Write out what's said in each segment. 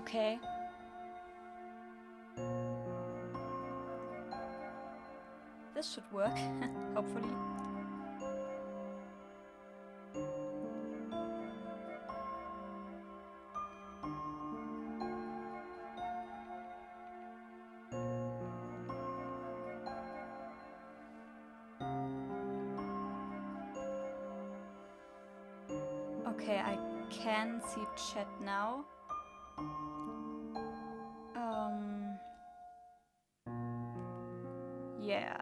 Okay. This should work, hopefully. Okay, I can see chat now. Yeah,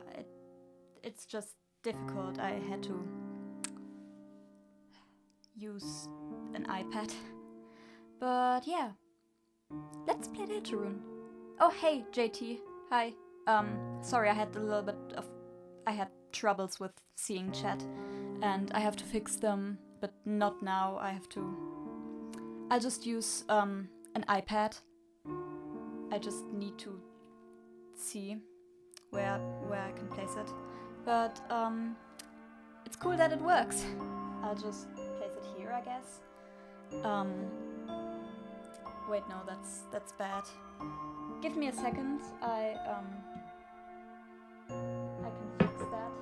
it's just difficult. I had to use an iPad. But yeah, let's play Deltarune. Oh, hey, JT. Hi. Sorry, I had I had troubles with seeing chat, and I have to fix them, but not now. I'll just use an iPad. I just need to see where I can place it. But it's cool that it works. I'll just place it here, I guess. Wait, no, that's bad. Give me a second. I can fix that.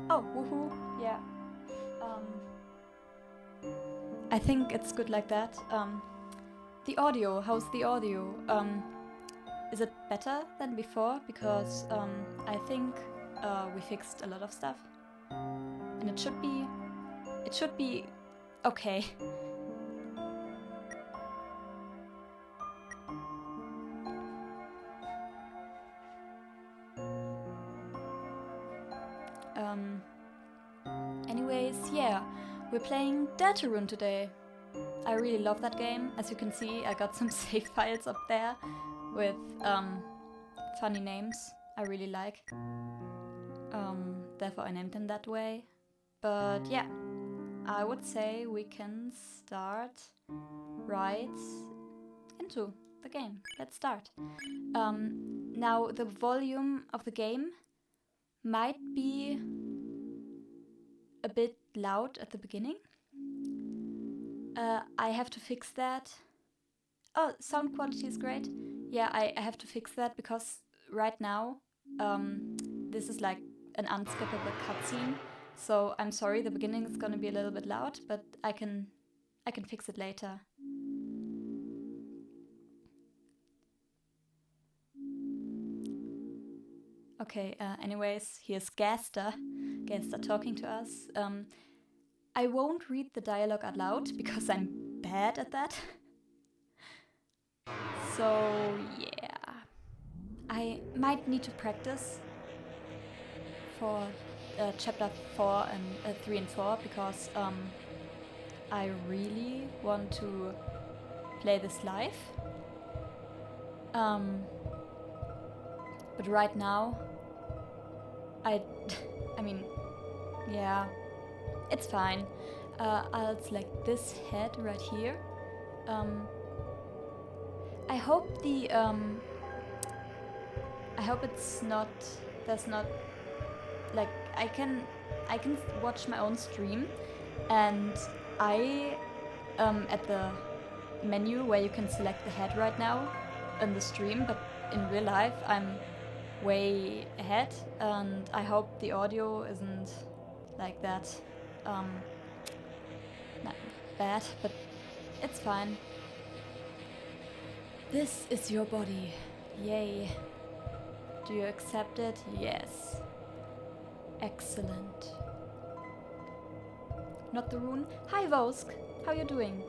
Oh, woohoo! Yeah. I think it's good like that. The audio. How's the audio? Is it better than before? Because I think we fixed a lot of stuff, and it should be okay. Anyways, yeah, we're playing Deltarune today. I really love that game. As you can see, I got some save files up there with funny names I really like. Therefore I named them that way. But yeah, I would say we can start right into the game. Let's start. Now the volume of the game might be a bit loud at the beginning. I have to fix that. Oh, sound quality is great. Yeah, I have to fix that because right now this is like an unskippable cutscene. So I'm sorry, the beginning is gonna be a little bit loud, but I can fix it later. Okay, anyways, here's Gaster talking to us. I won't read the dialogue out loud because I'm bad at that. So yeah, I might need to practice for chapter 4 and 3 and 4 because I really want to play this live. But right now, I mean, yeah, it's fine. I'll select this head right here. I hope it's not. There's not like I can watch my own stream, and I at the menu where you can select the head right now in the stream, but in real life I'm way ahead, and I hope the audio isn't like that not bad, but it's fine. This is your body. Yay. Do you accept it? Yes. Excellent. Not the rune. Hi Vosk, how you doing?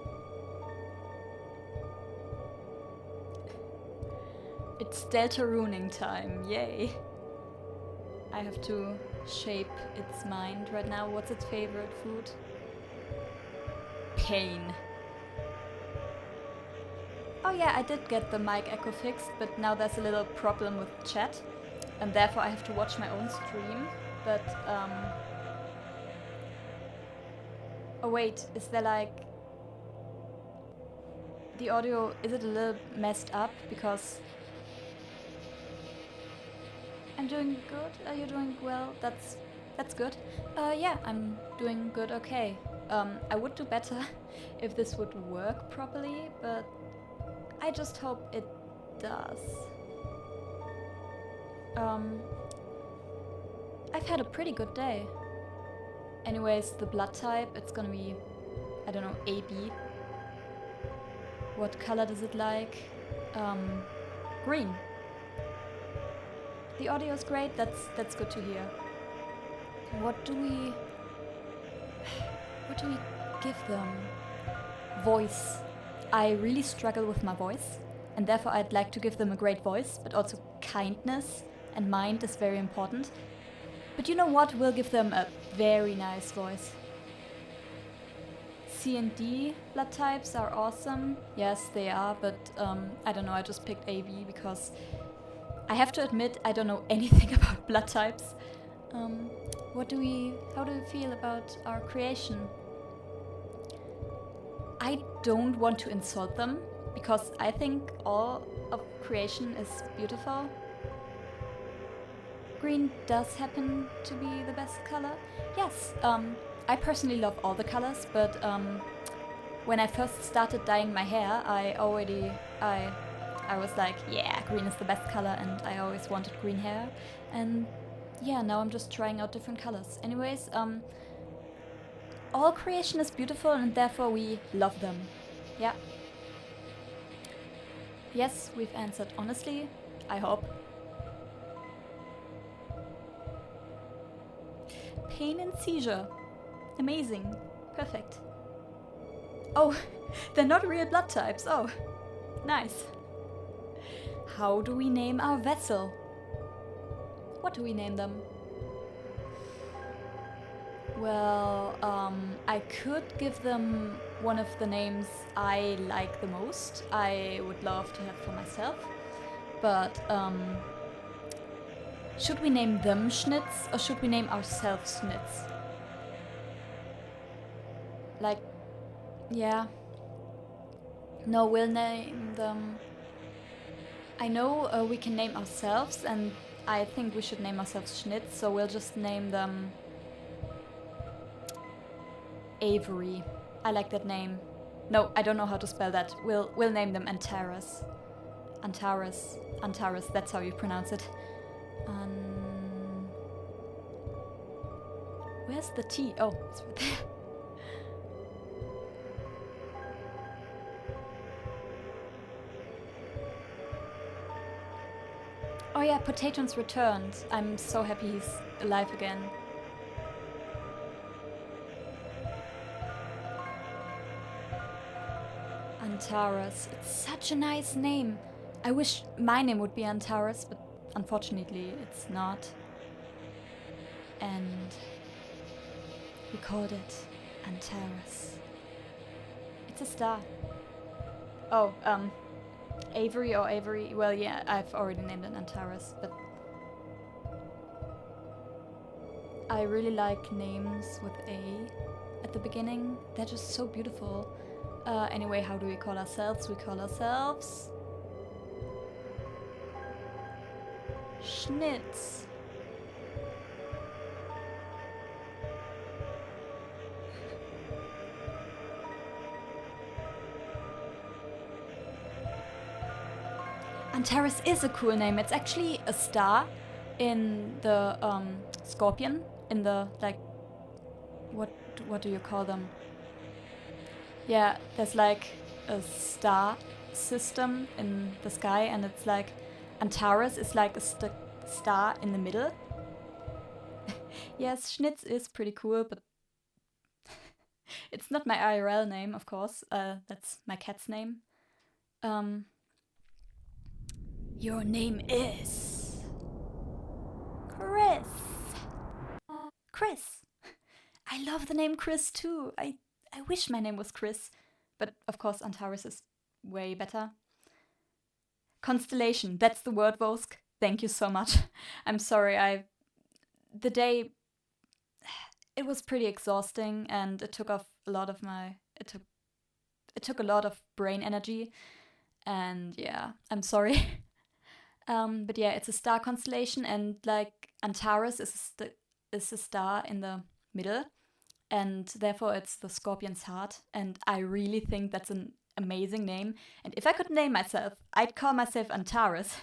It's Deltaruning time, yay. I have to shape its mind right now. What's its favorite food? Pain. Oh yeah, I did get the mic echo fixed, but now there's a little problem with chat, and therefore I have to watch my own stream. But oh wait, is there like the audio? Is it a little messed up? Because I'm doing good. Are you doing well? That's good. Yeah, I'm doing good. Okay. I would do better if this would work properly, but I just hope it does. I've had a pretty good day. Anyways, the blood type, it's gonna be, I don't know, AB. What color does it like? Green. The audio is great, that's good to hear. What do we give them? Voice. I really struggle with my voice, and therefore I'd like to give them a great voice, but also kindness and mind is very important. But you know what? We'll give them a very nice voice. C and D blood types are awesome. Yes, they are, but I don't know, I just picked AB because I have to admit I don't know anything about blood types. How do we feel about our creation? I don't want to insult them because I think all of creation is beautiful. Green does happen to be the best color. Yes, I personally love all the colors, but when I first started dyeing my hair, I was like, yeah, green is the best color, and I always wanted green hair. And yeah, now I'm just trying out different colors. Anyways, all creation is beautiful, and therefore we love them. Yeah. Yes, we've answered honestly, I hope. Pain and seizure. Amazing. Perfect. Oh, they're not real blood types. Oh, nice. How do we name our vessel? What do we name them? Well, I could give them one of the names I like the most. I would love to have for myself. But, should we name them Schnitz or should we name ourselves Schnitz? Like, yeah. No, we'll name them. I know we can name ourselves, and I think we should name ourselves Schnitz, so we'll just name them Avery. I like that name. No, I don't know how to spell that. We'll name them Antares. Antares, that's how you pronounce it. Where's the T? Oh, it's right there. Oh yeah, Potato's returned. I'm so happy he's alive again. Antares. It's such a nice name. I wish my name would be Antares, but unfortunately it's not. And we called it Antares. It's a star. Oh, Avery or Avery. Well, yeah, I've already named it Antares, but I really like names with A at the beginning. They're just so beautiful. Anyway, how do we call ourselves? We call ourselves Schnitz. Antares is a cool name. It's actually a star in the scorpion, in the, like, what do you call them? Yeah, there's like a star system in the sky, and it's like Antares is like a star in the middle. Yes, Schnitz is pretty cool, but it's not my IRL name, of course. That's my cat's name. Your name is Chris. Chris. I love the name Chris too. I wish my name was Chris, but of course Antares is way better. Constellation, that's the word, Vosk. Thank you so much. I'm sorry, the day, it was pretty exhausting, and it took off a lot of it took a lot of brain energy, and yeah, I'm sorry. But yeah, it's a star constellation, and like Antares is a star in the middle, and therefore it's the Scorpion's Heart. And I really think that's an amazing name. And if I could name myself, I'd call myself Antares.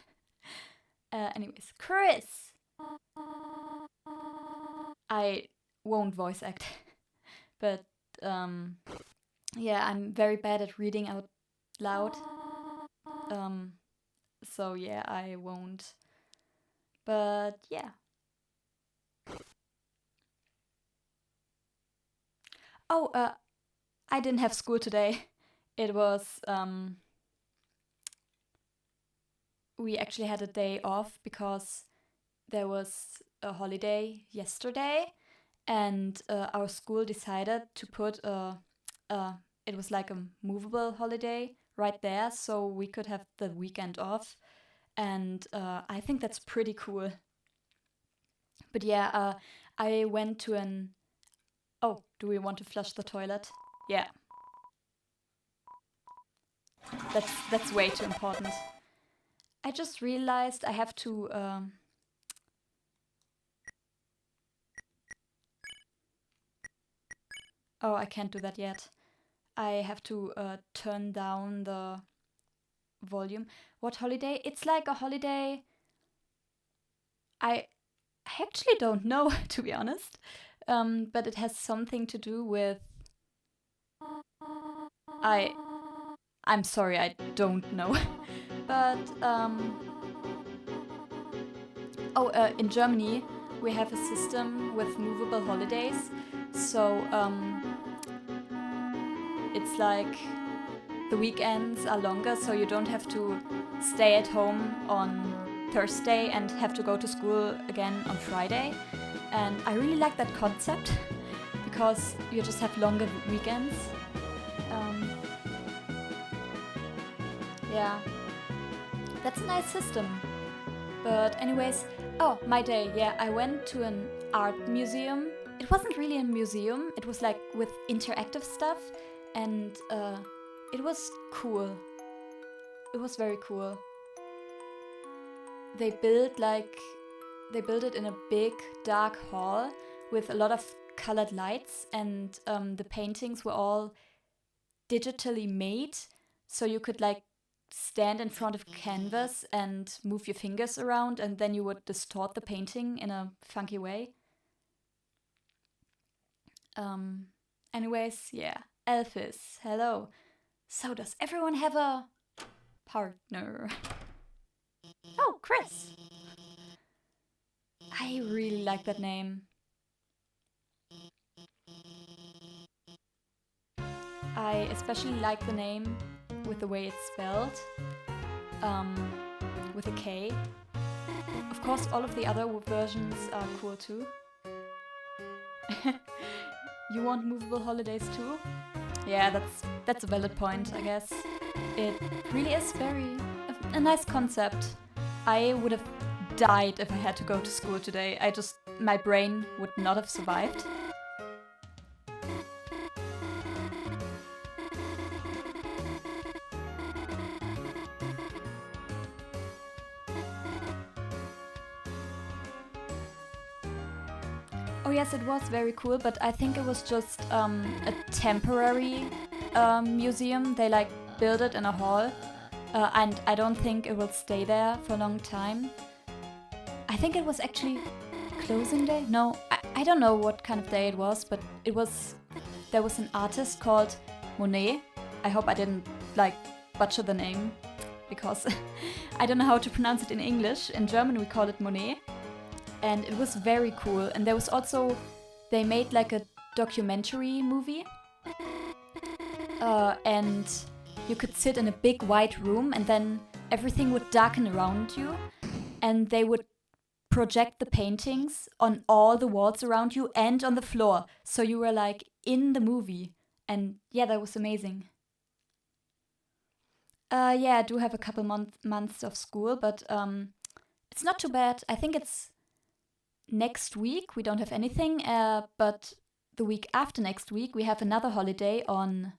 Anyways, Chris! I won't voice act, but yeah, I'm very bad at reading out loud. So yeah, I won't. But yeah. Oh, I didn't have school today. It was we actually had a day off because there was a holiday yesterday, and our school decided to put it was like a movable holiday right there, so we could have the weekend off, and I think that's pretty cool. But yeah, I went to an. Oh, do we want to flush the toilet? Yeah, that's way too important. I just realized I have to. Oh, I can't do that yet. I have to turn down the volume. What holiday? It's like a holiday. I actually don't know, to be honest. But it has something to do with. I. I'm sorry, I don't know. But oh, in Germany we have a system with movable holidays. So it's like the weekends are longer, so you don't have to stay at home on Thursday and have to go to school again on Friday. And I really like that concept because you just have longer weekends. Um, yeah, that's a nice system. But anyways, oh, my day. Yeah, I went to an art museum. It wasn't really a museum. It was like with interactive stuff, and it was cool. It was very cool. They built like they built it in a big dark hall with a lot of colored lights, and the paintings were all digitally made, so you could like stand in front of canvas and move your fingers around, and then you would distort the painting in a funky way. Um, anyways, yeah, Elphys, hello. So does everyone have a partner? Oh, Chris. I really like that name. I especially like the name with the way it's spelled, um, with a K. Of course, all of the other versions are cool too. You want movable holidays too? Yeah, that's a valid point, I guess. It really is a nice concept. I would have died if I had to go to school today. My brain would not have survived. Oh yes, it was very cool, but I think it was just a temporary museum. They like built it in a hall, and I don't think it will stay there for a long time. I think it was actually closing day. No, I don't know what kind of day it was, but there was an artist called Monet. I hope I didn't like butcher the name because I don't know how to pronounce it in English. In German we call it Monet. And it was very cool. And there was also, they made like a documentary movie, and you could sit in a big white room, and then everything would darken around you, and they would project the paintings on all the walls around you and on the floor, so you were like in the movie. And yeah, that was amazing. Yeah, I do have a couple months of school, but it's not too bad. I think it's next week we don't have anything, but the week after next week we have another holiday on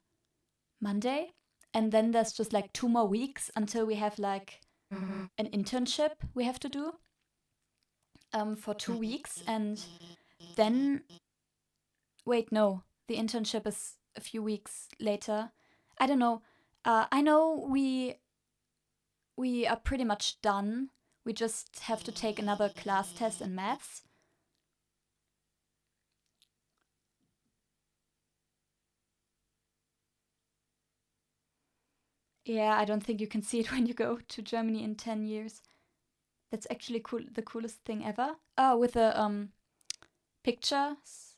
Monday, and then there's just like 2 more weeks until we have like an internship we have to do for 2 weeks, and then wait, no. The internship is a few weeks later. I don't know. I know we are pretty much done. We just have to take another class test in maths. Yeah, I don't think you can see it when you go to Germany in 10 years. That's actually cool, the coolest thing ever. Oh, with the pictures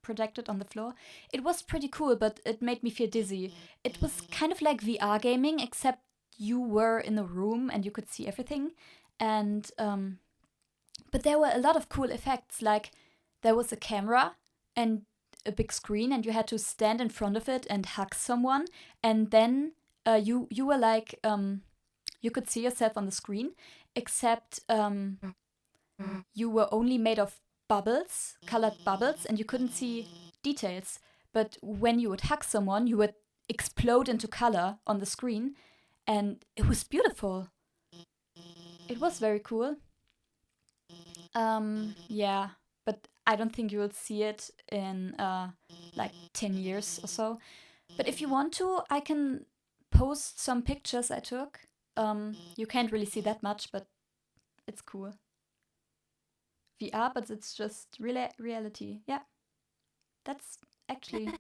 projected on the floor. It was pretty cool, but it made me feel dizzy. It was kind of like VR gaming, except you were in a room and you could see everything. And but there were a lot of cool effects. Like there was a camera and a big screen, and you had to stand in front of it and hug someone, and then you were like you could see yourself on the screen, except you were only made of bubbles, colored bubbles, and you couldn't see details. But when you would hug someone, you would explode into color on the screen, and it was beautiful. It was very cool. Yeah, but I don't think you will see it in like 10 years or so. But if you want to, I can post some pictures I took. You can't really see that much, but it's cool. VR, but it's just reality. Yeah, that's actually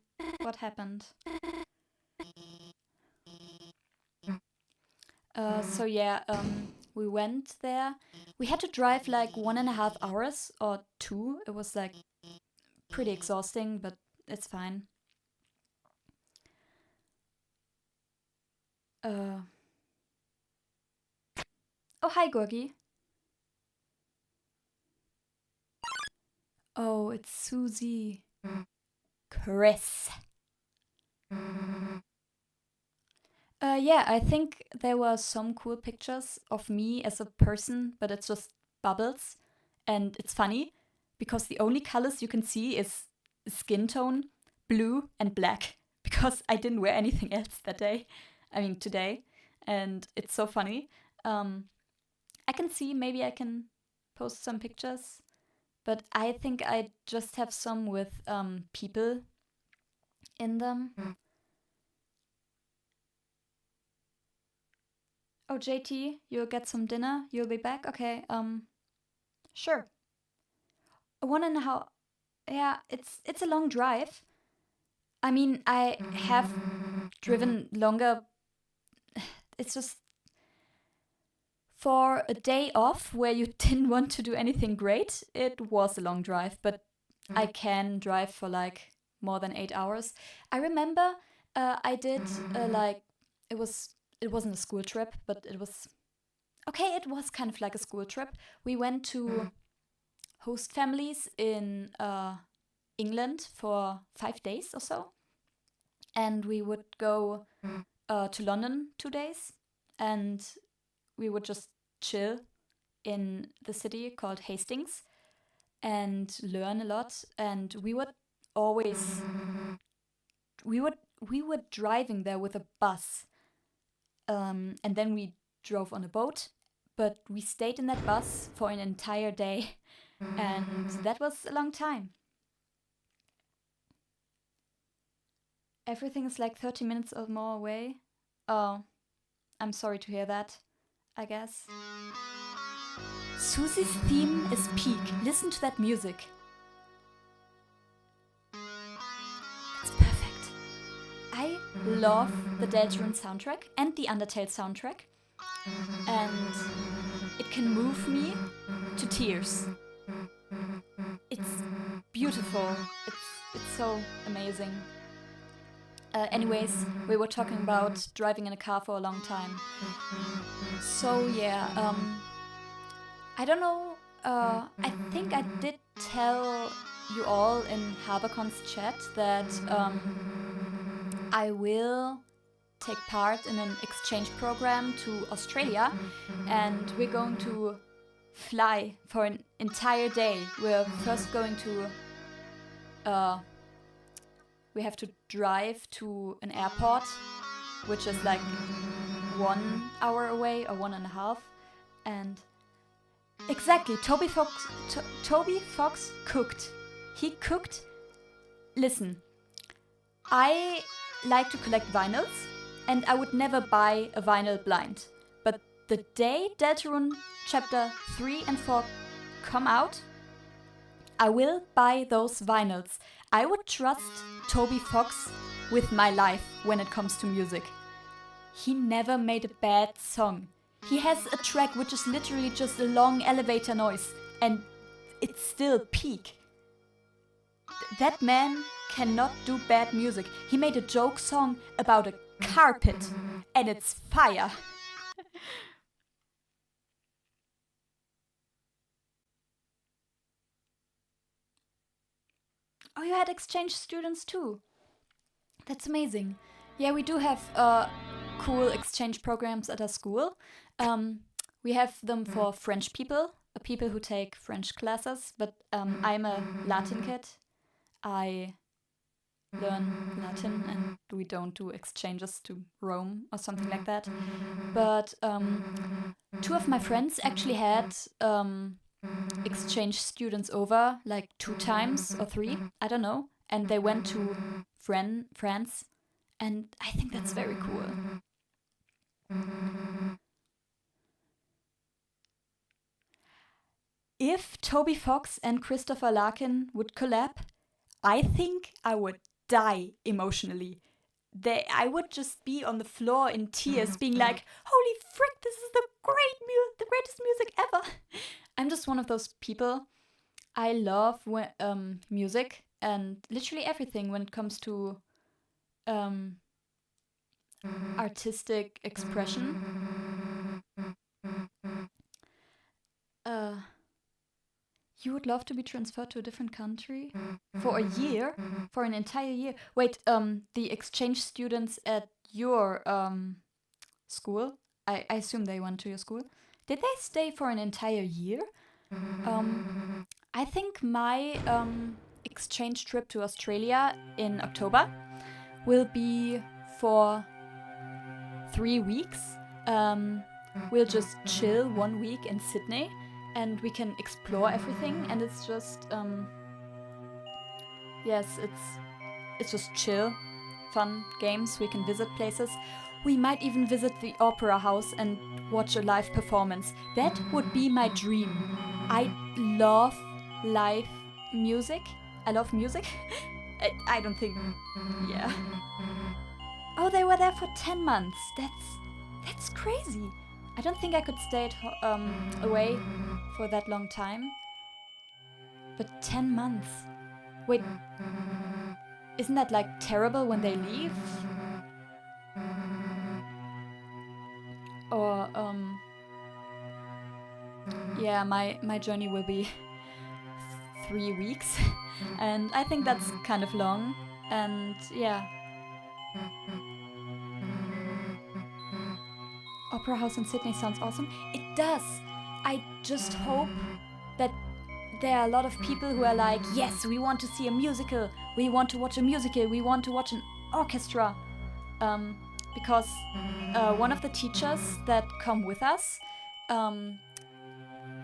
what happened. So yeah, we went there. We had to drive like 1.5 hours or two. It was like pretty exhausting, but it's fine. Uh, oh, hi, Gorgi. Oh, it's Susie. Chris. Yeah, I think there were some cool pictures of me as a person, but it's just bubbles. And it's funny because the only colors you can see is skin tone, blue, and black. Because I didn't wear anything else that day. I mean, today. And it's so funny. Um, I can see, maybe I can post some pictures, but I think I just have some with people in them. Oh, JT, you'll get some dinner. You'll be back. Okay. Sure. 1.5. Yeah, it's a long drive. I mean, I have driven longer. It's just for a day off where you didn't want to do anything great. It was a long drive, but I can drive for like more than 8 hours. I remember I did like it was it wasn't a school trip, but it was okay. It was kind of like a school trip. We went to host families in England for 5 days or so, and we would go to London 2 days, and we would just chill in the city called Hastings and learn a lot. And we would always we were driving there with a bus, and then we drove on a boat. But we stayed in that bus for an entire day, and that was a long time. Everything is like 30 minutes or more away. Oh, I'm sorry to hear that, I guess. Susie's theme is peak. Listen to that music. It's perfect. I love the Deltarune soundtrack and the Undertale soundtrack, and it can move me to tears. It's beautiful. It's so amazing. Anyways, we were talking about driving in a car for a long time. So yeah, I don't know. I think I did tell you all in HarborCon's chat that I will take part in an exchange program to Australia, and we're going to fly for an entire day. We're first going to we have to drive to an airport, which is like 1 hour away or 1.5. And exactly, Toby Fox cooked. He cooked Listen, I like to collect vinyls, and I would never buy a vinyl blind. But the day Deltarune chapter 3 and 4 come out, I will buy those vinyls. I would trust Toby Fox with my life when it comes to music. He never made a bad song. He has a track which is literally just a long elevator noise, and it's still peak. That man cannot do bad music. He made a joke song about a carpet, and it's fire. Oh, you had exchange students too. That's amazing. Yeah, we do have cool exchange programs at our school. Um, we have them for French people who take French classes, but I'm a Latin kid. I learn Latin and we don't do exchanges to Rome or something like that. But two of my friends actually had exchange students over like 2 times or 3, I don't know, and they went to France, and I think that's very cool. If Toby Fox and Christopher Larkin would collab, I think I would die emotionally. I would just be on the floor in tears, being like, "Holy frick! This is the greatest music ever." I'm just one of those people. I love music and literally everything when it comes to um, artistic expression. Uh, you would love to be transferred to a different country for a year, for an entire year. Wait, the exchange students at your school, I assume they went to your school. Did they stay for an entire year? I think my exchange trip to Australia in October will be for 3 weeks. We'll just chill 1 week in Sydney and we can explore everything. And it's just, yes, it's just chill, fun games. We can visit places. We might even visit the opera house and watch a live performance. That would be my dream. I love live music. I love music. I don't think, yeah. Oh, they were there for 10 months. That's crazy. I don't think I could stay away for that long time. But 10 months. Wait, isn't that like terrible when they leave? Or yeah, my journey will be 3 weeks, and I think that's kind of long. And yeah, Opera House in Sydney sounds awesome. It does. I just hope that there are a lot of people who are like, yes, we want to see a musical, we want to watch a musical, we want to watch an orchestra. Because one of the teachers that come with us,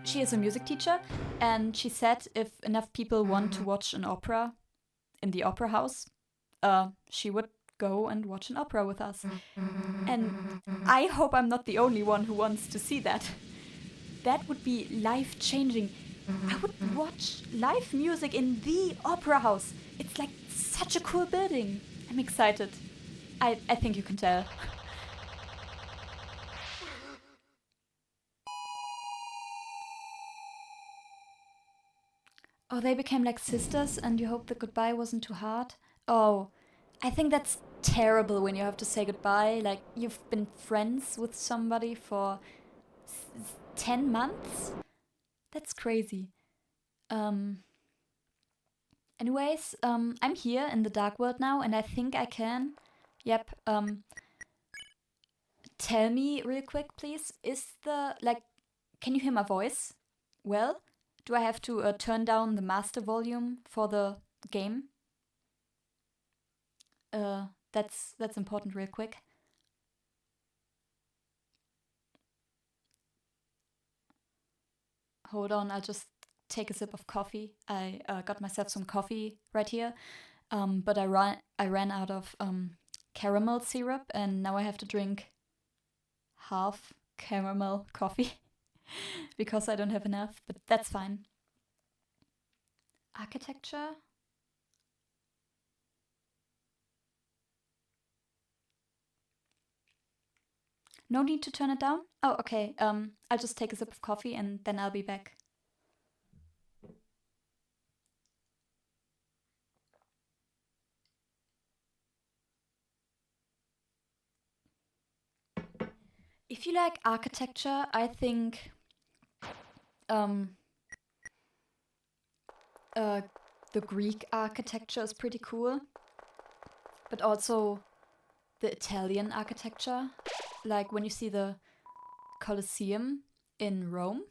she is a music teacher, and she said if enough people want to watch an opera in the opera house, she would go and watch an opera with us. And I hope I'm not the only one who wants to see that. That would be life-changing. I would watch live music in the opera house. It's like such a cool building. I'm excited. I think you can tell. Oh, they became like sisters and you hope the goodbye wasn't too hard? Oh, I think that's terrible when you have to say goodbye. Like, you've been friends with somebody for 10 months? That's crazy. Um, anyways, I'm here in the dark world now and I think I can. Yep, tell me real quick, please. Can you hear my voice? Well, do I have to turn down the master volume for the game? That's important real quick. Hold on, I'll just take a sip of coffee. I got myself some coffee right here. But I ran out of caramel syrup, and now I have to drink half caramel coffee because I don't have enough, but that's fine. Architecture? No need to turn it down? Oh, okay. I'll just take a sip of coffee and then I'll be back. If you like architecture, I think the Greek architecture is pretty cool, but also the Italian architecture. Like when you see the Colosseum in Rome.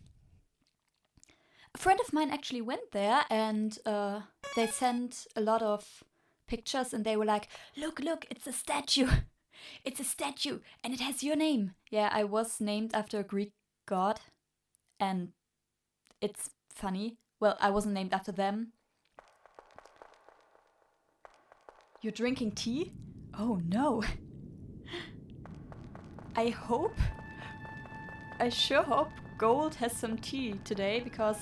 A friend of mine actually went there, and they sent a lot of pictures, and they were like, look, it's a statue. It's a statue, and it has your name. Yeah, I was named after a Greek god, and it's funny. Well, I wasn't named after them. You're drinking tea? Oh no. I sure hope Gold has some tea today, because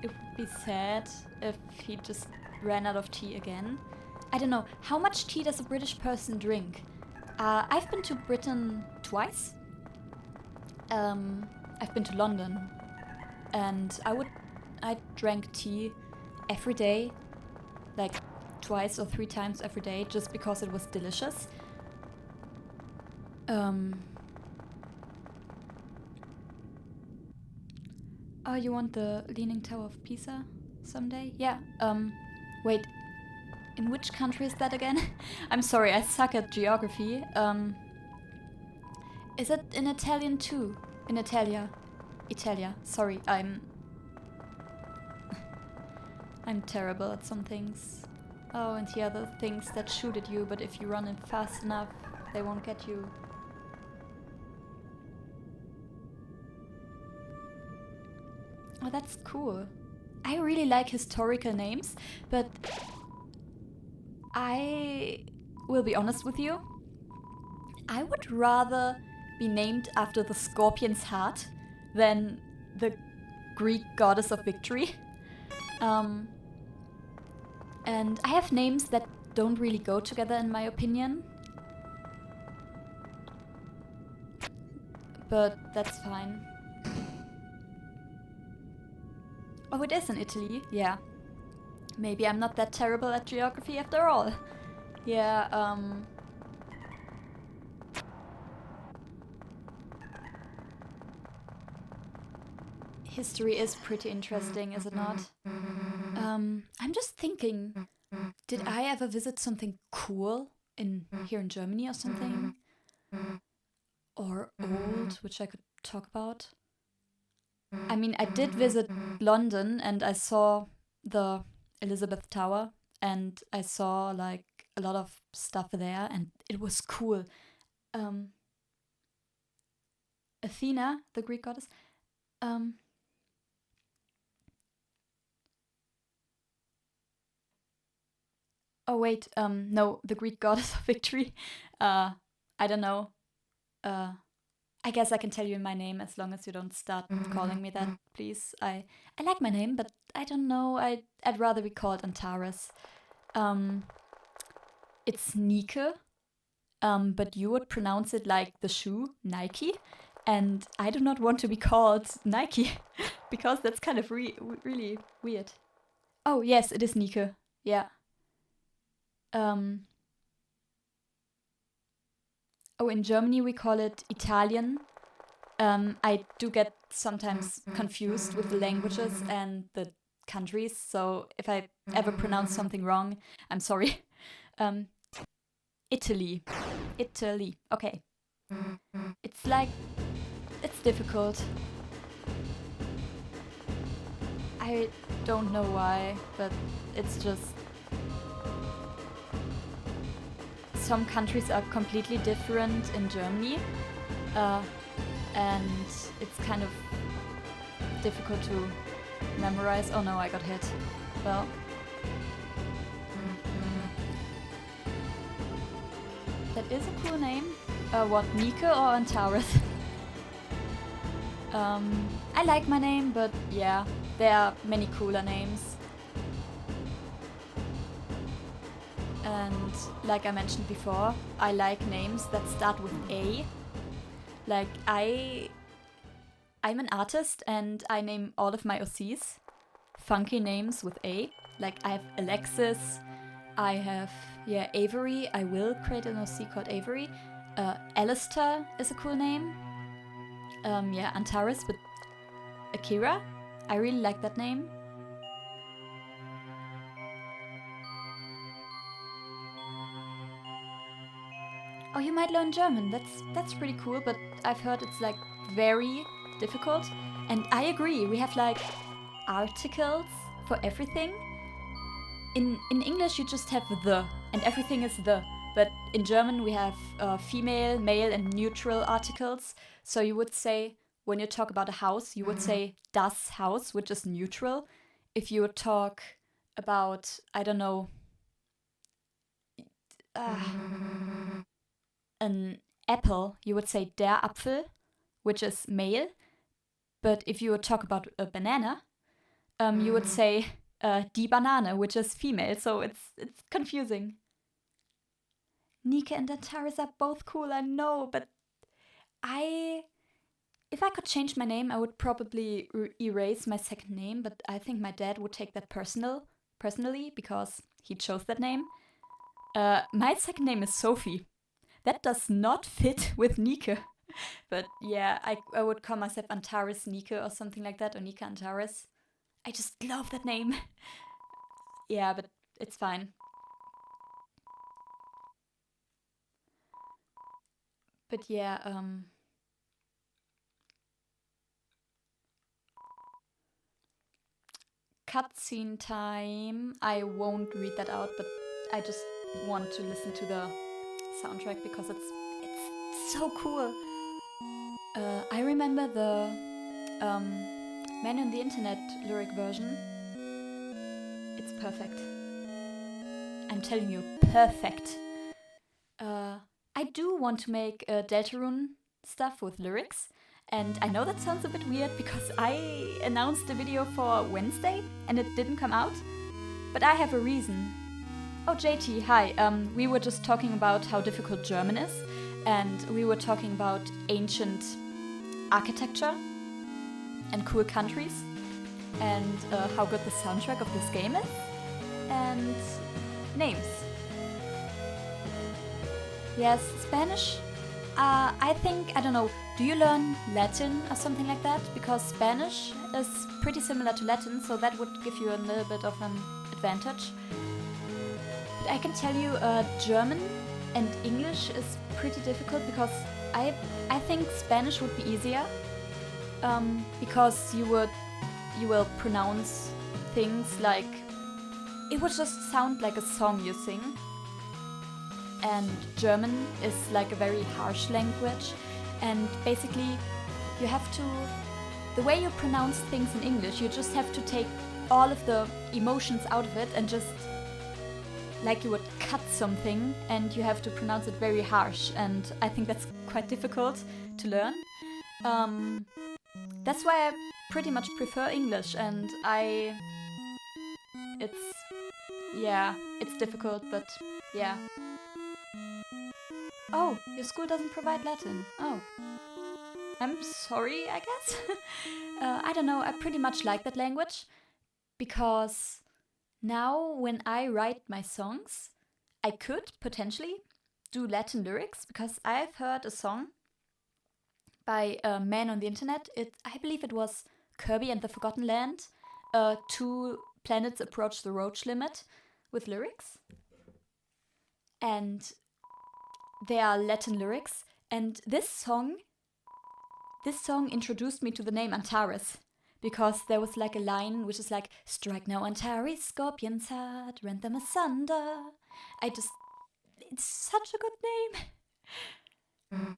it would be sad if he just ran out of tea again. I don't know, how much tea does a British person drink? I've been to Britain twice. I've been to London, and I drank tea every day, like twice or 3 times every day, just because it was delicious. Oh, you want the Leaning Tower of Pisa someday? Yeah. Wait. In which country is that again? I'm sorry, I suck at geography. Is it in Italian too? In Italia. Sorry, I'm terrible at some things. Oh, and the other things that shoot at you, but if you run it fast enough, they won't get you. Oh, that's cool. I really like historical names, but I will be honest with you. I would rather be named after the scorpion's heart than the Greek goddess of victory. And I have names that don't really go together, in my opinion. But that's fine. Oh, it is in Italy? Yeah. Maybe I'm not that terrible at geography after all. Yeah, history is pretty interesting, is it not? I'm just thinking, did I ever visit something cool here in Germany or something? Or old, which I could talk about? I mean, I did visit London, and I saw the Elizabeth Tower, and I saw like a lot of stuff there, and it was cool. Athena, the Greek goddess. Oh wait, no, the Greek goddess of victory. I don't know. I guess I can tell you my name as long as you don't start calling me that, please. I like my name, but I don't know. I'd rather be called Antares. It's Nike, but you would pronounce it like the shoe, Nike, and I do not want to be called Nike because that's kind of really weird. Oh yes, it is Nike. Yeah. Oh, in Germany we call it Italian. I do get sometimes confused with the languages and the countries, so if I ever pronounce something wrong, I'm sorry. Italy. Okay. It's like, it's difficult. I don't know why, but it's just... Some countries are completely different in Germany, and it's kind of difficult to memorize. Oh no, I got hit. Well, That is a cool name. What, Nika or Antares? I like my name, but yeah, there are many cooler names. And like I mentioned before, I like names that start with A. Like I'm an artist and I name all of my OCs funky names with A. Like I have Alexis, I have, yeah, Avery. I will create an OC called Avery. Alistair is a cool name. Yeah, Antares with Akira. I really like that name. Oh, you might learn German. That's pretty cool, but I've heard it's like very difficult. And I agree. We have like articles for everything. In English, you just have the, and everything is the. But in German, we have female, male, and neutral articles. So you would say, when you talk about a house, you would say das Haus, which is neutral. If you would talk about, I don't know, an apple, you would say der Apfel, which is male. But if you would talk about a banana, you would say die Banane, which is female. So it's confusing. Nika and Antares are both cool, I know, but if I could change my name, I would probably erase my second name, but I think my dad would take that personally because he chose that name. My second name is Sophie. That does not fit with Nika. But yeah, I would call myself Antares Nika or something like that, or Nika Antares. I just love that name. Yeah, but it's fine. But yeah, cutscene time. I won't read that out, but I just want to listen to the soundtrack because it's so cool. I remember the Man on the Internet lyric version. It's perfect. I'm telling you, perfect. I do want to make Deltarune stuff with lyrics. And I know that sounds a bit weird because I announced the video for Wednesday and it didn't come out. But I have a reason. Oh, JT, hi. We were just talking about how difficult German is. And we were talking about ancient architecture and cool countries. And how good the soundtrack of this game is. And names. Yes, Spanish. I think, I don't know, do you learn Latin or something like that? Because Spanish is pretty similar to Latin, so that would give you a little bit of an advantage. But I can tell you German and English is pretty difficult because I think Spanish would be easier. Because you will pronounce things like, it would just sound like a song you sing. And German is like a very harsh language, and basically you have to, the way you pronounce things in English, you just have to take all of the emotions out of it and just, like you would cut something, and you have to pronounce it very harsh, and I think that's quite difficult to learn. That's why I pretty much prefer English, and it's difficult, but yeah. Oh, your school doesn't provide Latin. Oh. I'm sorry, I guess. I don't know, I pretty much like that language. Because now when I write my songs, I could potentially do Latin lyrics. Because I've heard a song by a man on the internet. I believe it was Kirby and the Forgotten Land. 2 planets approach the Roach limit with lyrics. And there are Latin lyrics, and this song introduced me to the name Antares, because there was like a line which is like, strike now Antares, scorpion's heart, rend them asunder. It's such a good name.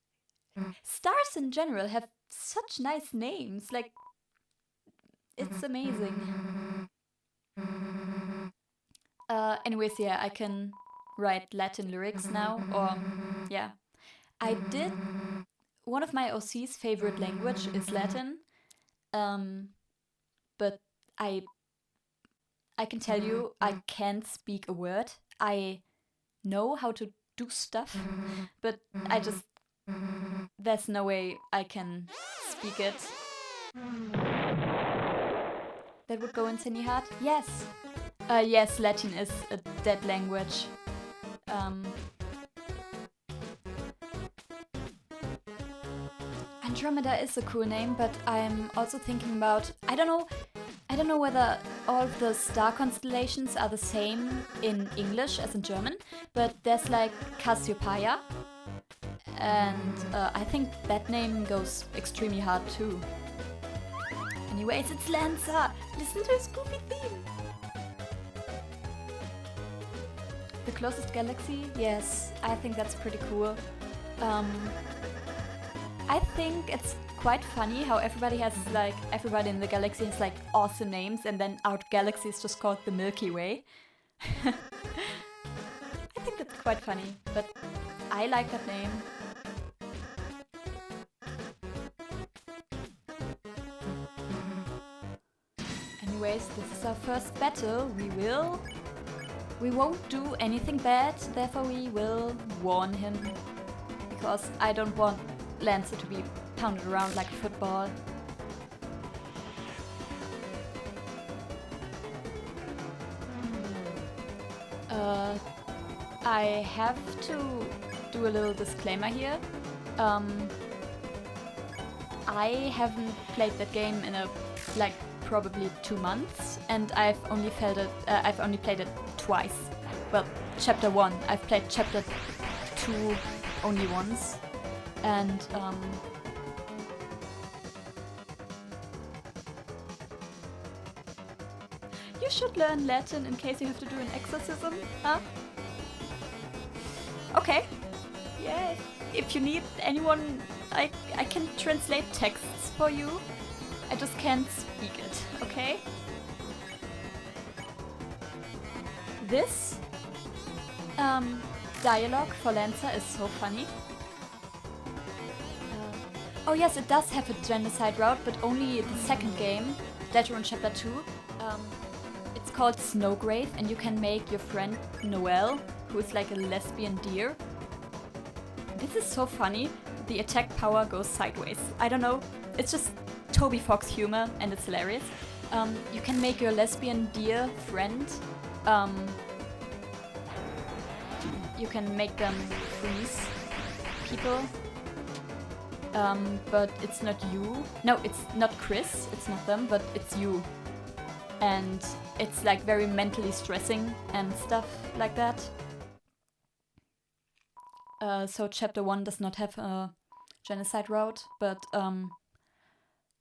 Stars in general have such nice names, like, it's amazing. Anyways, yeah, I can write Latin lyrics now, or yeah. I did. One of my OC's favorite language is Latin, but I can tell you I can't speak a word. I know how to do stuff, but there's no way I can speak it. That would go insanely hard? Yes. Yes, Latin is a dead language. Andromeda is a cool name, but I'm also thinking about, I don't know whether all of the star constellations are the same in English as in German, but there's like Cassiopeia, and I think that name goes extremely hard too. Anyways, it's Lancer! Listen to his goofy theme! The closest galaxy? Yes, I think that's pretty cool. I think it's quite funny how everybody in the galaxy has like awesome names, and then our galaxy is just called the Milky Way. I think that's quite funny, but I like that name. Anyways, this is our first battle. We won't do anything bad, therefore we will warn him. Because I don't want Lancer to be pounded around like a football. I have to do a little disclaimer here. I haven't played that game in probably 2 months, and I've only played it twice. Well, chapter 1. I've played chapter 2 only once, and you should learn Latin in case you have to do an exorcism, huh? Okay. Yeah, if you need anyone, I can translate texts for you. I just can't speak it, okay? This dialogue for Lancer is so funny. Oh yes, it does have a genocide route, but only the second game, Deltarune Chapter 2. It's called Snowgrave, and you can make your friend Noelle, who is like a lesbian deer. This is so funny. The attack power goes sideways. I don't know, it's just Toby Fox humor, and it's hilarious. You can make your lesbian deer friend. You can make them freeze people. But it's not you. No, it's not Chris, it's not them, but it's you. And it's like very mentally stressing and stuff like that. So chapter 1 does not have a genocide route, but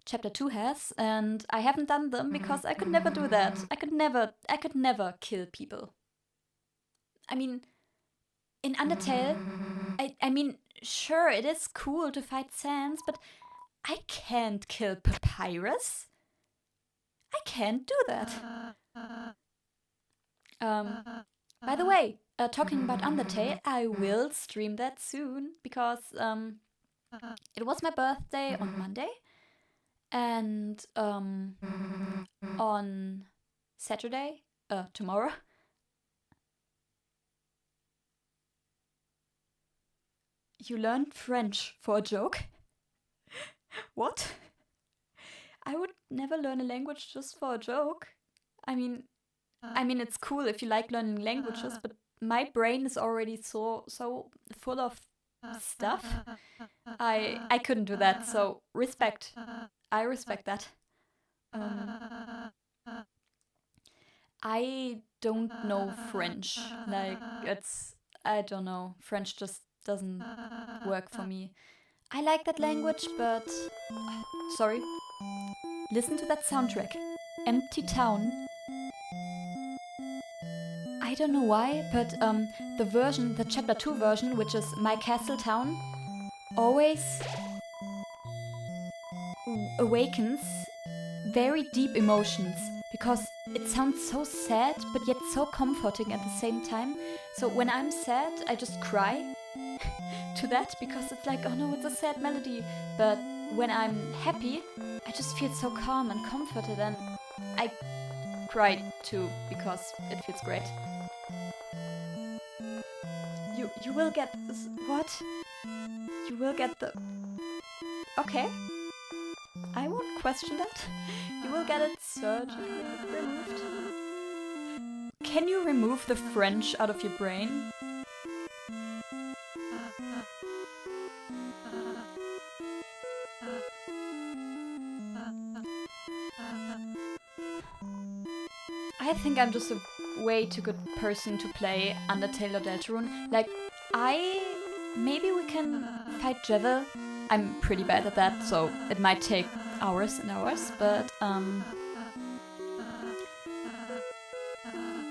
chapter 2 has, and I haven't done them because I could never do that. I could never kill people. I mean, in Undertale, I mean, sure, it is cool to fight Sans, but I can't kill Papyrus. I can't do that. By the way, talking about Undertale, I will stream that soon, because it was my birthday on Monday, and on Saturday, tomorrow, you learned French for a joke? What? I would never learn a language just for a joke. I mean, it's cool if you like learning languages, but my brain is already so full of stuff. I couldn't do that, so respect. I respect that. I don't know French. I don't know. French just doesn't work for me. I like that language, but... Sorry. Listen to that soundtrack. Empty Town. I don't know why, but the chapter 2 version, which is My Castle Town, always awakens very deep emotions, because it sounds so sad, but yet so comforting at the same time. So when I'm sad, I just cry to that because it's like, oh no, it's a sad melody. But when I'm happy, I just feel so calm and comforted, and I cry too because it feels great. You will get this. What? You will get the... Okay. I won't question that. You will get it surgically removed. Can you remove the French out of your brain? I think I'm just a way too good person to play Undertale or Deltarune. Like, maybe we can fight Jevil. I'm pretty bad at that, so it might take hours and hours, but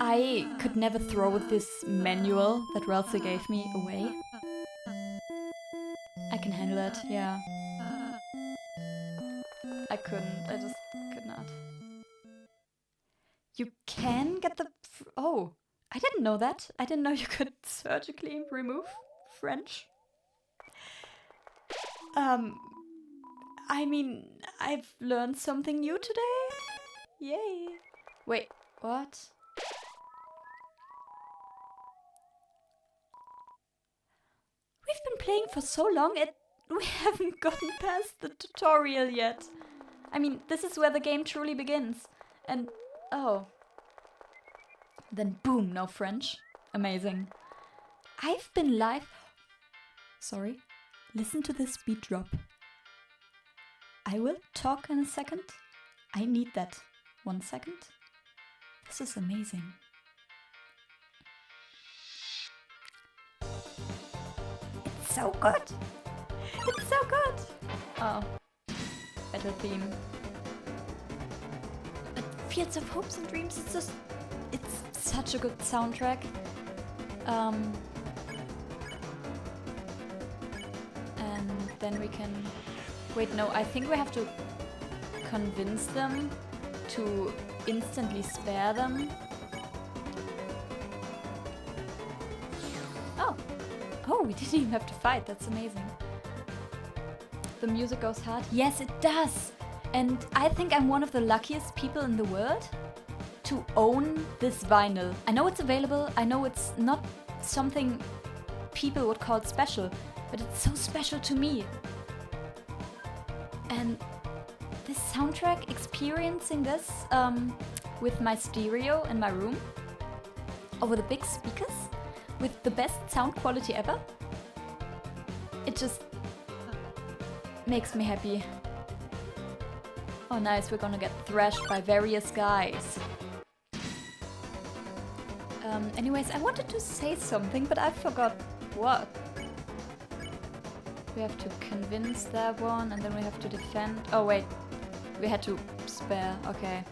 I could never throw this manual that Ralsei gave me away. I can handle it, yeah. I couldn't, I just could not. You can get the... Oh, I didn't know that. I didn't know you could surgically remove French. I mean, I've learned something new today. Yay. Wait, what? We've been playing for so long, we haven't gotten past the tutorial yet. I mean, this is where the game truly begins. And, oh. Then boom, no French. Amazing. I've been live... Sorry. Listen to this beat drop. I will talk in a second. I need that. 1 second. This is amazing. It's so good. It's so good. Oh. Battle theme. But Fields of Hopes and Dreams, it's such a good soundtrack. And then we can... Wait, no, I think we have to convince them to instantly spare them. Oh! Oh, we didn't even have to fight, that's amazing. The music goes hard. Yes, it does! And I think I'm one of the luckiest people in the world to own this vinyl. I know it's available, I know it's not something people would call special, but it's so special to me. And this soundtrack, experiencing this with my stereo in my room, over the big speakers, with the best sound quality ever, it just makes me happy. Oh nice, we're gonna get thrashed by various guys. Anyways, I wanted to say something, but I forgot what. We have to convince that one, and then we have to defend. Oh wait, we had to spare, okay.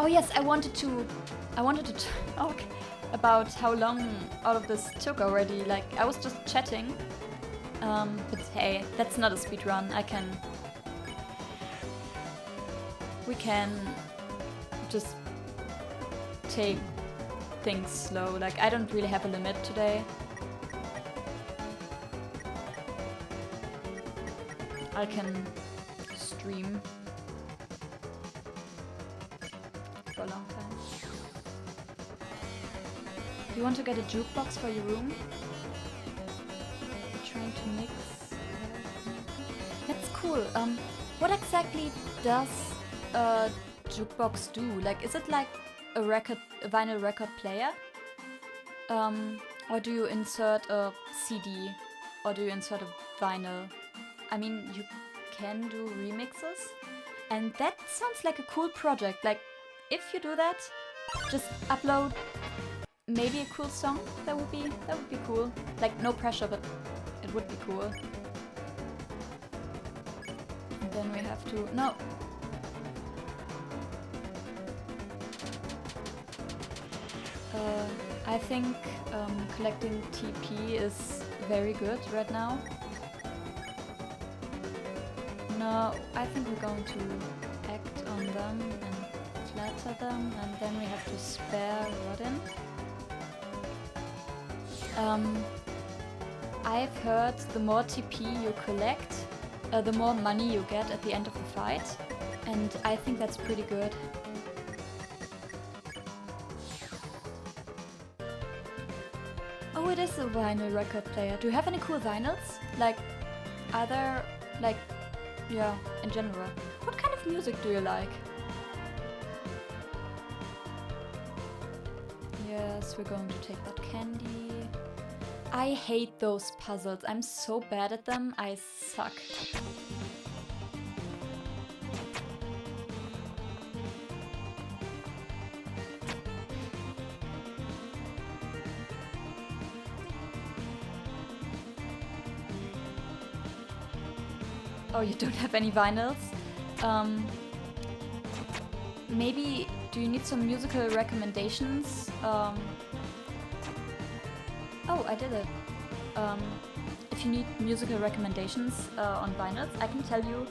Oh yes, I wanted to talk about how long all of this took already. Like, I was just chatting. But hey, that's not a speedrun. We can just take things slow. Like, I don't really have a limit today. I can stream for a long time. Do you want to get a jukebox for your room? Trying to mix. That's cool. What exactly does a jukebox do? Like, is it like a vinyl record player? Or do you insert a CD? Or do you insert a vinyl? I mean, you can do remixes, and that sounds like a cool project. Like, if you do that, just upload maybe a cool song. That would be cool. Like, no pressure, but it would be cool. And then we have to... No! I think collecting TP is very good right now. No, I think we're going to act on them and flatter them, and then we have to spare Rodin. I've heard the more TP you collect, the more money you get at the end of the fight, and I think that's pretty good. Oh, it is a vinyl record player. Do you have any cool vinyls? Like, other, like, yeah, in general. What kind of music do you like? Yes, we're going to take that candy. I hate those puzzles. I'm so bad at them. I suck. Oh, you don't have any vinyls? Maybe, do you need some musical recommendations? Oh, I did it. If you need musical recommendations on vinyls, I can tell you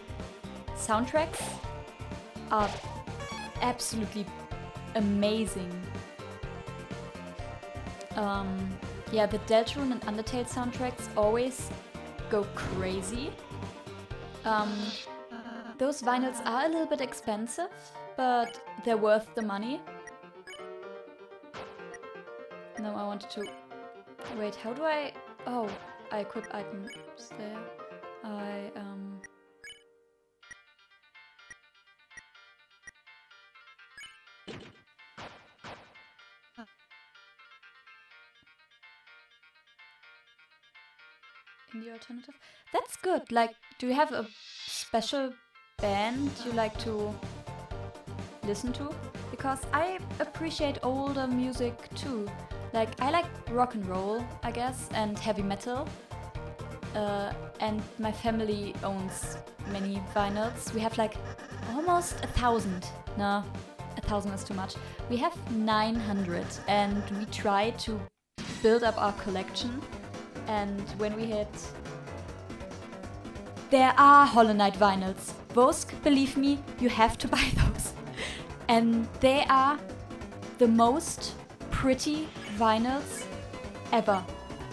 soundtracks are absolutely amazing. Yeah, the Deltarune and Undertale soundtracks always go crazy. Those vinyls are a little bit expensive, but they're worth the money. No, I wanted to... Wait, how do I... Oh, I equip items there. In the alternative? That's good. Like, do you have a special band you like to listen to? Because I appreciate older music too. Like, I like rock and roll, I guess, and heavy metal. And my family owns many vinyls. We have like almost 1,000. No, 1,000 is too much. We have 900, and we try to build up our collection. And when we hit... There are Hollow Knight vinyls. Vosk, believe me, you have to buy those. And they are the most pretty vinyls ever.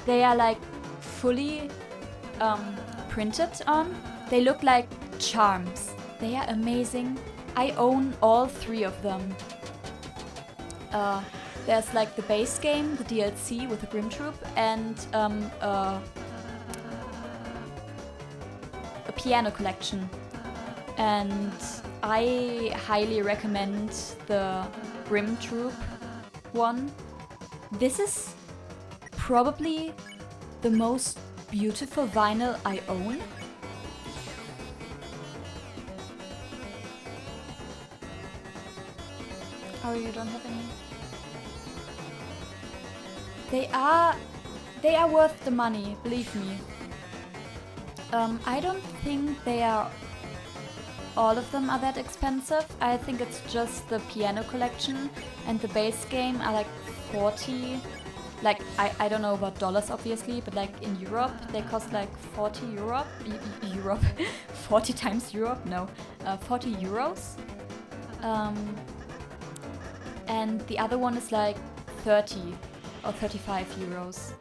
They are like fully printed on. They look like charms. They are amazing. I own all 3 of them. There's like the base game, the DLC with the Grim Troop, and a piano collection. And I highly recommend the Grim Troop one. This is probably the most beautiful vinyl I own. Oh, you don't have any? They are worth the money, believe me. I don't think all of them are that expensive. I think it's just the piano collection and the base game are like 40. Like, I don't know about dollars obviously, but like in Europe they cost like 40 Europe. 40 times Europe? No, 40 euros. And the other one is like 30 or 35 euros.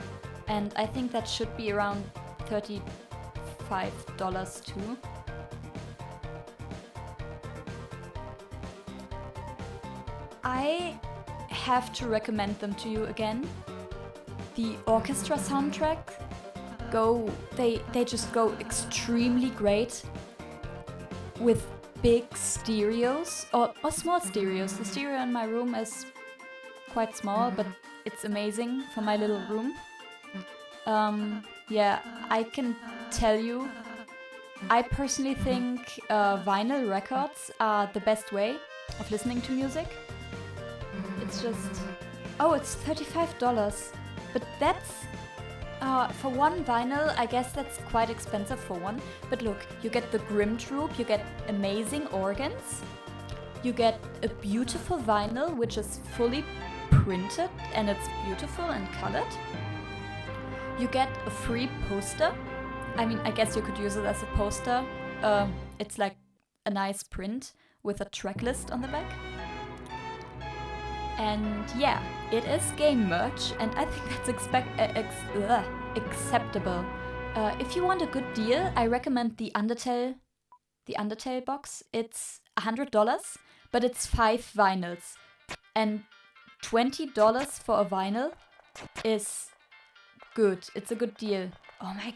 And I think that should be around $35 too. I have to recommend them to you again. The orchestra soundtrack they just go extremely great with big stereos or small stereos. The stereo in my room is quite small, but it's amazing for my little room. Yeah, I can tell you, I personally think vinyl records are the best way of listening to music. It's just... Oh, it's $35. But that's... for one vinyl, I guess that's quite expensive for one. But look, you get the Grim Troop, you get amazing organs, you get a beautiful vinyl which is fully printed and it's beautiful and colored. You get a free poster. I mean, I guess you could use it as a poster. It's like a nice print with a track list on the back. And yeah, it is game merch, and I think that's acceptable. If you want a good deal, I recommend the Undertale box. It's $100, but it's 5 vinyls. And $20 for a vinyl is good. It's a good deal. Oh my...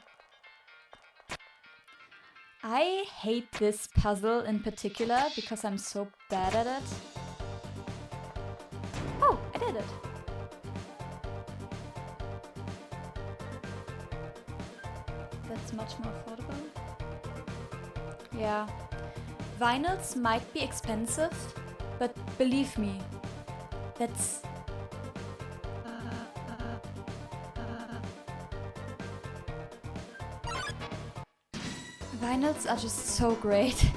I hate this puzzle in particular because I'm so bad at it. Oh, I did it. That's much more affordable. Yeah. Vinyls might be expensive, but believe me, that's... Vinyls are just so great.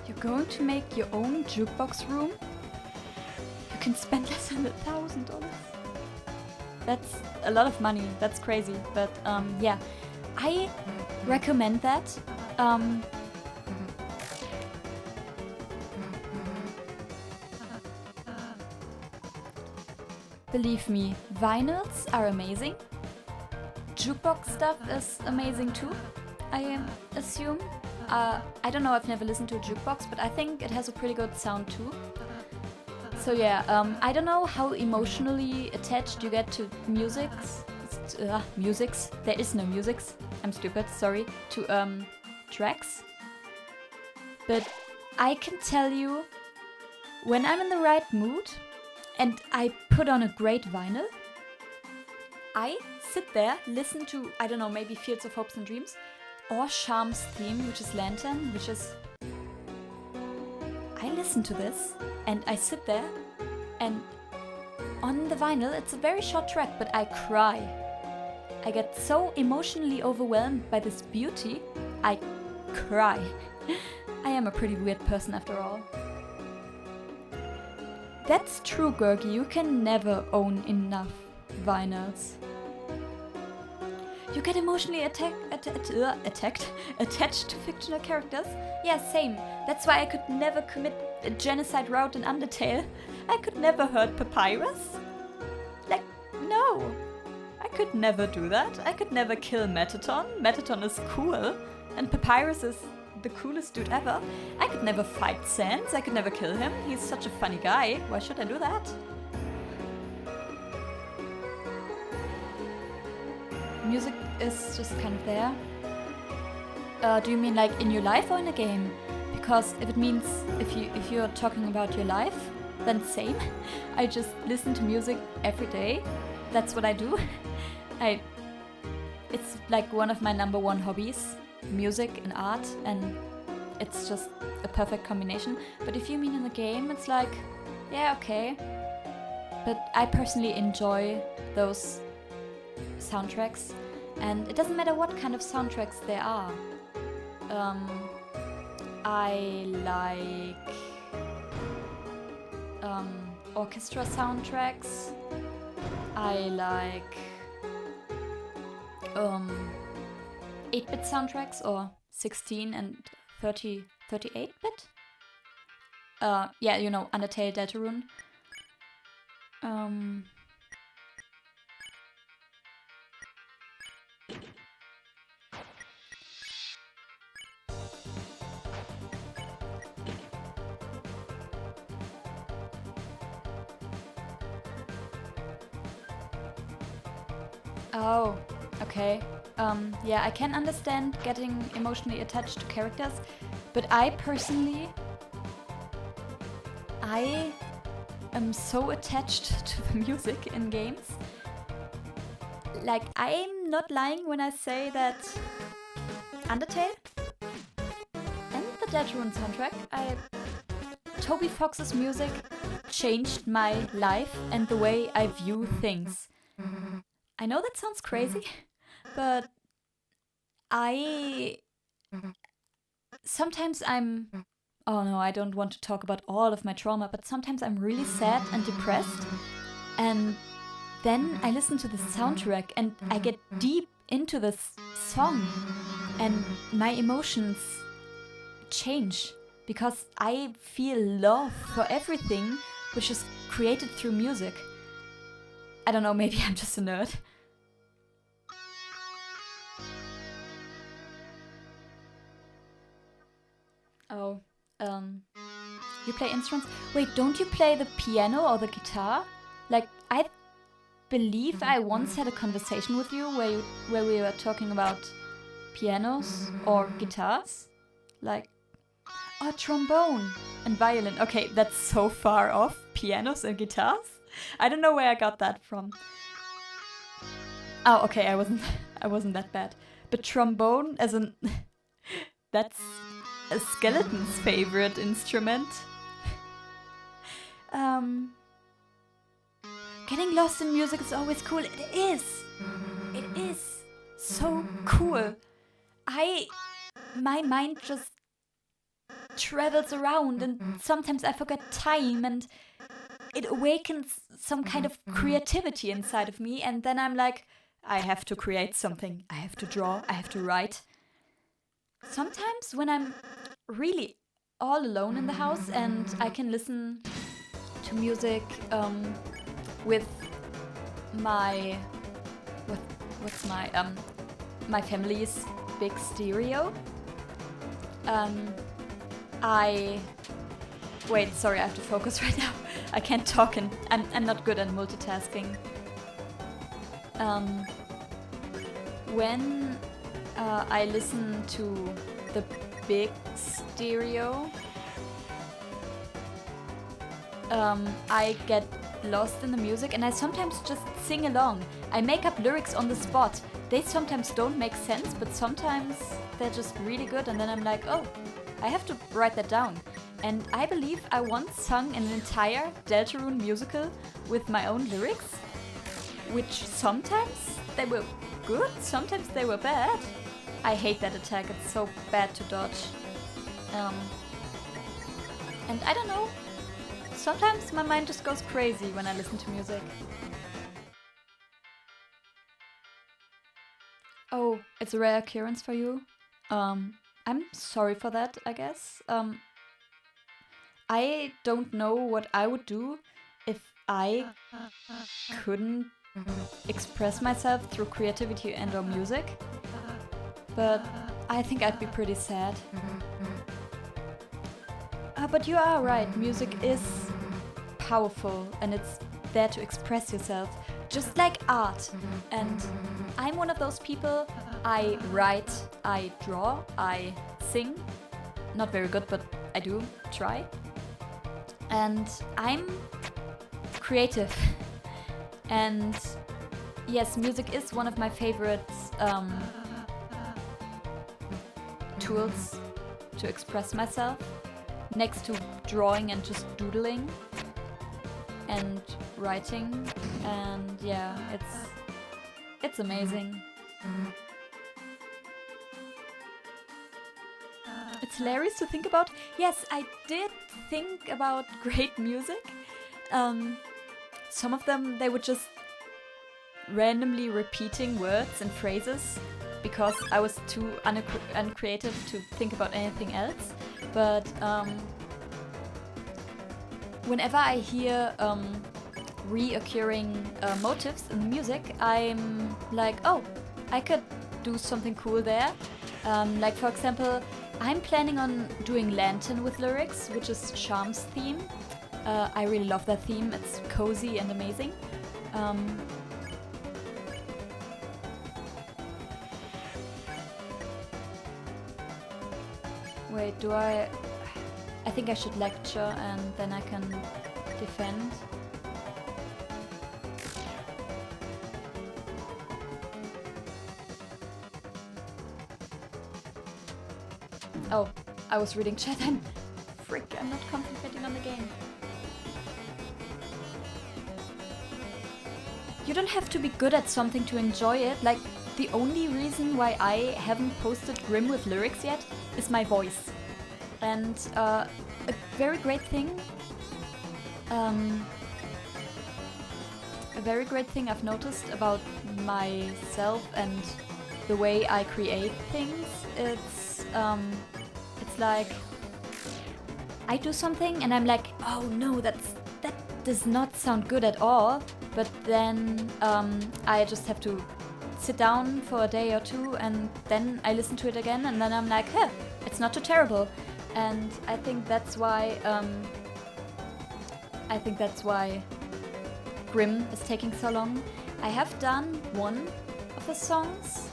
You're going to make your own jukebox room? You can spend less than $1,000. That's a lot of money. That's crazy. But yeah, I recommend that. Believe me, vinyls are amazing. Jukebox stuff is amazing too, I assume. I don't know, I've never listened to a jukebox, but I think it has a pretty good sound too. So yeah, I don't know how emotionally attached you get to musics. There is no musics. I'm stupid, sorry. To tracks. But I can tell you, when I'm in the right mood and I put on a great vinyl, I sit there, listen to, I don't know, maybe Fields of Hopes and Dreams, or Charm's theme, which is Lantern, which is... I listen to this and I sit there and on the vinyl, it's a very short track, but I cry. I get so emotionally overwhelmed by this beauty, I cry. I am a pretty weird person after all. That's true, Gurgi, you can never own enough vinyls. You get emotionally attached to fictional characters? Yeah, same. That's why I could never commit a genocide route in Undertale. I could never hurt Papyrus. Like, no. I could never do that. I could never kill Metaton. Metaton is cool. And Papyrus is the coolest dude ever. I could never fight Sans. I could never kill him. He's such a funny guy. Why should I do that? Music is just kind of there. Do you mean like in your life or in a game? Because if it means if you're talking about your life, then same. I just listen to music every day. That's what I do. It's like one of my #1 hobbies, music and art, and it's just a perfect combination. But if you mean in the game, it's like, yeah, okay. But I personally enjoy those soundtracks, and it doesn't matter what kind of soundtracks there are. I like orchestra soundtracks. I like 8-bit soundtracks, or 16 and 38-bit. Yeah, you know, Undertale, Deltarune. Oh, okay. Yeah, I can understand getting emotionally attached to characters, but I personally, I am so attached to the music in games. Like, I'm not lying when I say that Undertale and the Deltarune soundtrack, Toby Fox's music changed my life and the way I view things. I know that sounds crazy, but I sometimes I'm oh no, I don't want to talk about all of my trauma, but sometimes I'm really sad and depressed, and then I listen to the soundtrack and I get deep into this song, and my emotions change because I feel love for everything which is created through music. I don't know, maybe I'm just a nerd. Oh, you play instruments? Wait, don't you play the piano or the guitar? Like, I believe I once had a conversation with you where we were talking about pianos or guitars. Like, oh, trombone and violin. Okay, that's so far off. Pianos and guitars? I don't know where I got that from. Oh, okay, I wasn't that bad. But trombone as an that's a skeleton's favorite instrument. Getting lost in music is always cool. It is. It is so cool. My mind just travels around, and sometimes I forget time, and it awakens some kind of creativity inside of me, and then I'm like, I have to create something. I have to draw. I have to write. Sometimes when I'm really all alone in the house and I can listen to music with my what's my family's big stereo. I wait. Sorry, I have to focus right now. I can't talk and I'm not good at multitasking. When I listen to the big stereo, I get lost in the music and I sometimes just sing along. I make up lyrics on the spot. They sometimes don't make sense, but sometimes they're just really good, and then I'm like, oh, I have to write that down. And I believe I once sung an entire Deltarune musical with my own lyrics, which sometimes they were good, sometimes they were bad. I hate that attack, it's so bad to dodge. And I don't know, sometimes my mind just goes crazy when I listen to music. Oh, it's a rare occurrence for you? I'm sorry for that, I guess. I don't know what I would do if I couldn't express myself through creativity and or music, but I think I'd be pretty sad. But you are right, music is powerful and it's there to express yourself, just like art. And I'm one of those people. I write, I draw, I sing. Not very good, but I do try. And I'm creative. And yes, music is one of my favorite tools to express myself, next to drawing and just doodling and writing. And yeah, it's amazing. It's hilarious to think about. Yes, I did think about great music. Some of them, they were just randomly repeating words and phrases because I was too uncreative to think about anything else. But whenever I hear reoccurring motifs in the music, I'm like, oh, I could do something cool there. Like, for example, I'm planning on doing Lantern with lyrics, which is Charm's theme. I really love that theme. It's cozy and amazing. Wait, do I think I should lecture and then I can defend. Oh, I was reading chat. I'm not concentrating on the game. You don't have to be good at something to enjoy it. Like, the only reason why I haven't posted Grimm with lyrics yet is my voice. And a very great thing I've noticed about myself and the way I create things, it's like I do something and I'm like, oh no, that does not sound good at all. But then I just have to sit down for a day or two and then I listen to it again and then I'm like, huh, it's not too terrible. And I think that's why Grimm is taking so long. I have done one of the songs.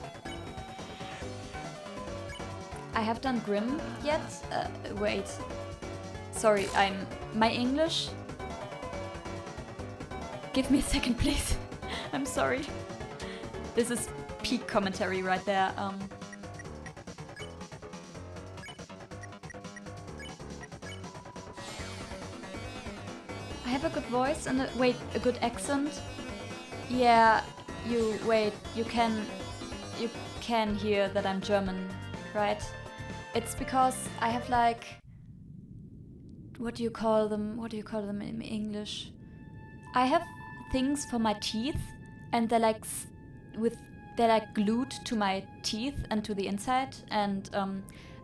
I have done Grimm yet. Wait. Sorry, my English. Give me a second, please. I'm sorry. This is peak commentary right there. I have a good voice and a good accent. Yeah, you can hear that I'm German, right? It's because I have like, what do you call them in English? I have things for my teeth and they're like glued to my teeth and to the inside, and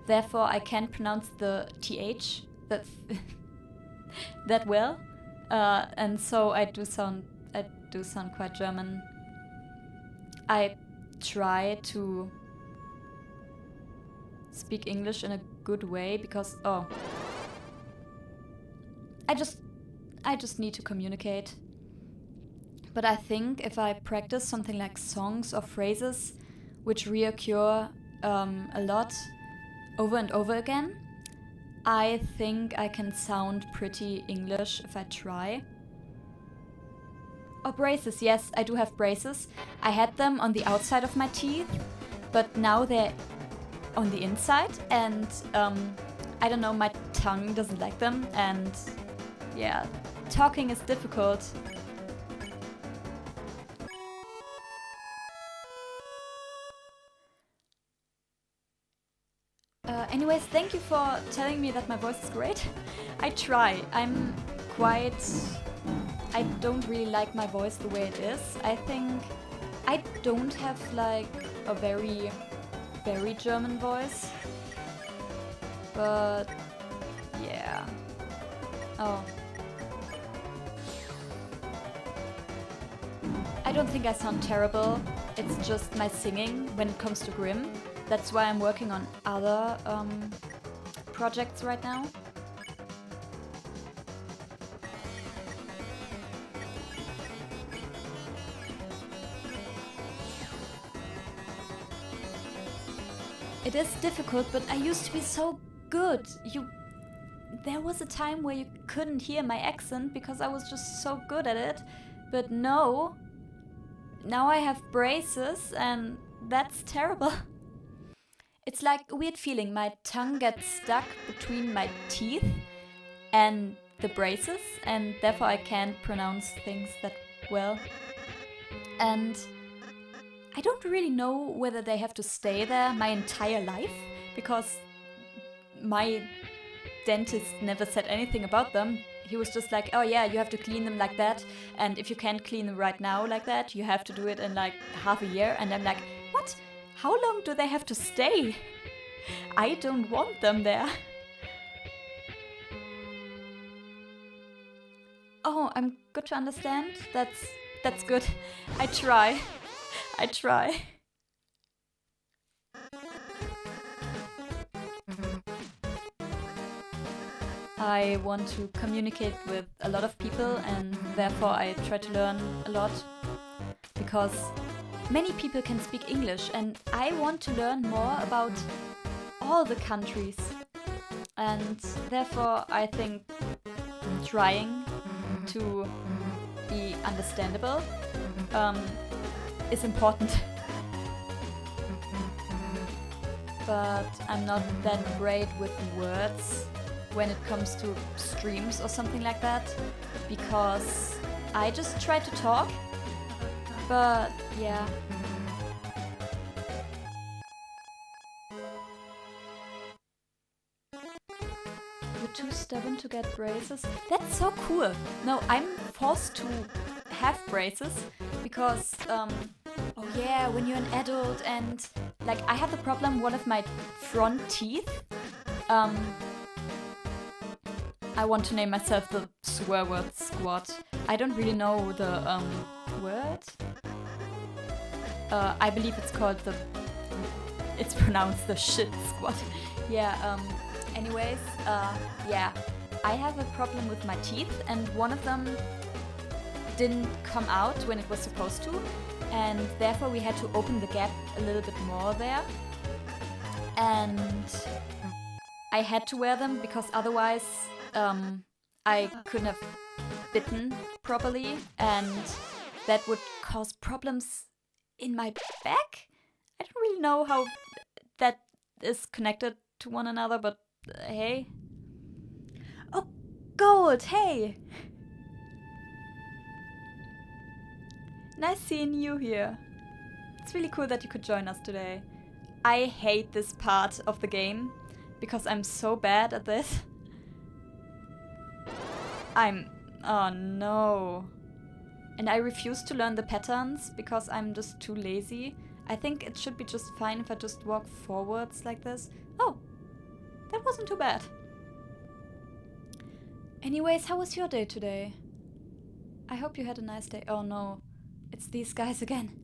therefore I can't pronounce the th that well, and so I do sound quite German. I try to speak English in a good way because I just need to communicate. But I think if I practice something like songs or phrases which reoccur a lot over and over again, I think I can sound pretty English if I try. Oh, braces, yes, I do have braces. I had them on the outside of my teeth, but now they're on the inside, and I don't know, my tongue doesn't like them, and yeah, talking is difficult. Anyways, thank you for telling me that my voice is great. I try. I don't really like my voice the way it is. I think I don't have like a very, very German voice. But yeah. Oh. I don't think I sound terrible. It's just my singing when it comes to Grimm. That's why I'm working on other projects right now. It is difficult, but I used to be so good. There was a time where you couldn't hear my accent because I was just so good at it. But no, now I have braces and that's terrible. It's like a weird feeling. My tongue gets stuck between my teeth and the braces, and therefore I can't pronounce things that well. And I don't really know whether they have to stay there my entire life, because my dentist never said anything about them. He was just like, oh yeah, you have to clean them like that, and if you can't clean them right now like that, you have to do it in like half a year. And I'm like, what? How long do they have to stay? I don't want them there. Oh, I'm good to understand. That's good. I try. I want to communicate with a lot of people, and therefore I try to learn a lot, because many people can speak English and I want to learn more about all the countries, and therefore I think trying to be understandable is important. But I'm not that great with words when it comes to streams or something like that, because I just try to talk. But yeah, stubborn to get braces. That's so cool. No, I'm forced to have braces because, oh yeah, when you're an adult and like I have the problem, one of my front teeth, I want to name myself the swear word squad. I don't really know the word. I believe it's called it's pronounced the shit squad. Yeah, anyways, yeah. I have a problem with my teeth and one of them didn't come out when it was supposed to. And therefore we had to open the gap a little bit more there. And I had to wear them because otherwise I couldn't have bitten properly and that would cause problems in my back. I don't really know how that is connected to one another, but hey. Oh, gold, hey! Nice seeing you here. It's really cool that you could join us today. I hate this part of the game because I'm so bad at this. Oh no. And I refuse to learn the patterns because I'm just too lazy. I think it should be just fine if I just walk forwards like this. Oh, that wasn't too bad. Anyways, how was your day today? I hope you had a nice day. Oh no, it's these guys again.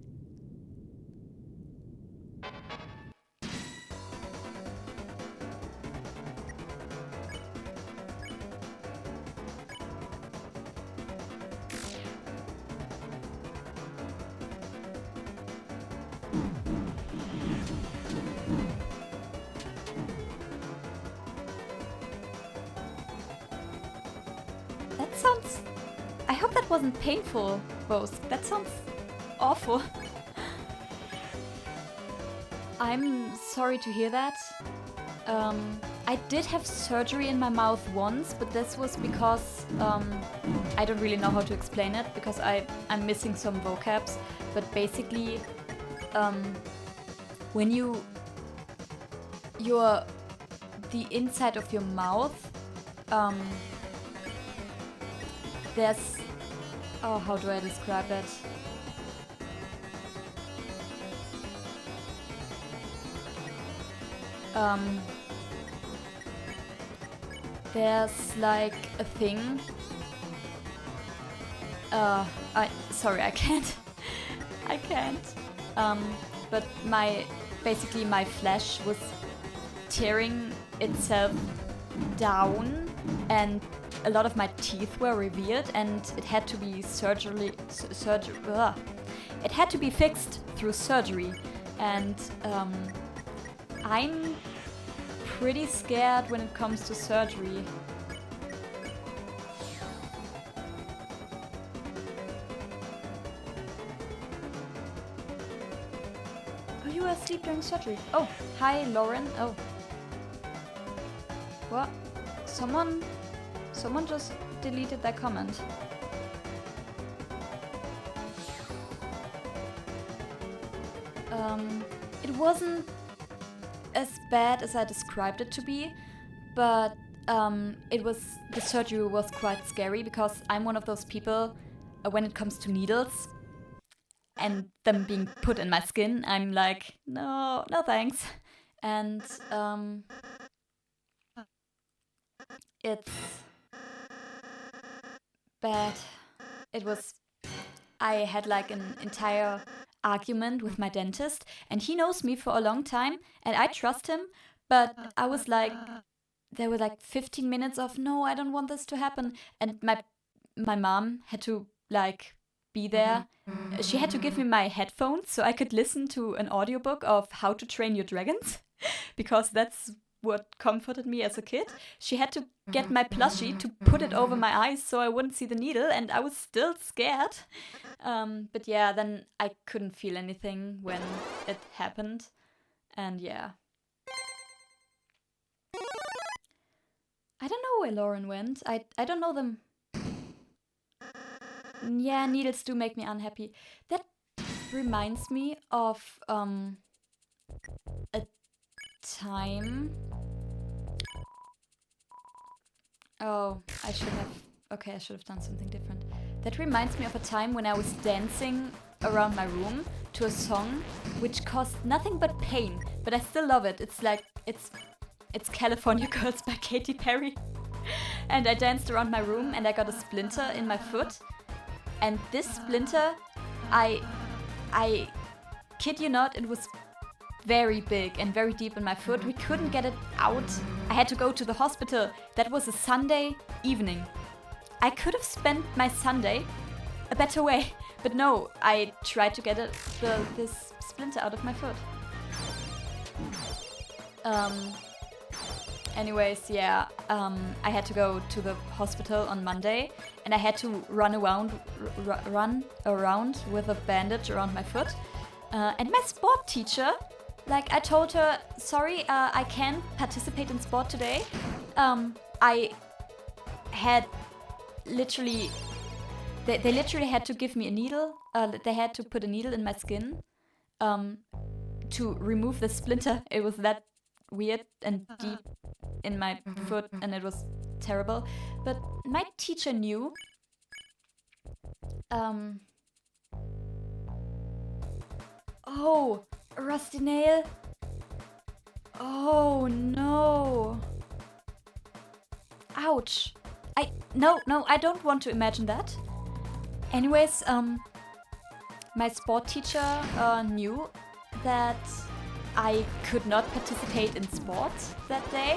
That sounds... I hope that wasn't painful, Rose. That sounds awful. I'm sorry to hear that. I did have surgery in my mouth once, but this was because I don't really know how to explain it because I'm missing some vocabs. But basically, when the inside of your mouth, there's, oh, how do I describe it? There's like a thing. Sorry, I can't. I can't. But basically my flesh was tearing itself down and a lot of my teeth were revealed and it had to be it had to be fixed through surgery. And I'm pretty scared when it comes to surgery. Oh, you were asleep during surgery. Oh, hi, Lauren. Oh. What? Someone just deleted that comment. It wasn't as bad as I described it to be, but the surgery was quite scary because I'm one of those people, when it comes to needles and them being put in my skin, I'm like, no thanks. And it's bad. I had like an entire argument with my dentist and he knows me for a long time and I trust him, but I was like, there were like 15 minutes of no, I don't want this to happen, and my mom had to like be there. She had to give me my headphones so I could listen to an audiobook of How to Train Your Dragons because that's what comforted me as a kid. She had to get my plushie to put it over my eyes so I wouldn't see the needle, and I was still scared. But yeah, then I couldn't feel anything when it happened. And yeah. I don't know where Lauren went. I don't know them. Yeah, needles do make me unhappy. That reminds me of a time Oh, I should have... Okay, I should have done something different. That reminds me of a time when I was dancing around my room to a song which caused nothing but pain, but I still love it. It's like... It's California Girls by Katy Perry. And I danced around my room and I got a splinter in my foot. And this splinter, I kid you not, it was very big and very deep in my foot. We couldn't get it out. I had to go to the hospital. That was a Sunday evening. I could have spent my Sunday a better way, but no, I tried to get this splinter out of my foot. Anyways, yeah, I had to go to the hospital on Monday, and I had to run around with a bandage around my foot. And my sport teacher, like, I told her, sorry, I can't participate in sport today. I had literally, they literally had to give me a needle. They had to put a needle in my skin to remove the splinter. It was that weird and deep in my foot, and it was terrible. But my teacher knew. Oh, a rusty nail. Oh no. Ouch. No, I don't want to imagine that. Anyways, my sport teacher knew that I could not participate in sports that day,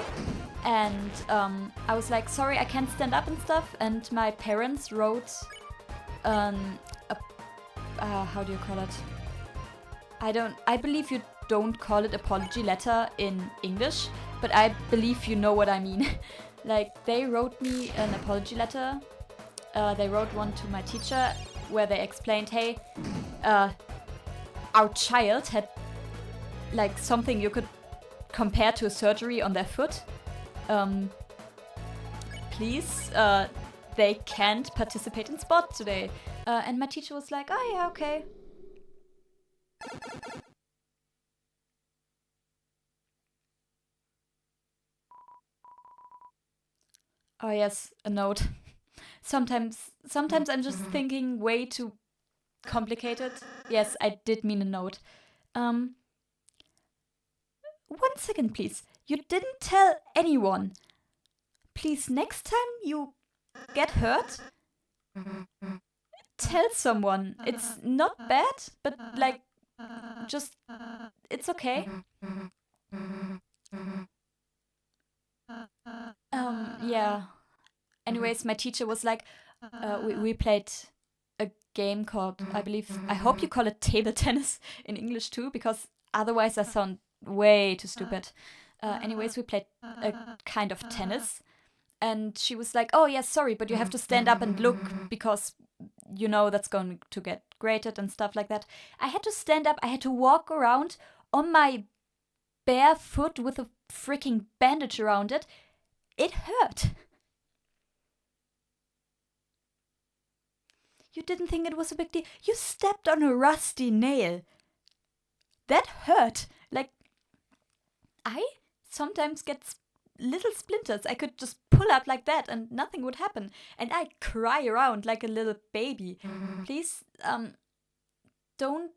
and I was like, sorry, I can't stand up and stuff. And my parents wrote how do you call it? I believe you don't call it apology letter in English, but I believe you know what I mean. Like, they wrote me an apology letter. They wrote one to my teacher where they explained, hey, our child had like something you could compare to a surgery on their foot. Please, they can't participate in sport today. And my teacher was like, oh yeah, okay. Oh yes, a note. Sometimes I'm just thinking way too complicated. Yes, I did mean a note. 1 second, please. You didn't tell anyone. Please, next time you get hurt, tell someone. It's not bad, but like, just, it's okay. Yeah. Anyways, my teacher was like, we played a game called, I hope you call it table tennis in English too, because otherwise I sound way too stupid. Anyways, we played a kind of tennis, and she was like, oh yes, sorry, but you have to stand up and look, because you know that's going to get graded and stuff like that. I had to stand up, I had to walk around on my bare foot with a freaking bandage around it. It hurt. You didn't think it was a big deal? You stepped on a rusty nail. That hurt. Like, I sometimes get little splinters. I could just pull out like that and nothing would happen. And I cry around like a little baby. Please, don't...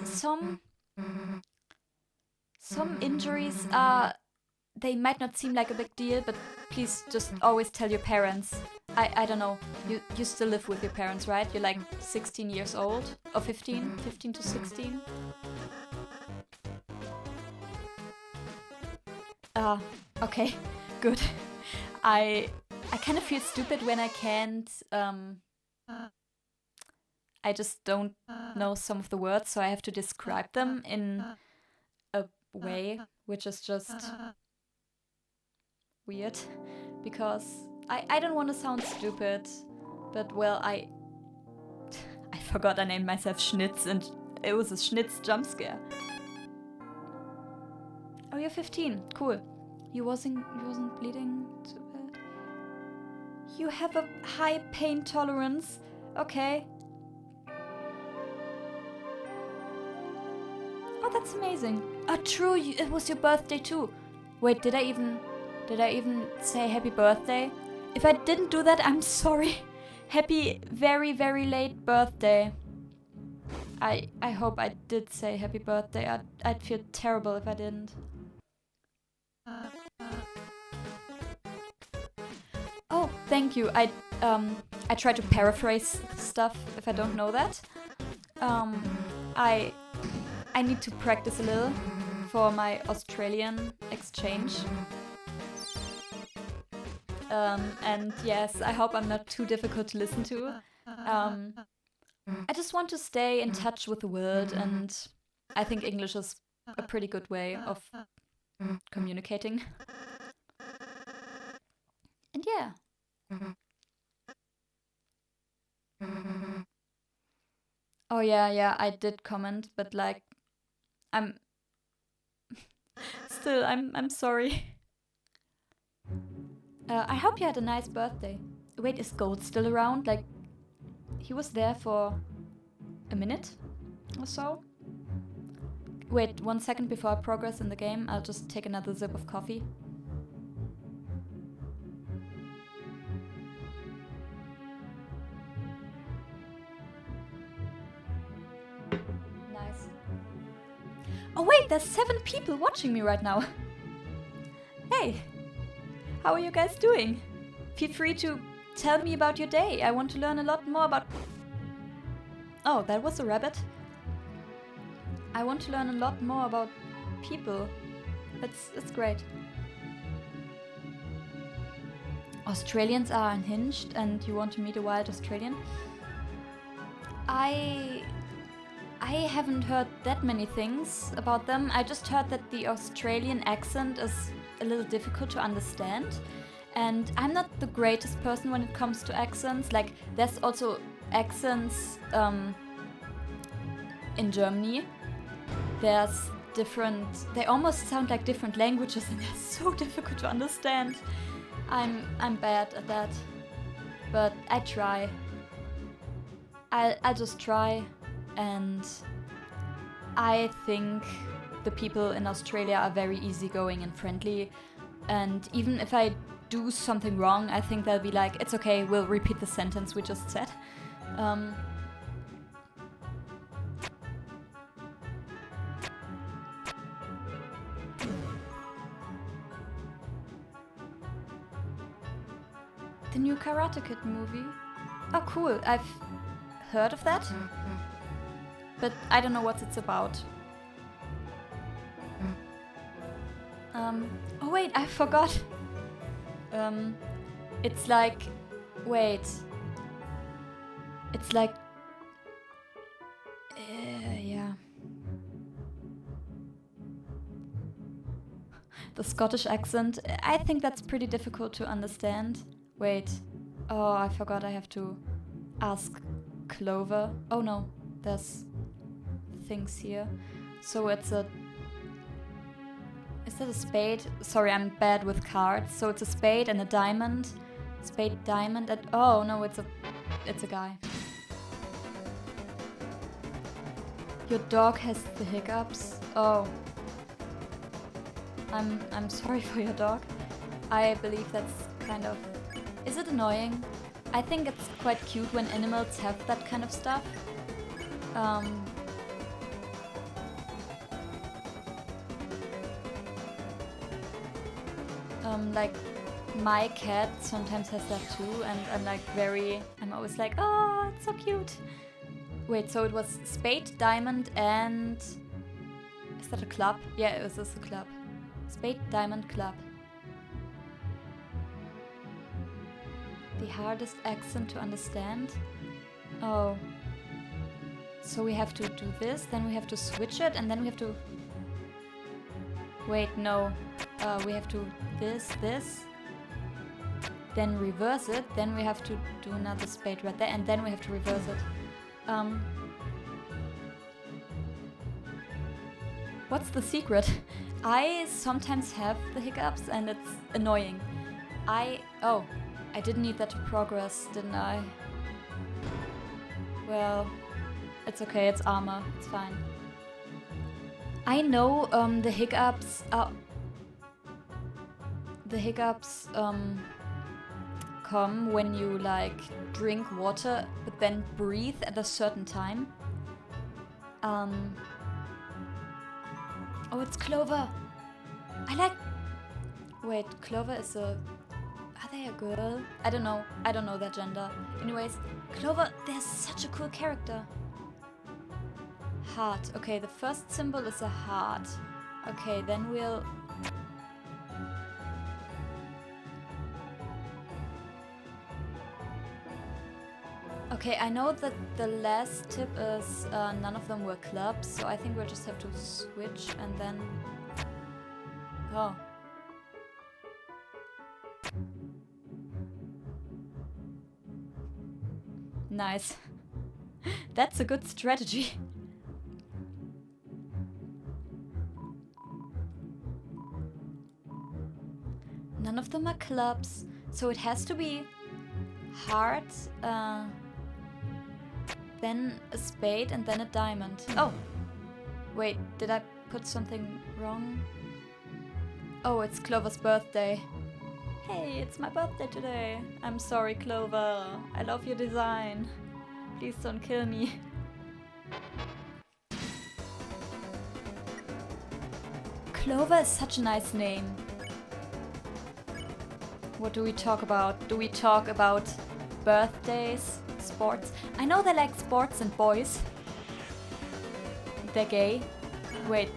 Some injuries are... They might not seem like a big deal, but please just always tell your parents. I don't know, you still live with your parents, right? You're like 16 years old, or 15 to 16. Okay, good. I kind of feel stupid when I can't, I just don't know some of the words, so I have to describe them in a way which is just weird, because I don't want to sound stupid, but well, I forgot I named myself Schnitz, and it was a Schnitz jump scare. Oh, you're 15. Cool. You wasn't bleeding too bad. You have a high pain tolerance. Okay. Oh, that's amazing. Oh, true. It was your birthday too. Wait, did I even... Did I even say happy birthday? If I didn't do that, I'm sorry. Happy very, very late birthday. I hope I did say happy birthday. I'd feel terrible if I didn't. Oh, thank you. I try to paraphrase stuff if I don't know that. I need to practice a little for my Australian exchange. And yes, I hope I'm not too difficult to listen to. I just want to stay in touch with the world, and I think English is a pretty good way of communicating. And yeah. Oh yeah, I did comment, but like, I'm still, I'm sorry. I hope you had a nice birthday. Wait, is Gold still around? Like, he was there for a minute or so? Wait, 1 second before I progress in the game, I'll just take another sip of coffee. Nice. Oh wait, there's 7 people watching me right now. Hey, how are you guys doing? Feel free to tell me about your day. I want to learn a lot more about... Oh, that was a rabbit. I want to learn a lot more about people. It's great. Australians are unhinged and you want to meet a wild Australian? I haven't heard that many things about them. I just heard that the Australian accent is a little difficult to understand. And I'm not the greatest person when it comes to accents. Like, there's also accents in Germany. There's different... They almost sound like different languages and they're so difficult to understand. I'm bad at that. But I try. I'll just try. And I think the people in Australia are very easygoing and friendly. And even if I do something wrong, I think they'll be like, it's okay, we'll repeat the sentence we just said. The new Karate Kid movie? Oh cool, I've heard of that, but I don't know what it's about. Oh wait, I forgot. It's like... Wait. It's like... yeah. The Scottish accent, I think that's pretty difficult to understand. Wait. Oh, I forgot I have to ask Clover. Oh no, there's things here. So it's a... Is that a spade? Sorry, I'm bad with cards. So it's a spade and a diamond. Spade, diamond, and... Oh no, it's a guy. Your dog has the hiccups. Oh. I'm sorry for your dog. I believe that's kind of... Is it annoying? I think it's quite cute when animals have that kind of stuff. Like, my cat sometimes has that too, and I'm always like, oh, it's so cute. Wait, so it was spade, diamond, and... Is that a club? Yeah, it was just a club. Spade, diamond, club. The hardest accent to understand? Oh. So we have to do this, then we have to switch it, and then we have to... Wait, no. We have to this, then reverse it, then we have to do another spade right there, and then we have to reverse it. What's the secret? I sometimes have the hiccups and it's annoying. Oh, I didn't need that to progress, didn't I? Well, it's okay, it's armor, it's fine. I know the hiccups are... the hiccups come when you like drink water but then breathe at a certain time. Oh, it's Clover. I like... Wait, Clover is a... Are they a girl? I don't know. I don't know their gender. Anyways, Clover, they're such a cool character. Heart. Okay, the first symbol is a heart. Okay, then we'll... Okay, I know that the last tip is none of them were clubs, so I think we'll just have to switch and then... Oh. Nice. That's a good strategy. None of them are clubs, so it has to be heart, then a spade, and then a diamond. Oh! Wait, did I put something wrong? Oh, it's Clover's birthday. Hey, it's my birthday today. I'm sorry, Clover. I love your design. Please don't kill me. Clover is such a nice name. What do we talk about? Do we talk about birthdays, sports? I know they like sports and boys. They're gay. Wait,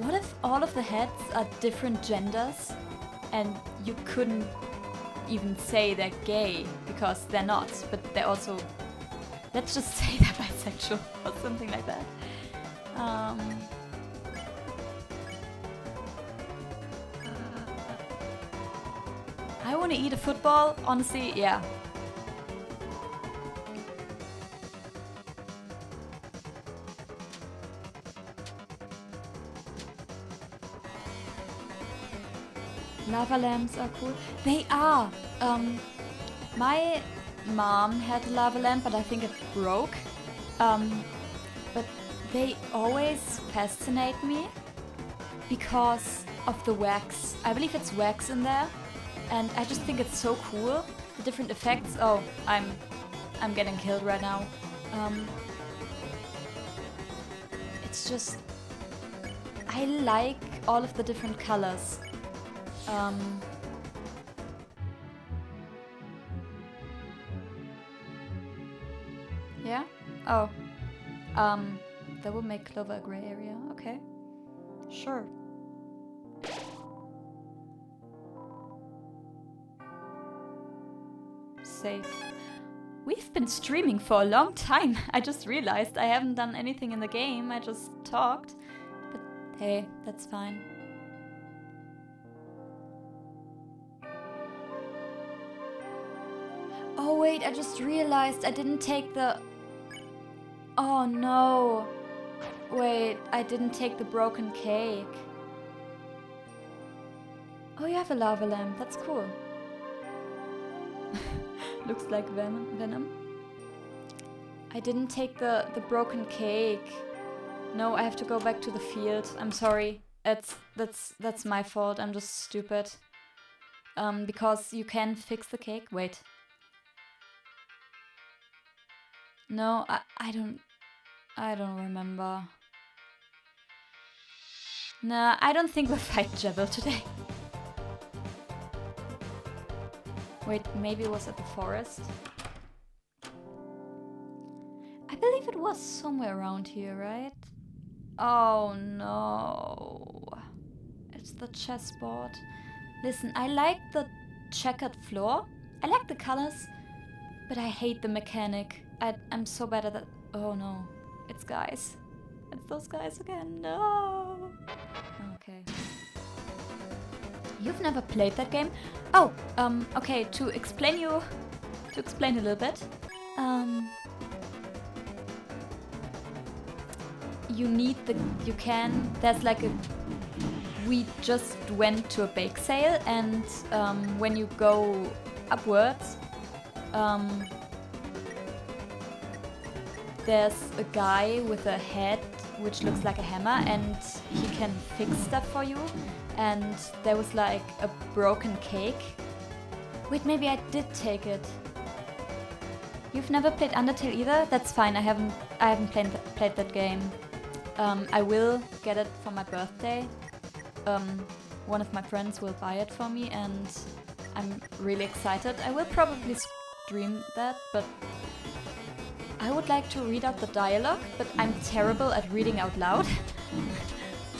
what if all of the heads are different genders and you couldn't even say they're gay because they're not, but they're also, let's just say they're bisexual or something like that. I want to eat a football, honestly, yeah. Lava lamps are cool. They are! My mom had a lava lamp, but I think it broke. But they always fascinate me because of the wax. I believe it's wax in there. And I just think it's so cool, the different effects. Oh, I'm getting killed right now. It's just... I like all of the different colors. Yeah? Oh. That would make Clover a gray area. Okay. Sure. Safe. We've been streaming for a long time. I just realized I haven't done anything in the game. I just talked. But hey, that's fine. Oh wait, I just realized I didn't take the... Oh no. Wait, I didn't take the broken cake. Oh, you have a lava lamp. That's cool. Looks like venom. I didn't take the broken cake. No, I have to go back to the field. I'm sorry. That's my fault. I'm just stupid. Because you can fix the cake. Wait. No, I don't remember. Nah, I don't think we'll fight Jebel today. Wait, maybe it was at the forest? I believe it was somewhere around here, right? Oh no. It's the chessboard. Listen, I like the checkered floor. I like the colors, but I hate the mechanic. I'm so bad at that. Oh no. It's guys. It's those guys again. No. Okay. You've never played that game? Oh, okay, to explain a little bit. There's like we just went to a bake sale and when you go upwards, there's a guy with a head which looks like a hammer and he can fix stuff for you. and there was like a broken cake. Wait, maybe I did take it. You've never played Undertale either? That's fine. I haven't played that game. I will get it for my birthday. One of my friends will buy it for me, and I'm really excited. I will probably stream that, but I would like to read out the dialogue, but I'm terrible at reading out loud.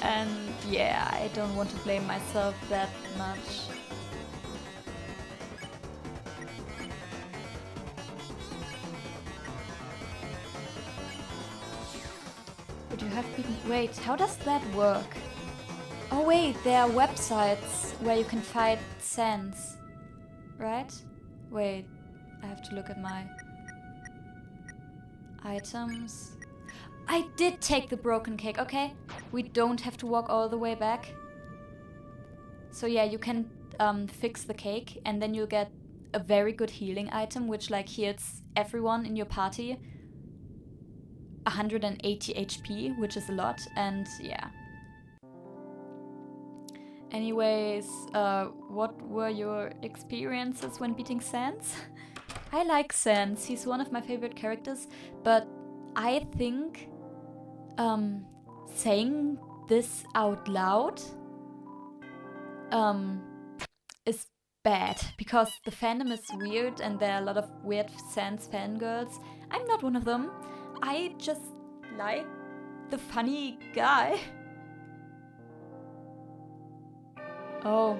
And yeah, I don't want to blame myself that much. Would you have beaten... Wait, how does that work? Oh wait, there are websites where you can fight Sans, right? Wait, I have to look at my items. I did take the broken cake, okay. We don't have to walk all the way back. So yeah, you can fix the cake and then you'll get a very good healing item, which like heals everyone in your party. 180 HP, which is a lot, and yeah. Anyways, what were your experiences when beating Sans? I like Sans, he's one of my favorite characters, but I think saying this out loud is bad, because the fandom is weird and there are a lot of weird Sans fangirls. I'm not one of them. I just like the funny guy. Oh,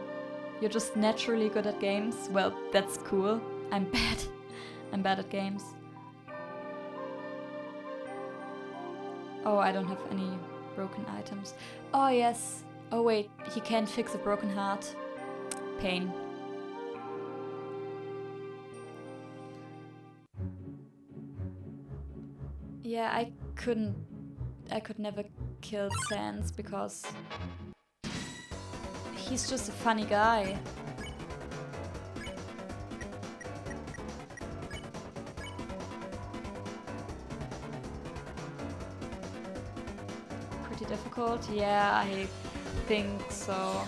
you're just naturally good at games? Well, that's cool. I'm bad. I'm bad at games. Oh, I don't have any broken items. Oh, yes. Oh, wait. He can't fix a broken heart. Pain. Yeah, I could never kill Sans because he's just a funny guy. Pretty difficult? Yeah, I think so.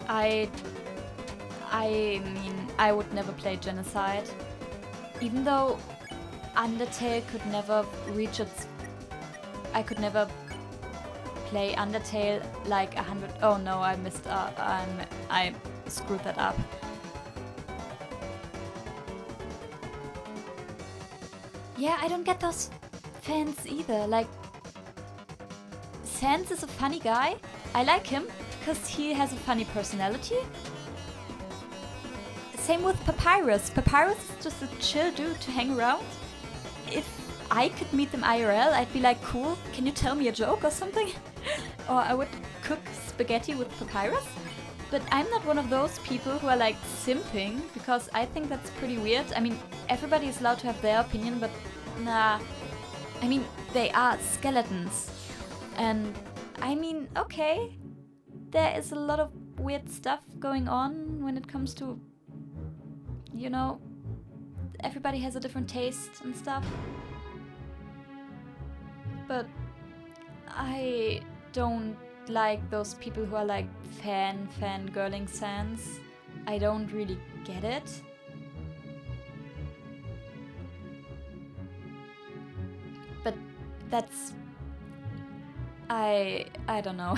I mean, I would never play Genocide. Even though Undertale could never reach its... I could never play Undertale like 100... Oh no, I missed... I screwed that up. Yeah, I don't get those fans either. Like, Sans is a funny guy. I like him because he has a funny personality. Same with Papyrus. Papyrus is just a chill dude to hang around. If I could meet them IRL, I'd be like, cool, can you tell me a joke or something? Or I would cook spaghetti with Papyrus. But I'm not one of those people who are like simping, because I think that's pretty weird. I mean, everybody is allowed to have their opinion, but nah. I mean, they are skeletons. And I mean, okay, there is a lot of weird stuff going on when it comes to, you know, everybody has a different taste and stuff. But I don't like those people who are like fangirling Sans. I don't really get it. But that's... I don't know.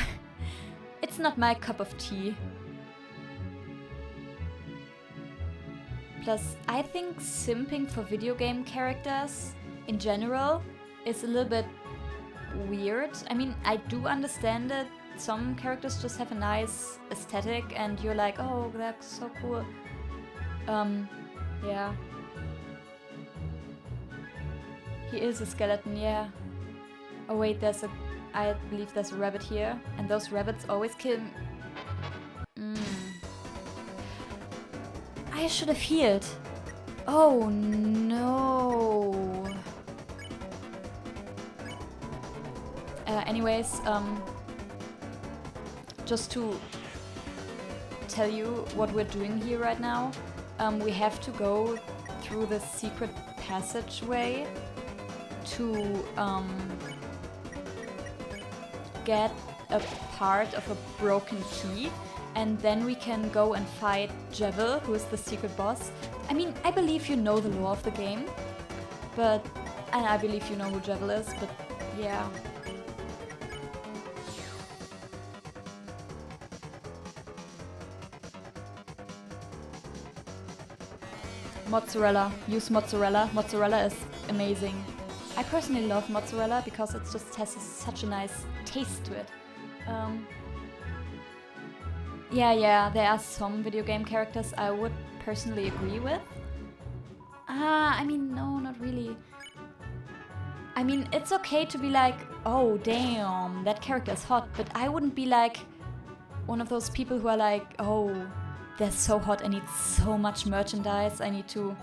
It's not my cup of tea. Plus, I think simping for video game characters in general is a little bit weird. I mean, I do understand it. Some characters just have a nice aesthetic and you're like, oh, that's so cool. Yeah. He is a skeleton, yeah. Oh wait, I believe there's a rabbit here. And those rabbits always kill... I should have healed. Oh no. Anyways, just to tell you what we're doing here right now, we have to go through the secret passageway to get a part of a broken key, and then we can go and fight Jevil, who is the secret boss. I mean, I believe you know the lore of the game, but... and I believe you know who Jevil is, but yeah. Mozzarella. Use mozzarella. Mozzarella is amazing. I personally love mozzarella because it just has such a nice taste to it. Yeah, there are some video game characters I would personally agree with. I mean, no, not really. I mean, it's okay to be like, oh damn, that character is hot, but I wouldn't be like one of those people who are like, oh, they're so hot, I need so much merchandise, I need to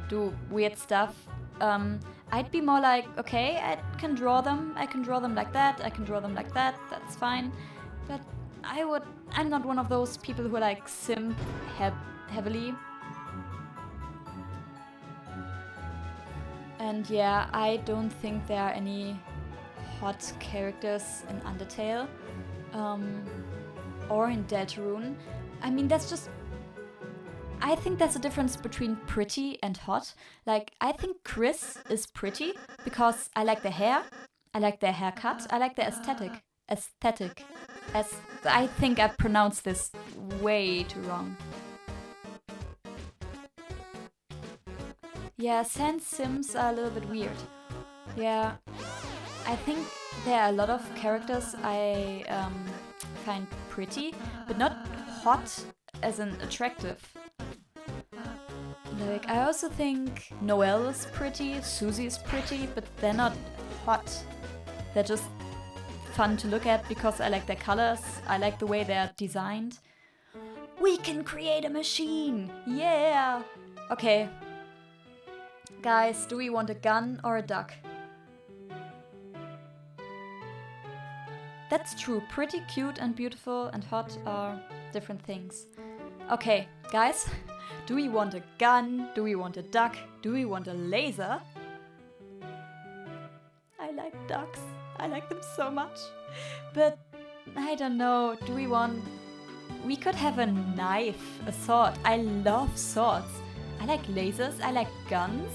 do weird stuff. I'd be more like, okay, I can draw them like that, I can draw them like that, that's fine. But I'm not one of those people who are like simp heavily. And yeah, I don't think there are any hot characters in Undertale or in Deltarune. I mean, that's just... I think there's a difference between pretty and hot. Like, I think Chris is pretty because I like the hair, I like their haircut, I like their aesthetic. I think I pronounced this way too wrong. Yeah, Sans Sims are a little bit weird. Yeah, I think there are a lot of characters I find pretty, but not hot as in attractive. Like, I also think Noelle is pretty, Susie is pretty, but they're not hot. They're just fun to look at because I like their colors, I like the way they're designed. We can create a machine! Yeah! Okay. Guys, do we want a gun or a duck? That's true. Pretty, cute and beautiful and hot are different things. Okay, guys, do we want a gun? Do we want a duck? Do we want a laser? I like ducks. I like them so much. But I don't know. Do we want... We could have a knife, a sword. I love swords. I like lasers. I like guns.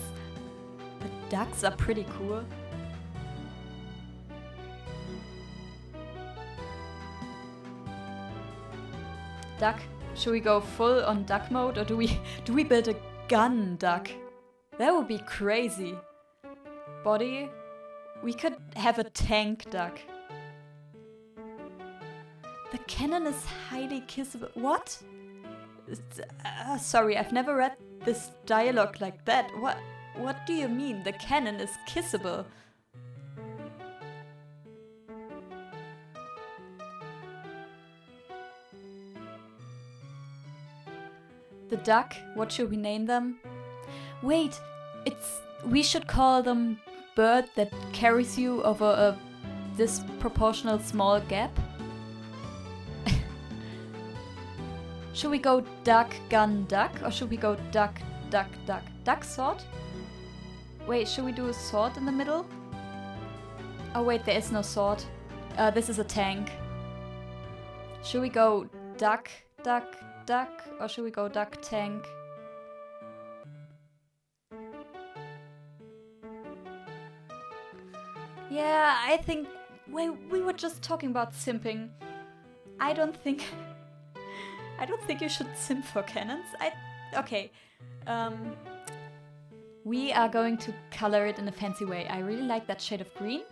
But ducks are pretty cool. Duck? Should we go full on duck mode or do we build a gun duck? That would be crazy. Body? We could have a tank duck. The cannon is highly kissable. What? Sorry, I've never read this dialogue like that. What do you mean? The cannon is kissable? The duck? What should we name them? Wait, we should call them bird that carries you over a disproportional small gap? Should we go duck, gun, duck? Or should we go duck, duck, duck? Duck, sword? Wait, should we do a sword in the middle? Oh wait, there is no sword. This is a tank. Should we go duck, duck, duck? Or should we go duck, tank? Yeah, I think we were just talking about simping. I don't think you should simp for cannons. Okay. We are going to color it in a fancy way. I really like that shade of green.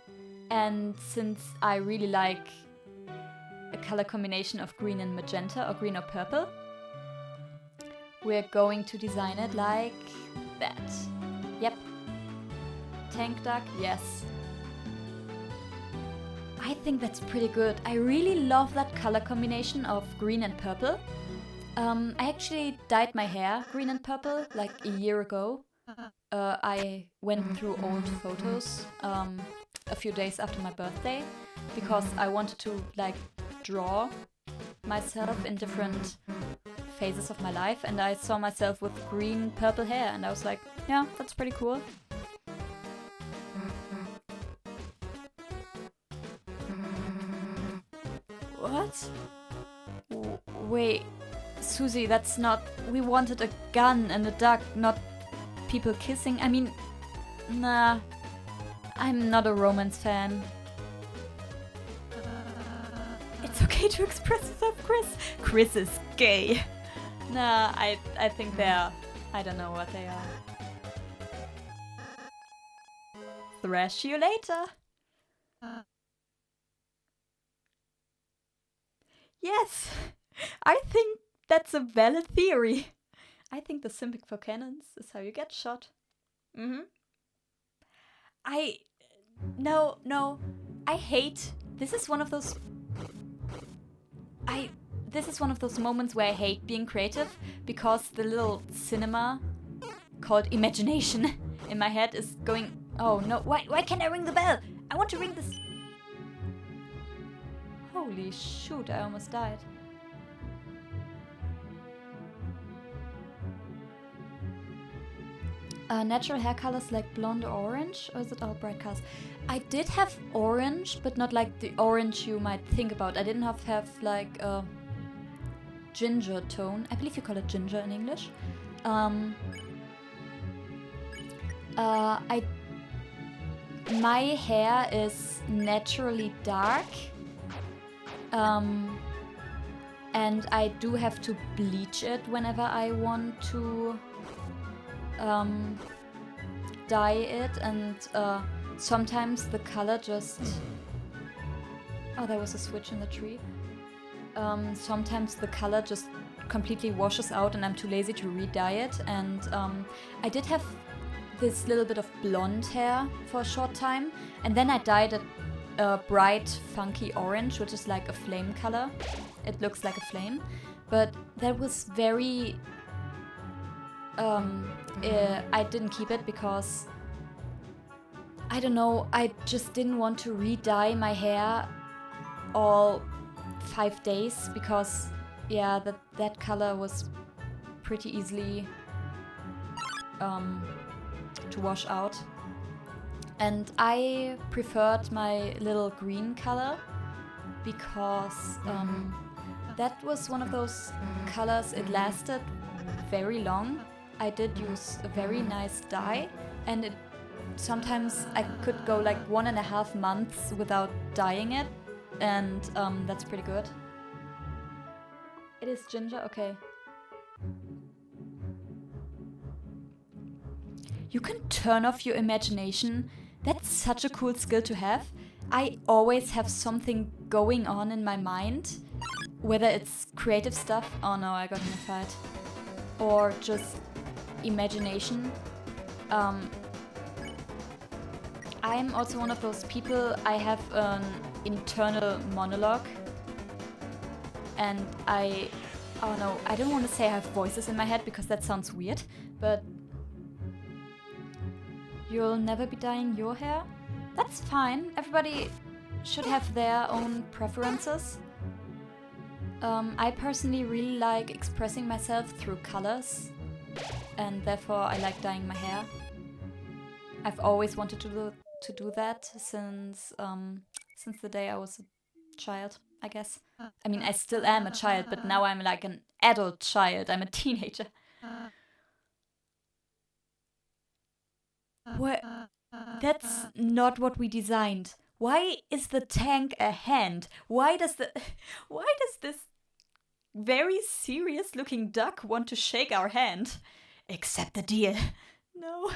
And since I really like a color combination of green and magenta or green or purple, we're going to design it like that. Yep. Tank duck, yes. I think that's pretty good. I really love that color combination of green and purple. I actually dyed my hair green and purple like a year ago. I went through old photos a few days after my birthday because I wanted to like draw myself in different phases of my life, and I saw myself with green purple hair and I was like, yeah, that's pretty cool. What? Wait, Susie, that's not... We wanted a gun and a duck, not people kissing. I mean, nah. I'm not a romance fan. It's okay to express yourself, Chris. Chris is gay. Nah, I think they're... I don't know what they are. Thrash you later. Yes, I think that's a valid theory. I think the simping for cannons is how you get shot. No, I hate... This is one of those... This is one of those moments where I hate being creative, because the little cinema called imagination in my head is going... Oh no, why can't I ring the bell? I want to ring this... Holy shoot, I almost died. Natural hair colors like blonde or orange, or is it all bright colors? I did have orange, but not like the orange you might think about. I didn't have like a ginger tone. I believe you call it ginger in English. My hair is naturally dark. And I do have to bleach it whenever I want to dye it, and sometimes the color just... Oh, there was a switch in the tree. Sometimes the color just completely washes out and I'm too lazy to re-dye it, and I did have this little bit of blonde hair for a short time, and then I dyed it a bright funky orange, which is like a flame color. It looks like a flame, but that was very... I didn't keep it because, I don't know, I just didn't want to re-dye my hair all 5 days, because yeah, that color was pretty easily to wash out. And I preferred my little green color because that was one of those colors, it lasted very long. I did use a very nice dye, and sometimes I could go like 1.5 months without dyeing it, and that's pretty good. It is ginger? Okay. You can turn off your imagination. That's such a cool skill to have. I always have something going on in my mind, whether it's creative stuff, oh no, I got in a fight, or just imagination. I'm also one of those people, I have an internal monologue, and oh no, I don't want to say I have voices in my head because that sounds weird, but you'll never be dyeing your hair? That's fine, everybody should have their own preferences. I personally really like expressing myself through colors, and therefore I like dyeing my hair. I've always wanted to do that since the day I was a child, I guess. I mean, I still am a child, but now I'm like an adult child. I'm a teenager. What? That's not what we designed. Why is the tank a hand? Why does this very serious looking duck want to shake our hand? Accept the deal. No.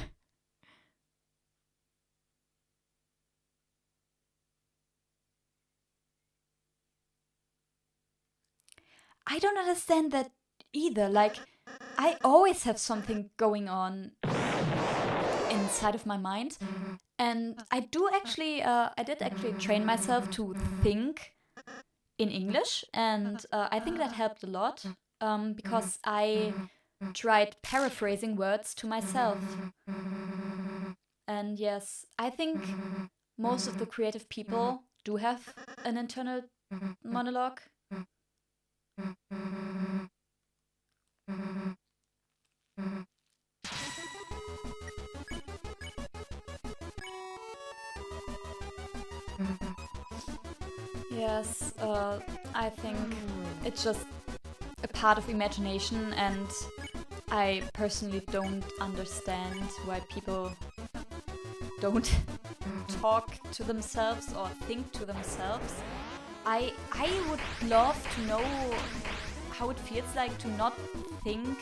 I don't understand that either. Like, I always have something going on inside of my mind, and I did actually train myself to think in English, and I think that helped a lot, because I tried paraphrasing words to myself. And yes, I think most of the creative people do have an internal monologue. Yes, I think it's just a part of imagination, and I personally don't understand why people don't talk to themselves or think to themselves. I would love to know how it feels like to not think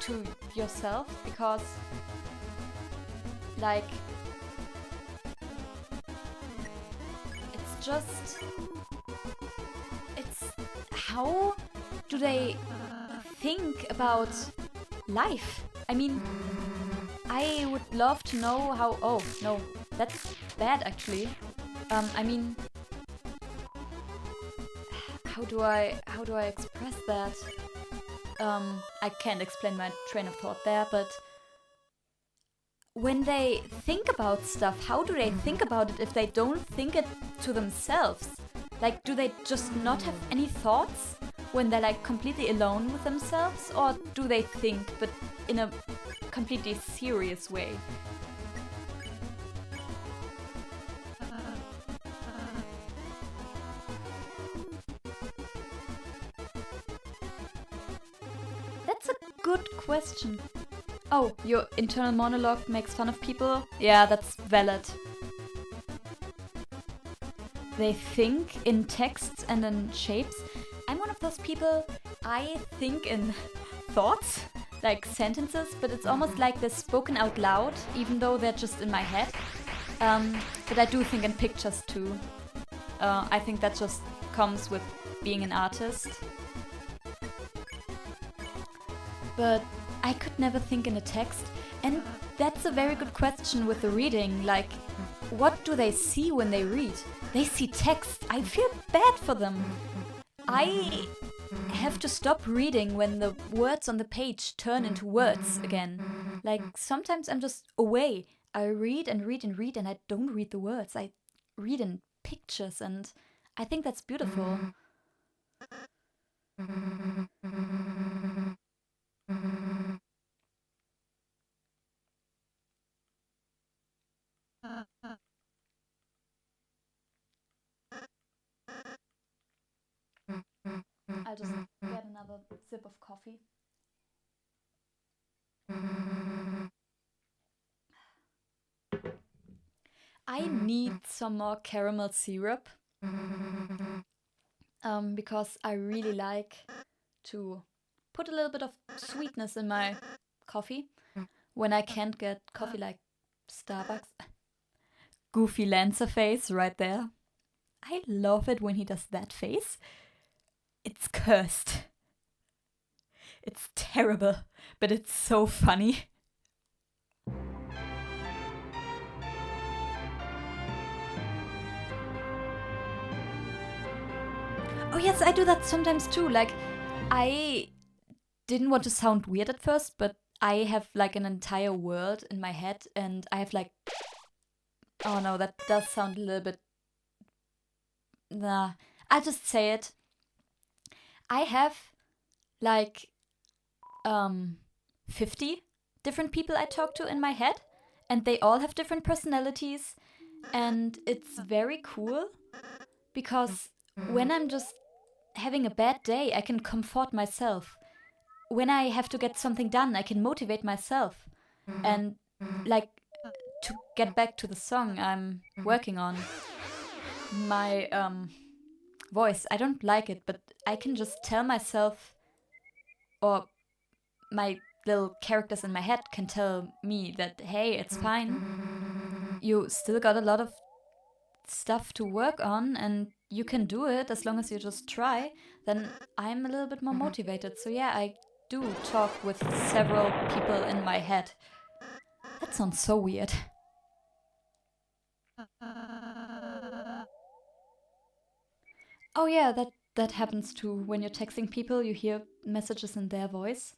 to yourself, because like it's how do they think about life? I mean, I would love to know how. Oh no, that's bad actually. I mean, how do I express that? I can't explain my train of thought there, but when they think about stuff, how do they think about it if they don't think it to themselves? Like, do they just not have any thoughts when they're like completely alone with themselves? Or do they think, but in a completely serious way? That's a good question. Oh, your internal monologue makes fun of people? Yeah, that's valid. They think in texts and in shapes. I'm one of those people, I think in thoughts, like sentences, but it's almost like they're spoken out loud, even though they're just in my head. But I do think in pictures too. I think that just comes with being an artist. But I could never think in a text, and that's a very good question with the reading. Like, what do they see when they read? They see text. I feel bad for them. I have to stop reading when the words on the page turn into words again. Like, sometimes I'm just away. I read and read and read, and I don't read the words. I read in pictures, and I think that's beautiful. I'll just get another sip of coffee. I need some more caramel syrup because I really like to put a little bit of sweetness in my coffee when I can't get coffee like Starbucks. Goofy Lancer face right there. I love it when he does that face. It's cursed. It's terrible, but it's so funny. Oh yes, I do that sometimes too. Like, I didn't want to sound weird at first, but I have like an entire world in my head, and I have like, oh no, that does sound a little bit, nah, I'll just say it. I have like 50 different people I talk to in my head, and they all have different personalities, and it's very cool because when I'm just having a bad day, I can comfort myself. When I have to get something done, I can motivate myself. And like, to get back to the song I'm working on, my voice, I don't like it, but I can just tell myself, or my little characters in my head can tell me that, hey, it's fine. You still got a lot of stuff to work on, and you can do it as long as you just try. Then I'm a little bit more motivated. So yeah, I do talk with several people in my head. That sounds so weird. Oh yeah, that happens too. When you're texting people, you hear messages in their voice.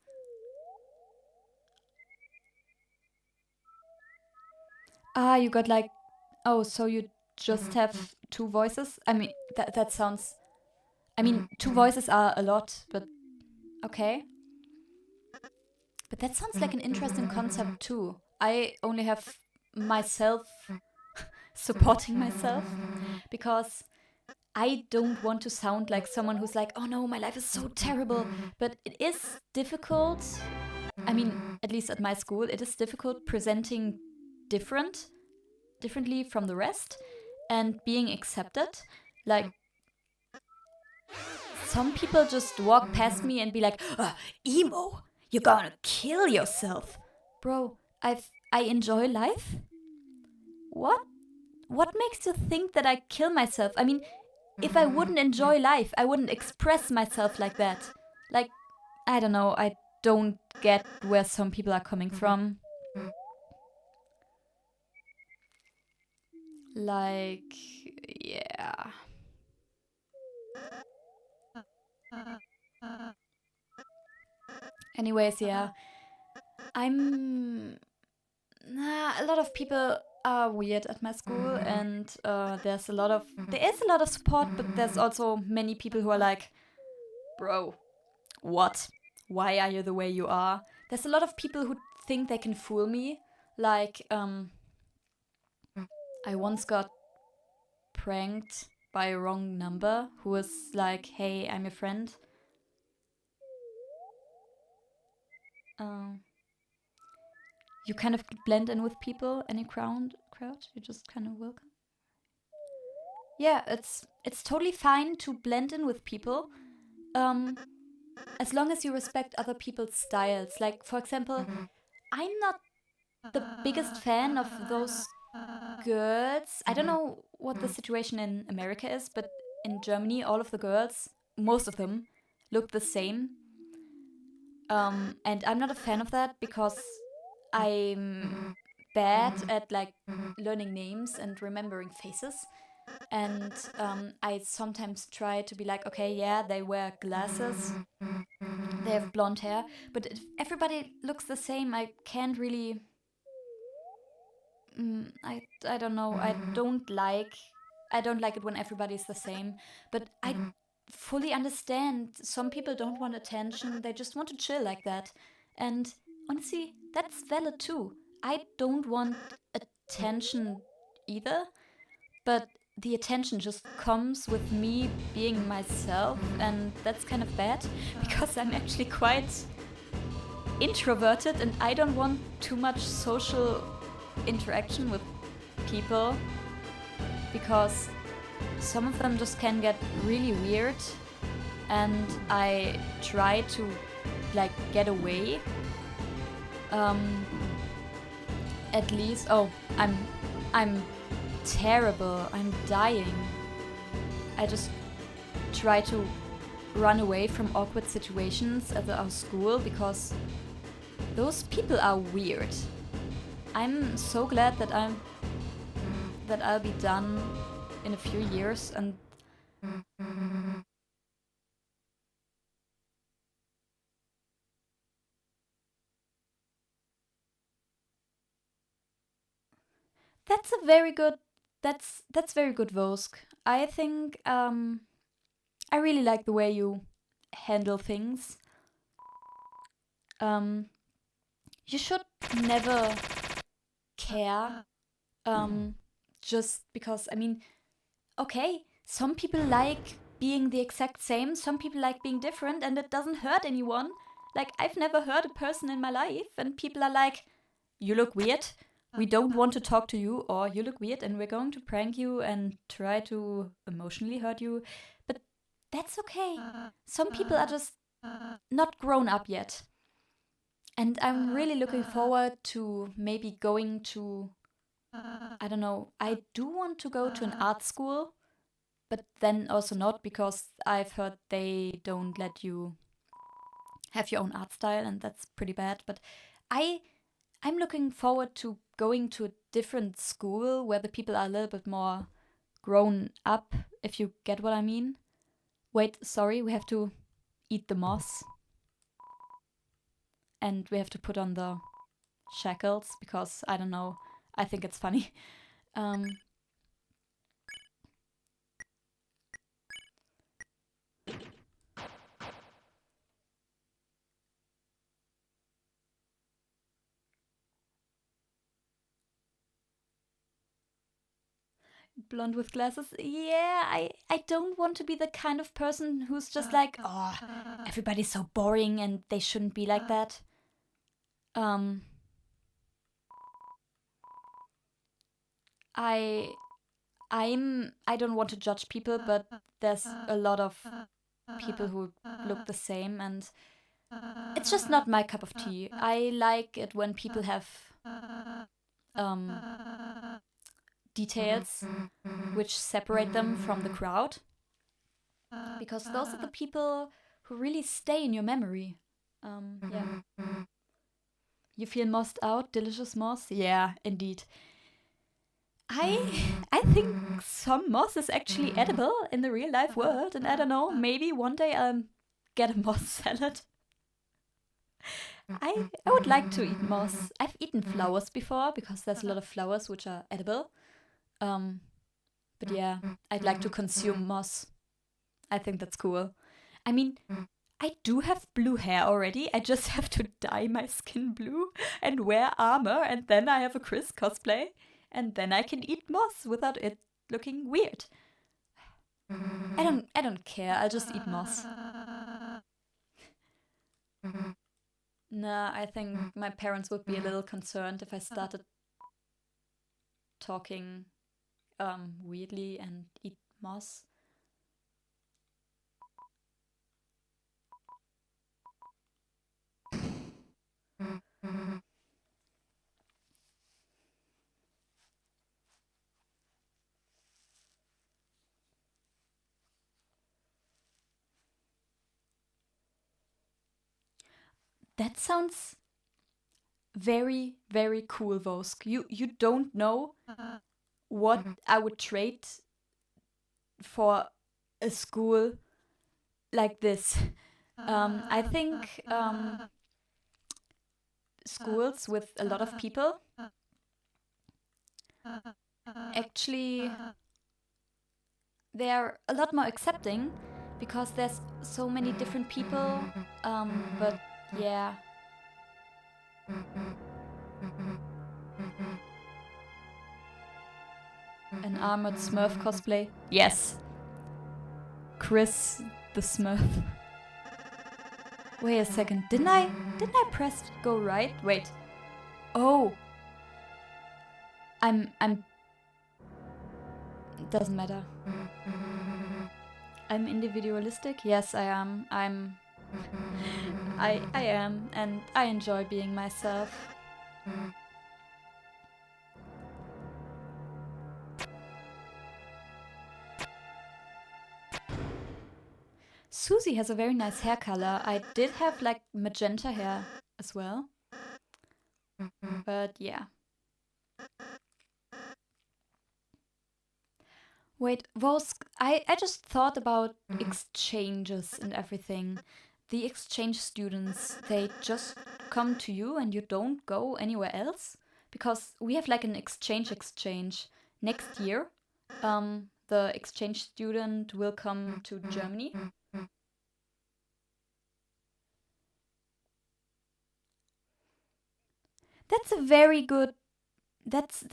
Ah, you got like, oh, so you just have two voices? I mean, that sounds, I mean, two voices are a lot, but okay. But that sounds like an interesting concept too. I only have myself supporting myself, because I don't want to sound like someone who's like, oh no, my life is so terrible. But it is difficult. I mean, at least at my school, it is difficult presenting differently from the rest and being accepted. Like, some people just walk past me and be like, emo, you're gonna kill yourself. Bro, I enjoy life? What? What makes you think that I kill myself? I mean, if I wouldn't enjoy life, I wouldn't express myself like that. Like, I don't know, I don't get where some people are coming from. Like, yeah. Anyways, yeah. I'm. A lot of people are weird at my school, and there is a lot of support, but there's also many people who are like, bro, what? Why are you the way you are? There's a lot of people who think they can fool me. Like, I once got pranked by a wrong number who was like, hey, I'm your friend. You kind of blend in with people, any crowd, you just kind of welcome. Yeah, it's totally fine to blend in with people, as long as you respect other people's styles. Like, for example, I'm not the biggest fan of those girls. I don't know what the situation in America is, but in Germany, all of the girls, most of them, look the same. And I'm not a fan of that because I'm bad at like learning names and remembering faces. And I sometimes try to be like, okay, yeah, they wear glasses, they have blonde hair, but if everybody looks the same, I can't really. I don't know. I don't like it when everybody is the same. But I fully understand some people don't want attention. They just want to chill like that. And honestly, that's valid too. I don't want attention either, but the attention just comes with me being myself, and that's kind of bad because I'm actually quite introverted and I don't want too much social interaction with people because some of them just can get really weird, and I try to like get away. At least I'm terrible. I'm dying. I just try to run away from awkward situations at our school because those people are weird. I'm so glad that I'll be done in a few years, and that's a very good that's very good, Vosk. I think I really like the way you handle things. Um you should never care just because, I mean, okay, some people like being the exact same, some people like being different, and it doesn't hurt anyone. Like, I've never hurt a person in my life, and people are like, you look weird, we don't want to talk to you, or you look weird and we're going to prank you and try to emotionally hurt you. But that's okay. Some people are just not grown up yet. And I'm really looking forward to maybe going to, I don't know, I do want to go to an art school, but then also not because I've heard they don't let you have your own art style, and that's pretty bad. But I I'm looking forward to going to a different school where the people are a little bit more grown up, if you get what I mean. Wait, sorry, we have to eat the moss. And we have to put on the shackles because, I don't know, I think it's funny. Um, Blonde with glasses. Yeah, I don't want to be the kind of person who's just like, oh, everybody's so boring and they shouldn't be like that. I don't want to judge people, but there's a lot of people who look the same, and it's just not my cup of tea. I like it when people have details which separate them from the crowd, because those are the people who really stay in your memory. Yeah. You feel mossed out, delicious moss? Yeah, indeed. I think some moss is actually edible in the real life world, and I don't know, maybe one day I'll get a moss salad. I would like to eat moss. I've eaten flowers before because there's a lot of flowers which are edible. But yeah, I'd like to consume moss. I think that's cool. I mean, I do have blue hair already. I just have to dye my skin blue and wear armor, and then I have a Chris cosplay, and then I can eat moss without it looking weird. I don't care. I'll just eat moss. Nah, I think my parents would be a little concerned if I started talking weirdly and eat moss. That sounds very, very cool, Vosk. You don't know what I would trade for a school like this. I think schools with a lot of people actually, they're a lot more accepting because there's so many different people. But yeah. An armored Smurf cosplay? Yes. Chris the Smurf. Wait a second. Didn't I press go right? Wait. Oh. I'm it doesn't matter. I'm individualistic? Yes, I am. I am, and I enjoy being myself. Susie has a very nice hair color. I did have like magenta hair as well. But yeah. Wait, Vosk, I just thought about exchanges and everything. The exchange students, they just come to you and you don't go anywhere else? Because we have like an exchange next year. The exchange student will come to Germany. That's a very good. That's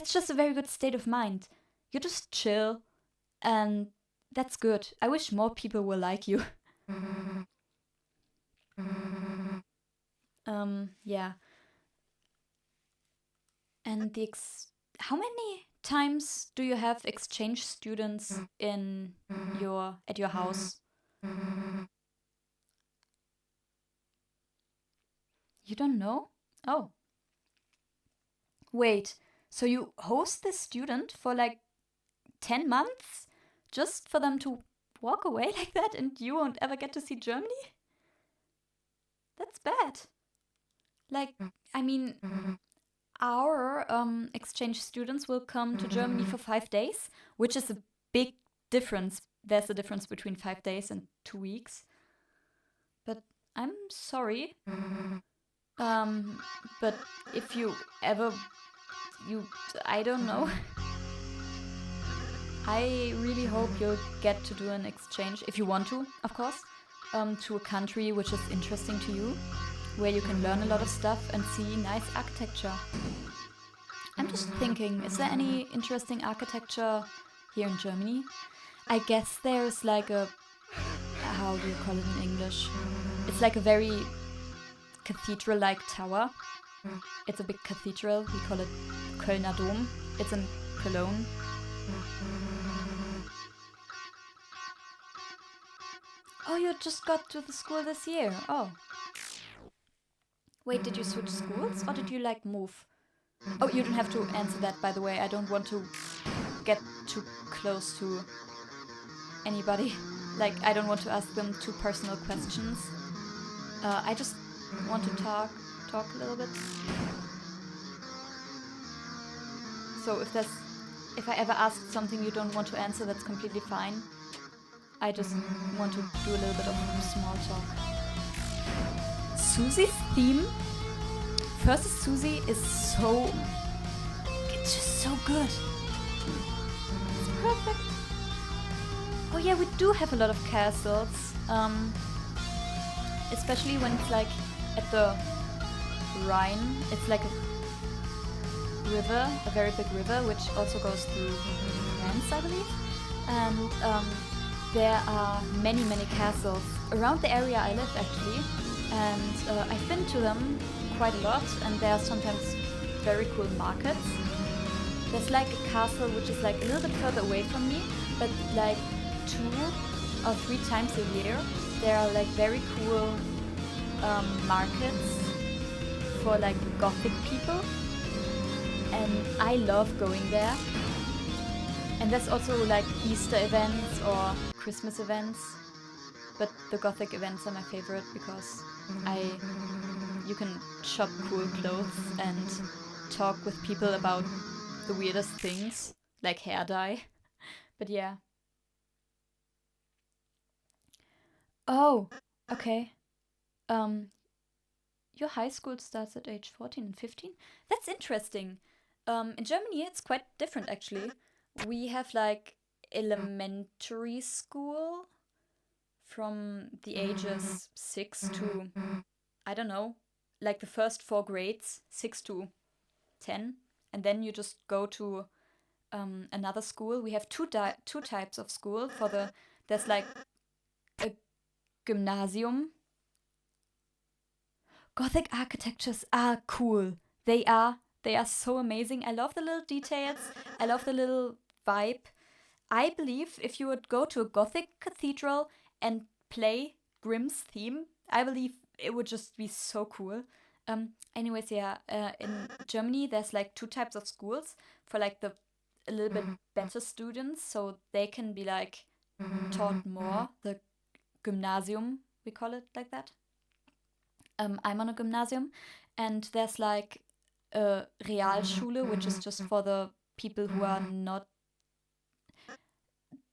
just a very good state of mind. You just chill, and that's good. I wish more people were like you. Yeah. And how many times do you have exchange students in at your house? You don't know? Oh. Wait, so you host this student for like 10 months just for them to walk away like that and you won't ever get to see Germany? That's bad. Like, I mean, our exchange students will come to Germany for 5 days, which is a big difference. There's a difference between 5 days and 2 weeks. But I'm sorry. But if you ever, I don't know. I really hope you'll get to do an exchange, if you want to, of course, to a country which is interesting to you, where you can learn a lot of stuff and see nice architecture. I'm just thinking, is there any interesting architecture here in Germany? I guess there's like a, how do you call it in English? It's like a very cathedral-like tower. It's a big cathedral. We call it Kölner Dom. It's in Cologne. Oh, you just got to the school this year. Oh. Wait, did you switch schools or did you like move? Oh, you don't have to answer that, by the way. I don't want to get too close to anybody. Like, I don't want to ask them too personal questions. I just want to talk a little bit. So if I ever ask something you don't want to answer, that's completely fine. I just want to do a little bit of small talk. Susie's theme versus Susie is it's just so good. It's perfect. Oh yeah, we do have a lot of castles. Especially when it's like at the Rhine. It's like a river, a very big river, which also goes through France, I believe. And there are many castles around the area I live, actually. And I've been to them quite a lot, and there are sometimes very cool markets. There's like a castle which is like a little bit further away from me, but like 2 or 3 times a year there are like very cool markets for like Gothic people, and I love going there. And there's also like Easter events or Christmas events, but the Gothic events are my favorite because you can shop cool clothes and talk with people about the weirdest things, like hair dye. But yeah. Oh, okay. Your high school starts at age 14 and 15? That's interesting. In Germany, it's quite different actually. We have like elementary school from the ages 6 to, I don't know, like the first 4 grades, 6 to 10. And then you just go to another school. We have two types of school. There's like a gymnasium. Gothic architectures are cool. They are so amazing. I love the little details. I love the little vibe. I believe if you would go to a Gothic cathedral and play Grimm's theme, I believe it would just be so cool. Anyways, yeah, in Germany there's like 2 types of schools for like the a little bit better students, so they can be like taught more. The Gymnasium, we call it like that. I'm on a gymnasium, and there's like a Realschule, which is just for the people who are not.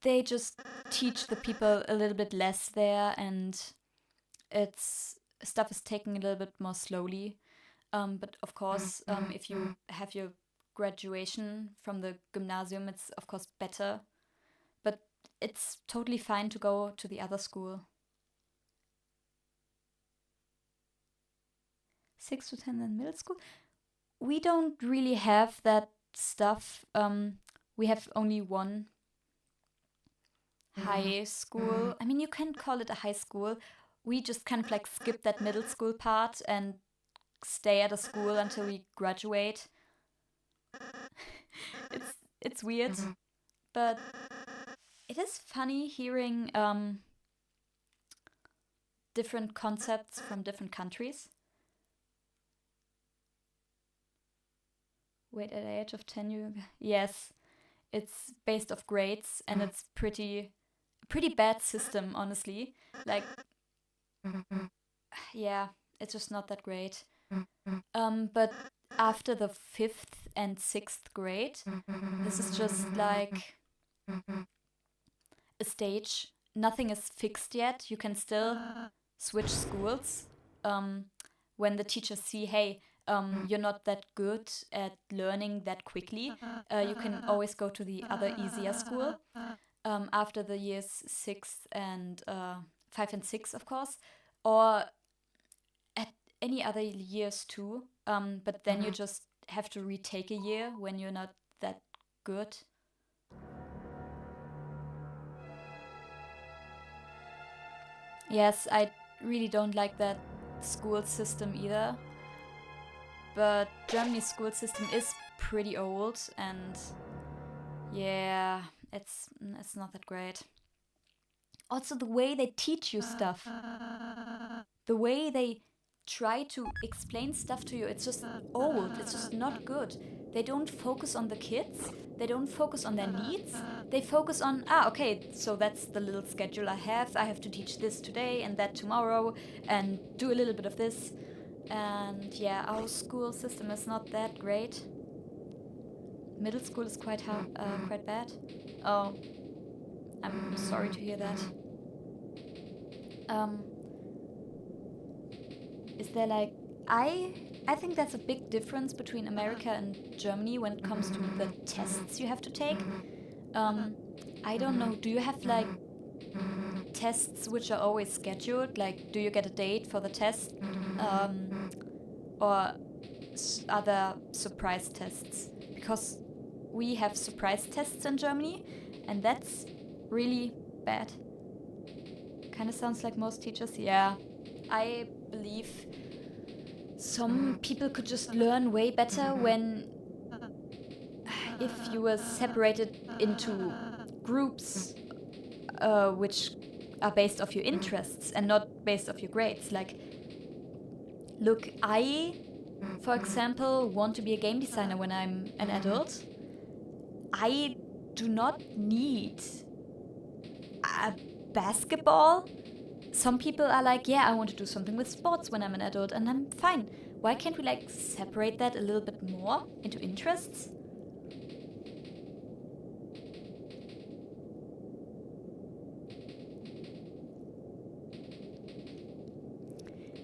They just teach the people a little bit less there, and stuff is taken a little bit more slowly. But of course, if you have your graduation from the gymnasium, it's of course better. But it's totally fine to go to the other school. 6 to 10 in middle school. We don't really have that stuff. We have only one high school. I mean, you can call it a high school. We just kind of like skip that middle school part and stay at a school until we graduate. It's weird, but it is funny hearing different concepts from different countries. Wait, at the age of 10, yes, it's based off grades, and it's pretty bad system, honestly. Like, yeah, it's just not that great. But after the 5th and 6th grade, this is just like a stage. Nothing is fixed yet. You can still switch schools. When the teachers see, hey, you're not that good at learning that quickly, you can always go to the other easier school after the years 6 and 5 and 6, of course, or at any other years too. But then you just have to retake a year when you're not that good. Yes, I really don't like that school system either. But Germany's school system is pretty old, and yeah, it's not that great. Also, the way they teach you stuff, the way they try to explain stuff to you, it's just old. It's just not good. They don't focus on the kids. They don't focus on their needs. They focus on, okay, so that's the little schedule I have. I have to teach this today and that tomorrow and do a little bit of this. And yeah, our school system is not that great. Middle school is quite bad. Oh, I'm sorry to hear that. Is there like... I think that's a big difference between America and Germany when it comes to the tests you have to take. I don't know, do you have like tests which are always scheduled? Like, do you get a date for the test? Or other surprise tests? Because we have surprise tests in Germany, and that's really bad. Kind of sounds like most teachers. Yeah, I believe some people could just learn way better when if you were separated into groups which are based off your interests and not based off your grades. Like, look, I, for example, want to be a game designer when I'm an adult. I do not need a basketball. Some people are like, yeah, I want to do something with sports when I'm an adult, and I'm fine. Why can't we like separate that a little bit more into interests?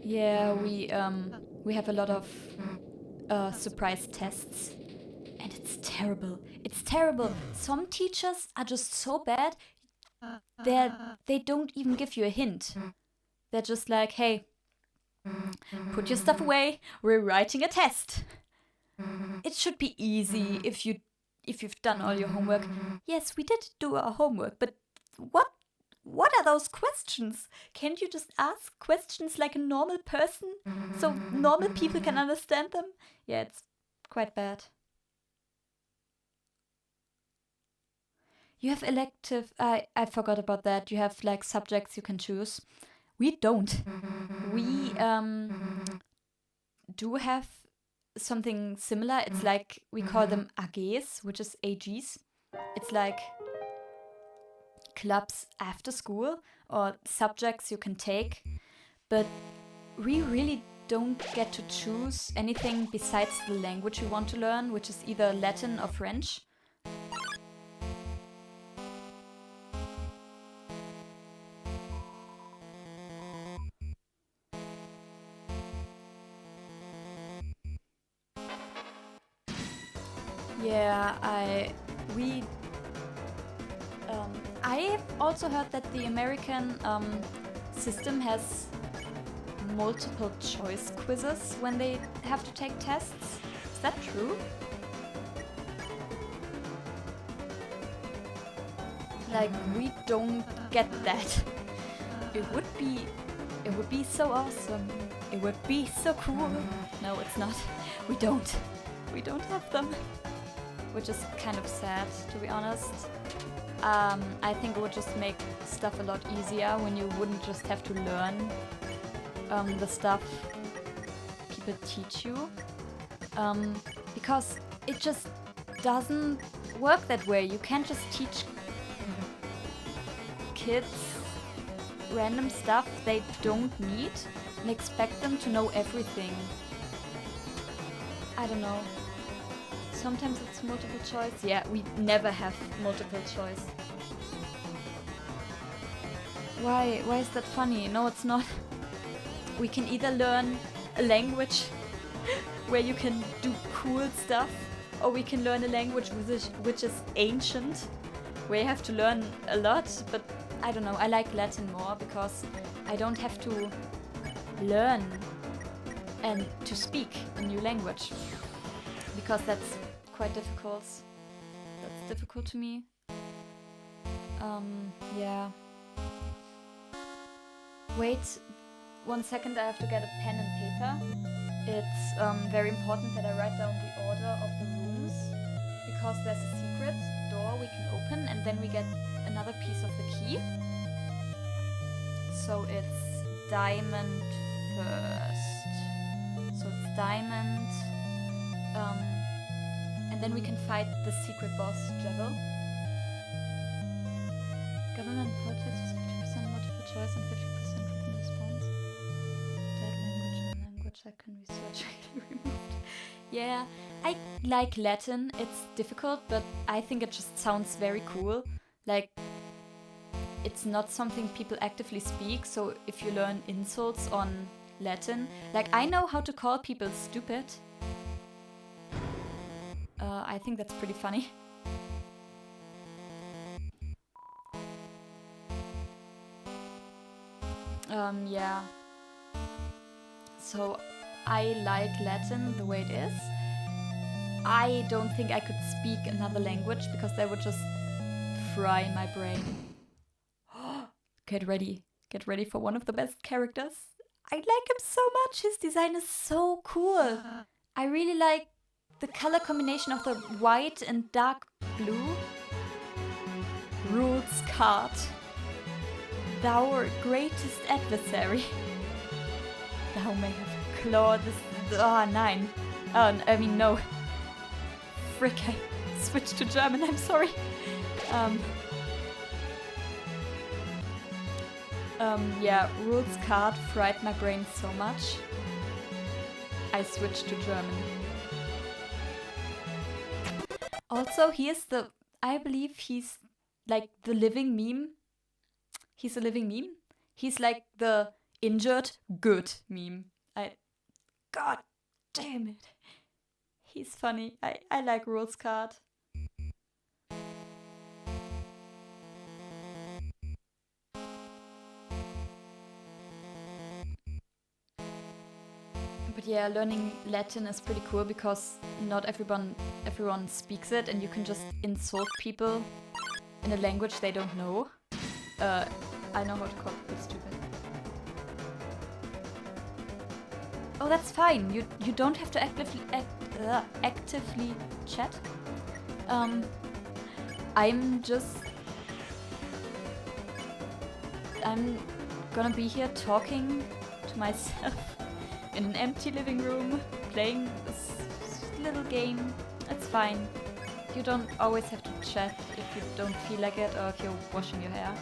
Yeah, we have a lot of surprise tests, and it's terrible. It's terrible. Some teachers are just so bad. They don't even give you a hint. They're just like, hey, put your stuff away. We're writing a test. It should be easy if you've done all your homework. Yes, we did do our homework, but what are those questions? Can't you just ask questions like a normal person so normal people can understand them? Yeah, it's quite bad. You have elective... I forgot about that. You have like subjects you can choose. We don't. We do have something similar. It's like, we call them AGs, which is AGs. It's like clubs after school or subjects you can take. But we really don't get to choose anything besides the language we want to learn, which is either Latin or French. Yeah, I've also heard that the American system has multiple choice quizzes when they have to take tests. Is that true? Like, we don't get that. It would be so awesome. It would be so cool. No, it's not. We don't have them. Which is kind of sad, to be honest. I think it would just make stuff a lot easier when you wouldn't just have to learn the stuff people teach you. Because it just doesn't work that way. You can't just teach kids random stuff they don't need and expect them to know everything. I don't know. Sometimes it's multiple choice. Yeah, we never have multiple choice. Why is that funny? No, it's not. We can either learn a language where you can do cool stuff, or we can learn a language which is ancient, where you have to learn a lot. But I don't know, I like Latin more because I don't have to learn and to speak a new language. because that's quite difficult. That's difficult to me. Yeah. Wait 1 second, I have to get a pen and paper. It's very important that I write down the order of the rooms, because there's a secret door we can open and then we get another piece of the key. So it's diamond first. So it's diamond. And then we can fight the secret boss, Jevil. Government politics is 50% multiple choice and 50% written response. Dead language and language that can be surgically removed. Yeah, I like Latin. It's difficult, but I think it just sounds very cool. Like, it's not something people actively speak, so if you learn insults on Latin, like I know how to call people stupid. I think that's pretty funny. Yeah. So I like Latin the way it is. I don't think I could speak another language because that would just fry my brain. Get ready. Get ready for one of the best characters. I like him so much. His design is so cool. I really like the color combination of the white and dark blue. Rules card. Thou greatest adversary. Thou may have clawed this. Ah, 9. Oh, I mean, no. Frick, I switched to German, I'm sorry. Yeah, rules card fried my brain so much. I switched to German. Also, I believe he's like the living meme. He's a living meme. He's like the injured good meme. God damn it. He's funny. I like rules card. But yeah, learning Latin is pretty cool because not everyone speaks it, and you can just insult people in a language they don't know. I know how to call people stupid. Oh, that's fine. You don't have to actively chat. I'm gonna be here talking to myself in an empty living room, playing this little game. It's fine. You don't always have to chat if you don't feel like it or if you're washing your hair.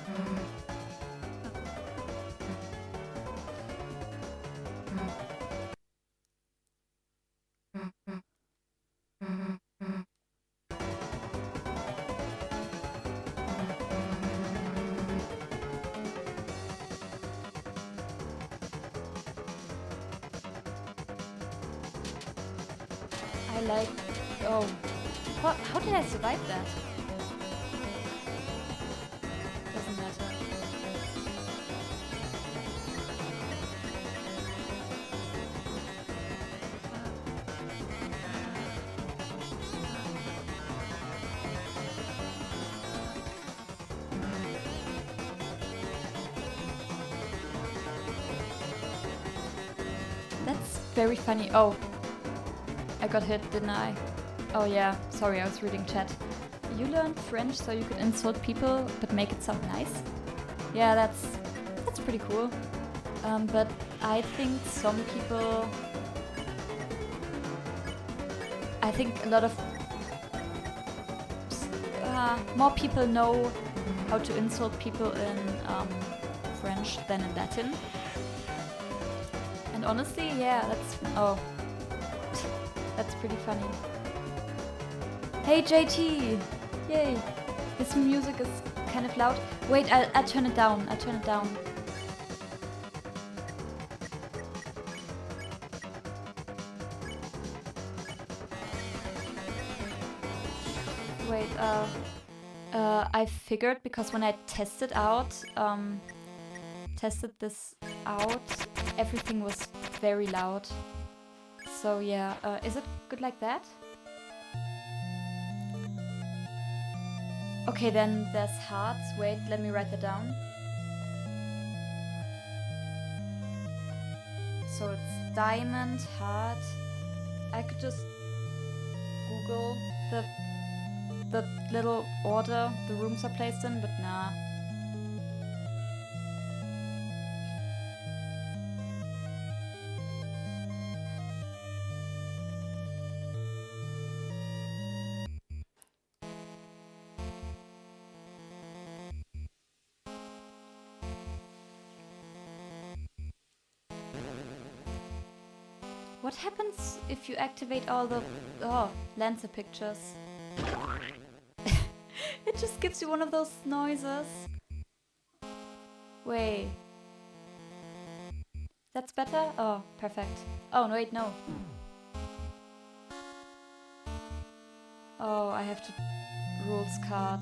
Oh. How did I survive that? Doesn't matter. That's very funny. Oh. I got hit, didn't I? Oh yeah, sorry, I was reading chat. You learned French so you could insult people but make it sound nice? Yeah, that's pretty cool. But I think some people... I think a lot of... more people know how to insult people in French than in Latin. And honestly, yeah, that's... Oh. That's pretty funny. Hey JT! Yay! This music is kind of loud. Wait, I'll turn it down. I'll turn it down. Wait, I figured because when I tested this out, everything was very loud. So yeah, is it good like that? Okay, then there's hearts. Wait, let me write that down. So it's diamond, heart. I could just Google the little order the rooms are placed in, but nah. What happens if you activate all the Lancer pictures? It just gives you one of those noises. Wait. That's better? Oh, perfect. Oh, no, wait, no. Oh, I have to rules card.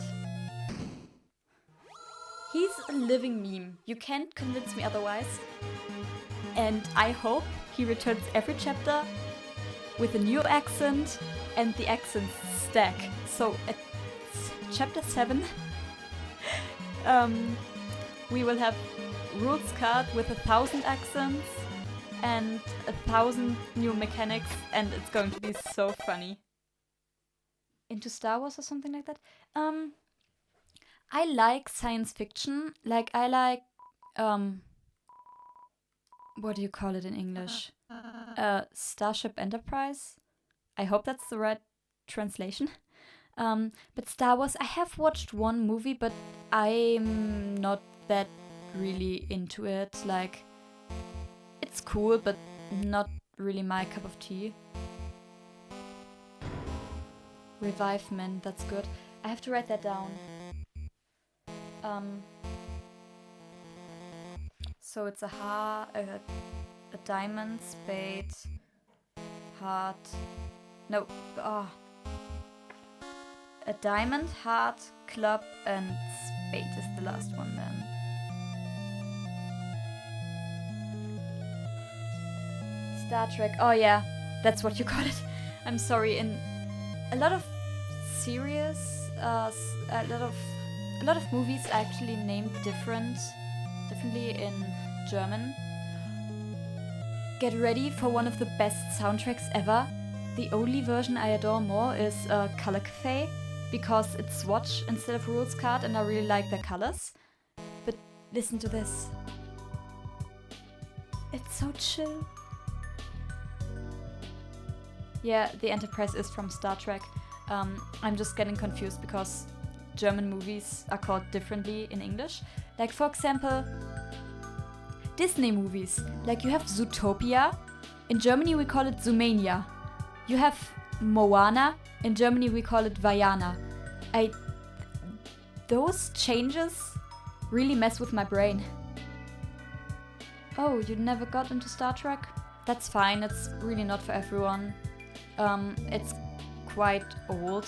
He's a living meme. You can't convince me otherwise. And I hope he returns every chapter with a new accent and the accents stack. So at chapter 7, we will have rules card with 1,000 accents and 1,000 new mechanics, and it's going to be so funny. Into Star Wars or something like that? I like science fiction. Like, I like, what do you call it in English? Starship Enterprise? I hope that's the right translation. But Star Wars, I have watched one movie, but I'm not that really into it. Like, it's cool, but not really my cup of tea. Revivement, that's good. I have to write that down. So it's a diamond, spade, heart. No, a diamond, heart, club, and spade is the last one then. Star Trek. Oh yeah, that's what you call it. I'm sorry. In a lot of series, a lot of movies are actually named differently in German. Get ready for one of the best soundtracks ever. The only version I adore more is Color Cafe, because it's Swatch instead of Rules Card, and I really like their colors. But listen to this. It's so chill. Yeah, the Enterprise is from Star Trek. I'm just getting confused because German movies are called differently in English. Like, for example, Disney movies. Like, you have Zootopia. In Germany we call it Zoomania. You have Moana. In Germany we call it Vaiana. Those changes really mess with my brain. Oh, you never got into Star Trek? That's fine, it's really not for everyone. It's quite old.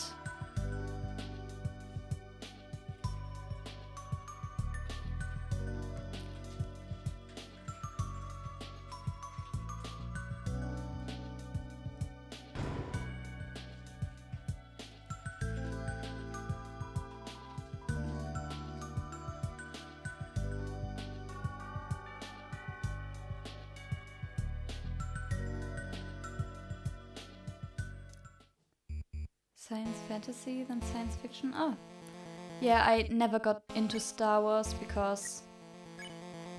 Science fantasy than science fiction? Oh. Yeah, I never got into Star Wars because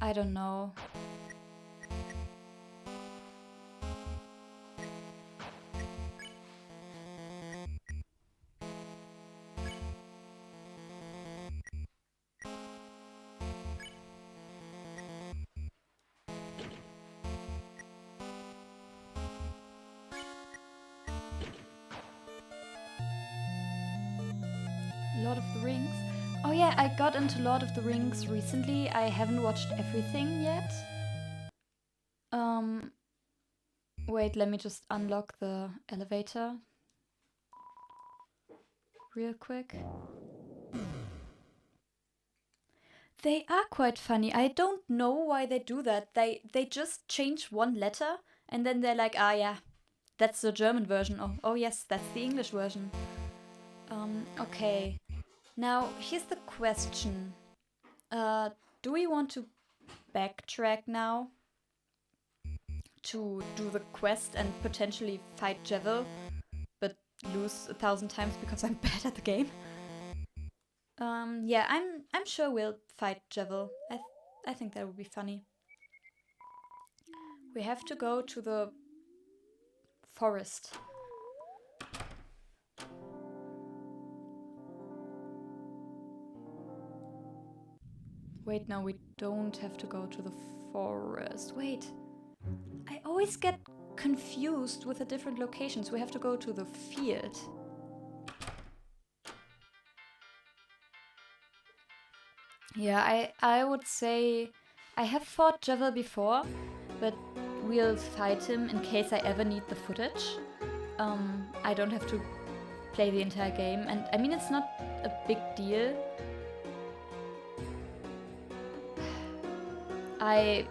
I don't know. Lord of the Rings. Oh yeah, I got into Lord of the Rings recently. I haven't watched everything yet. Wait, let me just unlock the elevator real quick. They are quite funny. I don't know why they do that. They just change one letter and then they're like, ah yeah, that's the German version. Oh yes, that's the English version. Okay. Now, here's the question. Do we want to backtrack now to do the quest and potentially fight Jevil, but lose 1,000 times because I'm bad at the game? Yeah, I'm sure we'll fight Jevil. I think that would be funny. We have to go to the forest. Wait, no, we don't have to go to the forest. Wait, I always get confused with the different locations. We have to go to the field. Yeah, I would say I have fought Jevil before, but we'll fight him in case I ever need the footage. I don't have to play the entire game, and I mean, it's not a big deal. I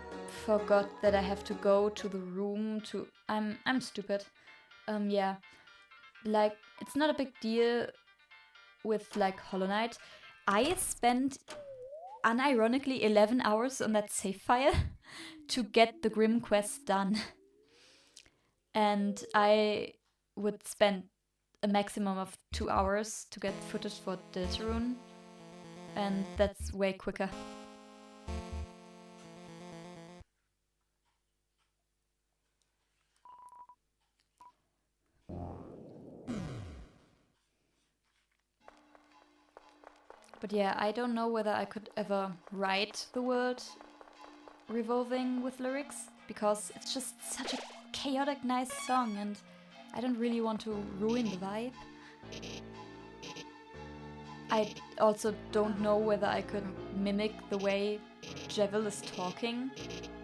forgot that I have to go to the room to... I'm stupid. Yeah. Like, it's not a big deal with, like, Hollow Knight. I spent, unironically, 11 hours on that save file to get the Grim quest done. And I would spend a maximum of 2 hours to get footage for Deltarune. And that's way quicker. But yeah, I don't know whether I could ever write the world revolving with lyrics, because it's just such a chaotic, nice song, and I don't really want to ruin the vibe. I also don't know whether I could mimic the way Jevil is talking,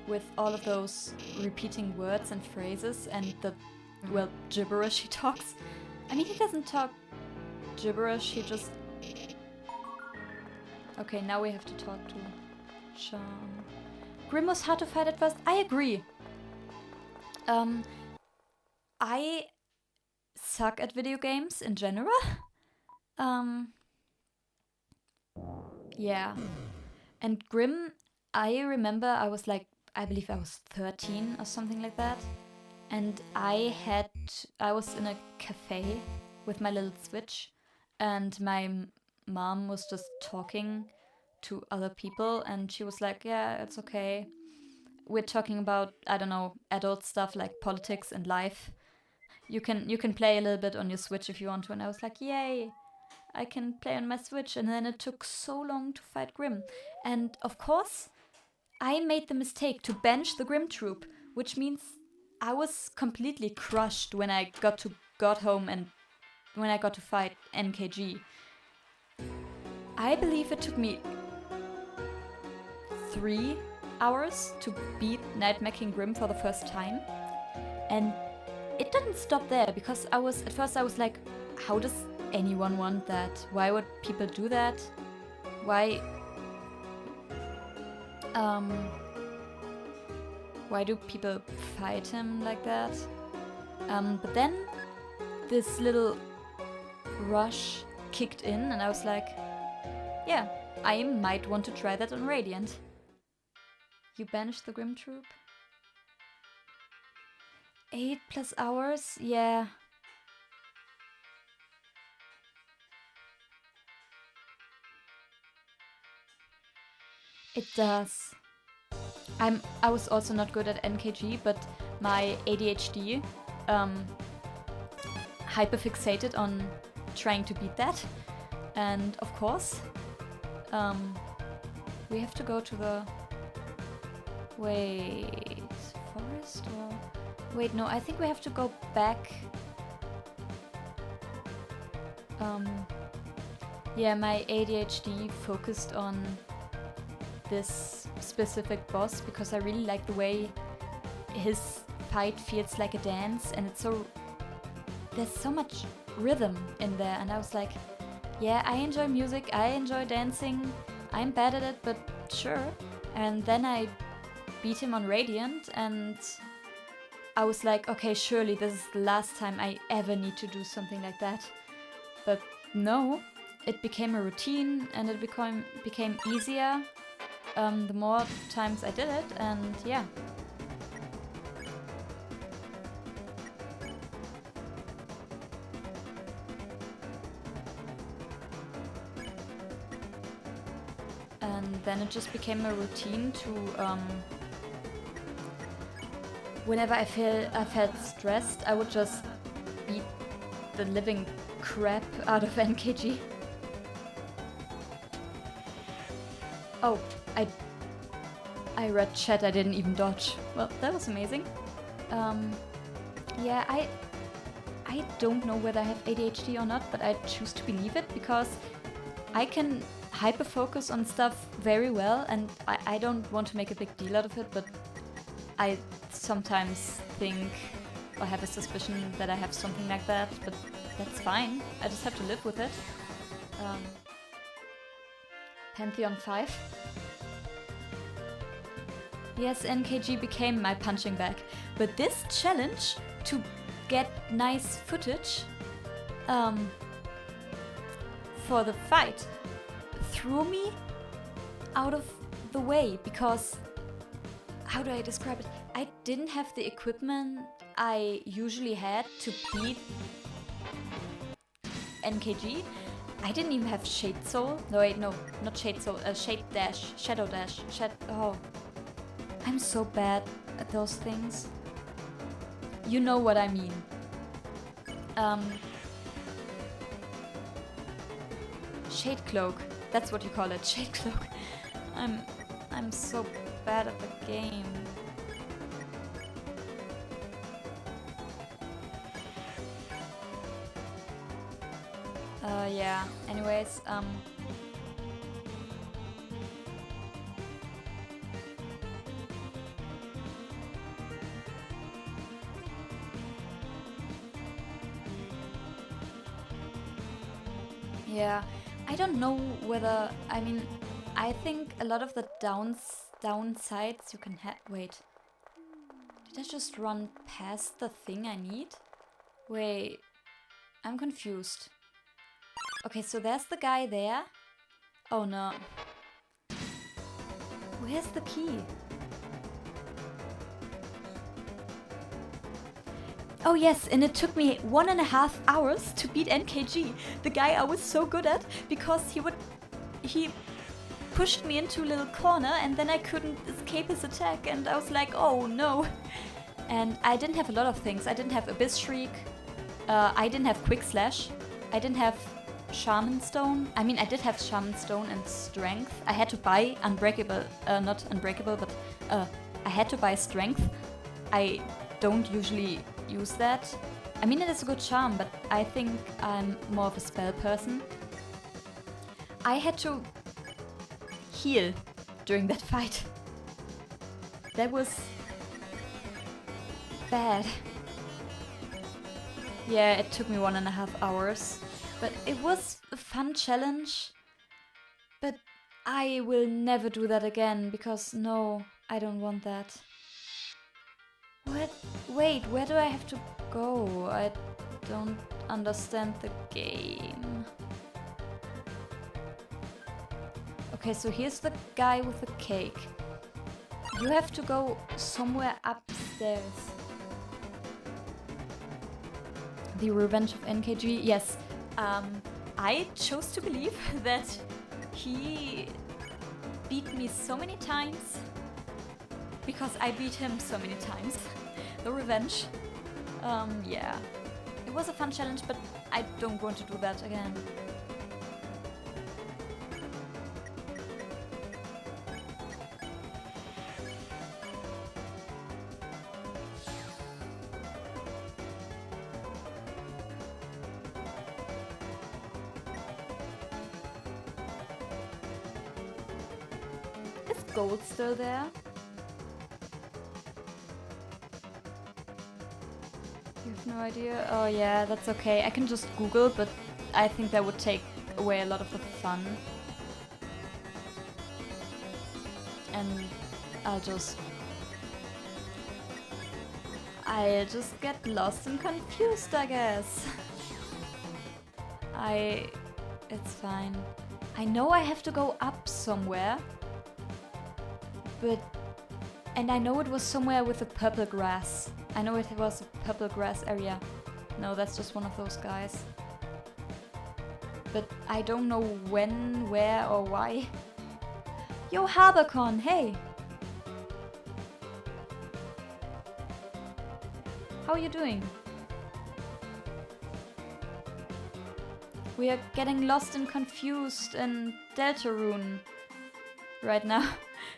with all of those repeating words and phrases and the, well, gibberish he talks. I mean, he doesn't talk gibberish, he just... Okay, now we have to talk to Sean. Grim was hard to fight at first. I agree. I suck at video games in general. Yeah. And Grim, I remember I was like, I believe I was 13 or something like that. And I was in a cafe with my little Switch, and my mom was just talking to other people, and she was like, yeah, it's okay. We're talking about, I don't know, adult stuff like politics and life. You can play a little bit on your Switch if you want to. And I was like, yay, I can play on my Switch. And then it took so long to fight Grim. And of course, I made the mistake to bench the Grim troop, which means I was completely crushed when I got home and when I got to fight NKG. I believe it took me 3 hours to beat Nightmare Grim for the first time. And it didn't stop there, because at first I was like, how does anyone want that? Why would people do that? Why do people fight him like that? But then this little rush kicked in, and I was like, yeah, I might want to try that on Radiant. You banished the Grim Troop? 8+ hours? Yeah. It does. I was also not good at NKG, but my ADHD hyperfixated on trying to beat that. And of course, we have to go to the... Wait, forest or... Wait, no, I think we have to go back. Yeah, my ADHD focused on this specific boss because I really like the way his fight feels like a dance, and there's so much rhythm in there, and I was like, yeah, I enjoy music, I enjoy dancing, I'm bad at it, but sure. And then I beat him on Radiant, and I was like, okay, surely this is the last time I ever need to do something like that. But no, it became a routine and it became easier the more times I did it, and yeah. And then it just became a routine to whenever I felt stressed, I would just beat the living crap out of NKG. Oh, I read chat, I didn't even dodge. Well, that was amazing. Yeah, I don't know whether I have ADHD or not, but I choose to believe it because I can hyper-focus on stuff very well, and I don't want to make a big deal out of it, but I sometimes think or have a suspicion that I have something like that, but that's fine. I just have to live with it. Pantheon 5. Yes, NKG became my punching bag, but this challenge to get nice footage for the fight threw me out of the way because, how do I describe it? I didn't have the equipment I usually had to beat NKG. I didn't even have Shade Soul. No wait, no, not Shade Soul, Shade Dash, Shadow Dash, oh. I'm so bad at those things. You know what I mean. Shade Cloak. That's what you call it, Shade Cloak. I'm so bad at the game. Yeah. Anyways, yeah, I don't know whether, I mean, I think a lot of the downsides you can have. Wait, did I just run past the thing I need? Wait, I'm confused. Okay, so there's the guy there. Oh no. Where's the key? Oh yes, and it took me 1.5 hours to beat NKG, the guy I was so good at, because he pushed me into a little corner and then I couldn't escape his attack and I was like, oh no. And I didn't have a lot of things. I didn't have Abyss Shriek, I didn't have Quick Slash, I didn't have Shaman Stone. I mean, I did have Shaman Stone and Strength. I had to buy Unbreakable, not Unbreakable, but I had to buy Strength. I don't usually use that. I mean, it is a good charm, but I think I'm more of a spell person. I had to heal during that fight. That was bad. Yeah, it took me 1.5 hours. But it was a fun challenge. But I will never do that again, because no, I don't want that. What? Wait, where do I have to go? I don't understand the game. Okay, so here's the guy with the cake. You have to go somewhere upstairs. The Revenge of NKG, yes. I chose to believe that he beat me so many times because I beat him so many times. The Revenge. Yeah. It was a fun challenge, but I don't want to do that again. Is gold still there? You have no idea? Oh yeah, that's okay. I can just Google, but I think that would take away a lot of the fun. And I'll just get lost and confused, I guess. I It's fine. I know I have to go up somewhere. But... And I know it was somewhere with the purple grass. I know it was a purple grass area. No, that's just one of those guys. But I don't know when, where, or why. Yo, Habercon, hey! How are you doing? We are getting lost and confused in Deltarune right now.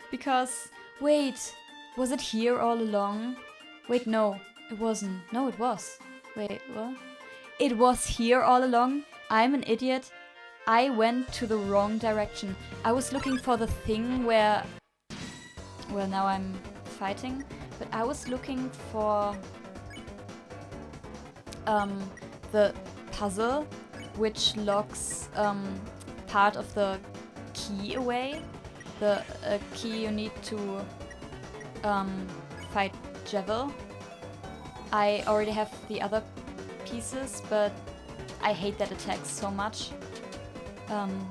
Because, wait, was it here all along? Wait, no, it wasn't. No, it was. Wait, what? It was here all along? I'm an idiot. I went to the wrong direction. I was looking for the thing where... Well, now I'm fighting. But I was looking for... the puzzle which locks part of the key away. The key you need to fight Jevil. I already have the other pieces, but I hate that attack so much.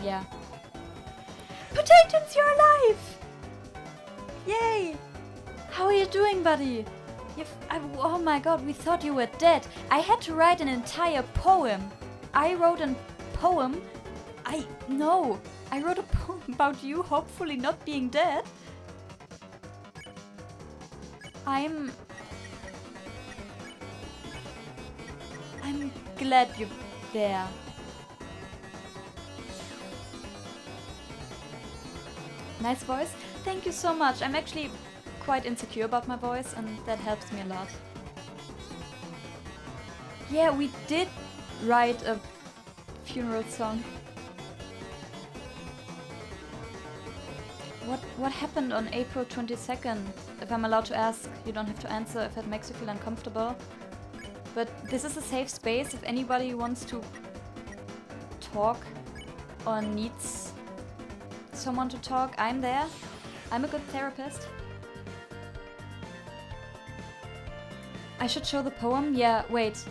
Yeah. Potatoes, you're alive! Yay! How are you doing, buddy? Oh my god, we thought you were dead. I had to write an entire poem. I wrote a poem. I wrote a poem about you hopefully not being dead. I'm glad you're there. Nice voice. Thank you so much. I'm actually quite insecure about my voice and that helps me a lot. Yeah, we did write a funeral song. What happened on April 22nd? If I'm allowed to ask, you don't have to answer if it makes you feel uncomfortable. But this is a safe space if anybody wants to talk or needs someone to talk. I'm there. I'm a good therapist. I should show the poem? Yeah, wait.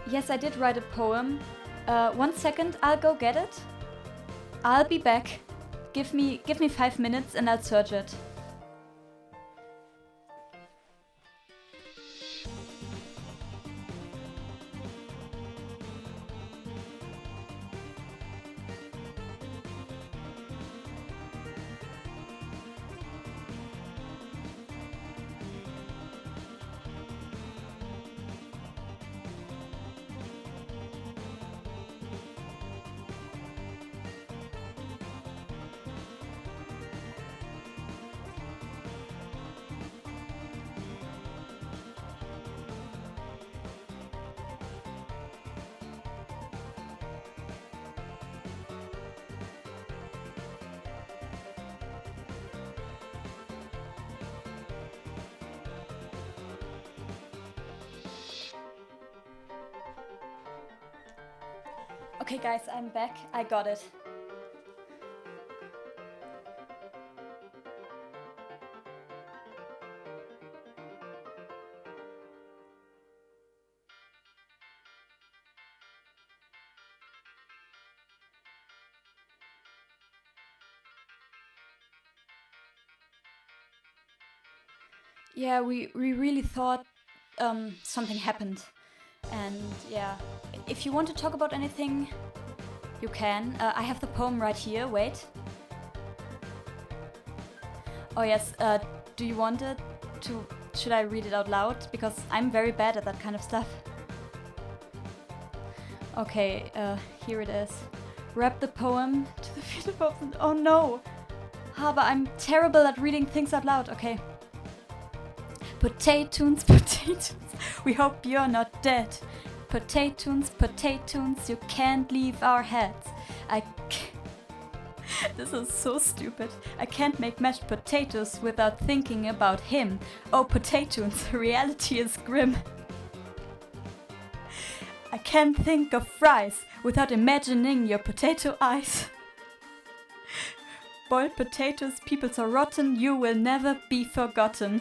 Yes, I did write a poem. 1 second, I'll go get it. I'll be back. Give me 5 minutes and I'll search it. Okay guys, I'm back. I got it. Yeah, we really thought something happened. And yeah, if you want to talk about anything, you can. I have the poem right here, wait. Oh yes, do you want it to... Should I read it out loud? Because I'm very bad at that kind of stuff. Okay, here it is. Wrap the poem to the feet of open... Oh no! But I'm terrible at reading things out loud, okay. Potatoes, potatoes, we hope you're not dead. Potatoes, potatoes, you can't leave our heads. This is so stupid. I can't make mashed potatoes without thinking about him. Oh, potatoes, reality is grim. I can't think of fries without imagining your potato eyes. Boiled potatoes, people so rotten, you will never be forgotten.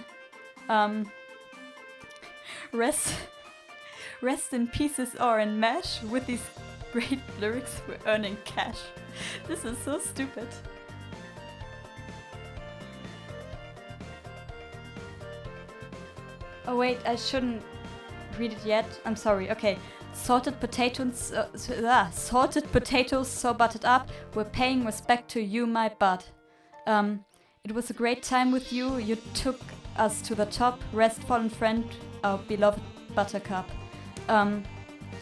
Rest in pieces or in mash with these great lyrics were earning cash. This is so stupid. Oh wait, I shouldn't read it yet. I'm sorry. Okay. Salted potatoes so buttered up. We're paying respect to you, my bud. It was a great time with you. You took us to the top. Rest, fallen friend, our beloved buttercup.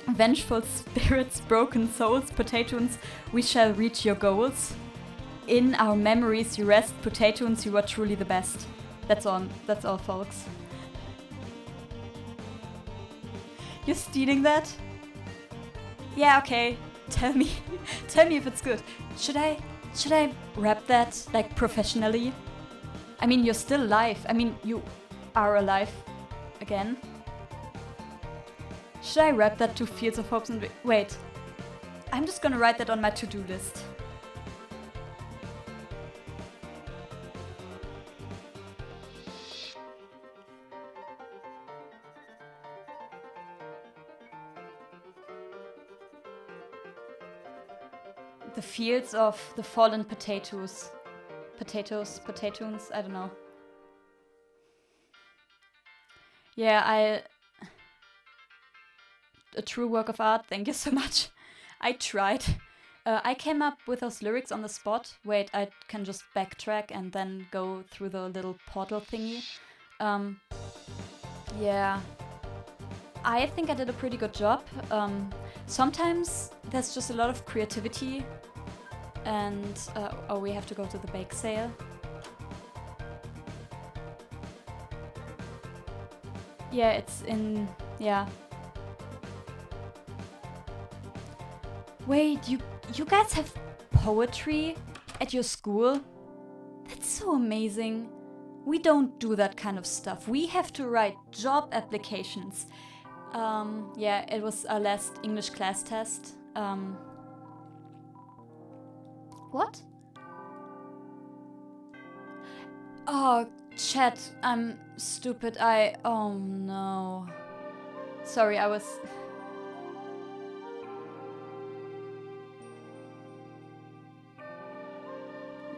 Vengeful spirits, broken souls, potatoes, we shall reach your goals. In our memories you rest, potatoes, you are truly the best. That's all, folks. You're stealing that? Yeah, okay. Tell me if it's good. Should I rap that, like, professionally? I mean, you're still alive. I mean, you are alive again. Should I rap that to Fields of Hopes and... Wait. I'm just gonna write that on my to-do list. The fields of the fallen potatoes. Potatoes, I don't know. Yeah, a true work of art, thank you so much. I tried. I came up with those lyrics on the spot. Wait, I can just backtrack and then go through the little portal thingy. Yeah. I think I did a pretty good job. Sometimes there's just a lot of creativity and... oh, we have to go to the bake sale. Yeah, it's in... yeah. Wait, you guys have poetry at your school? That's so amazing. We don't do that kind of stuff. We have to write job applications. Yeah, it was our last English class test. What? Oh, chat, I'm stupid. Oh no. Sorry, I was...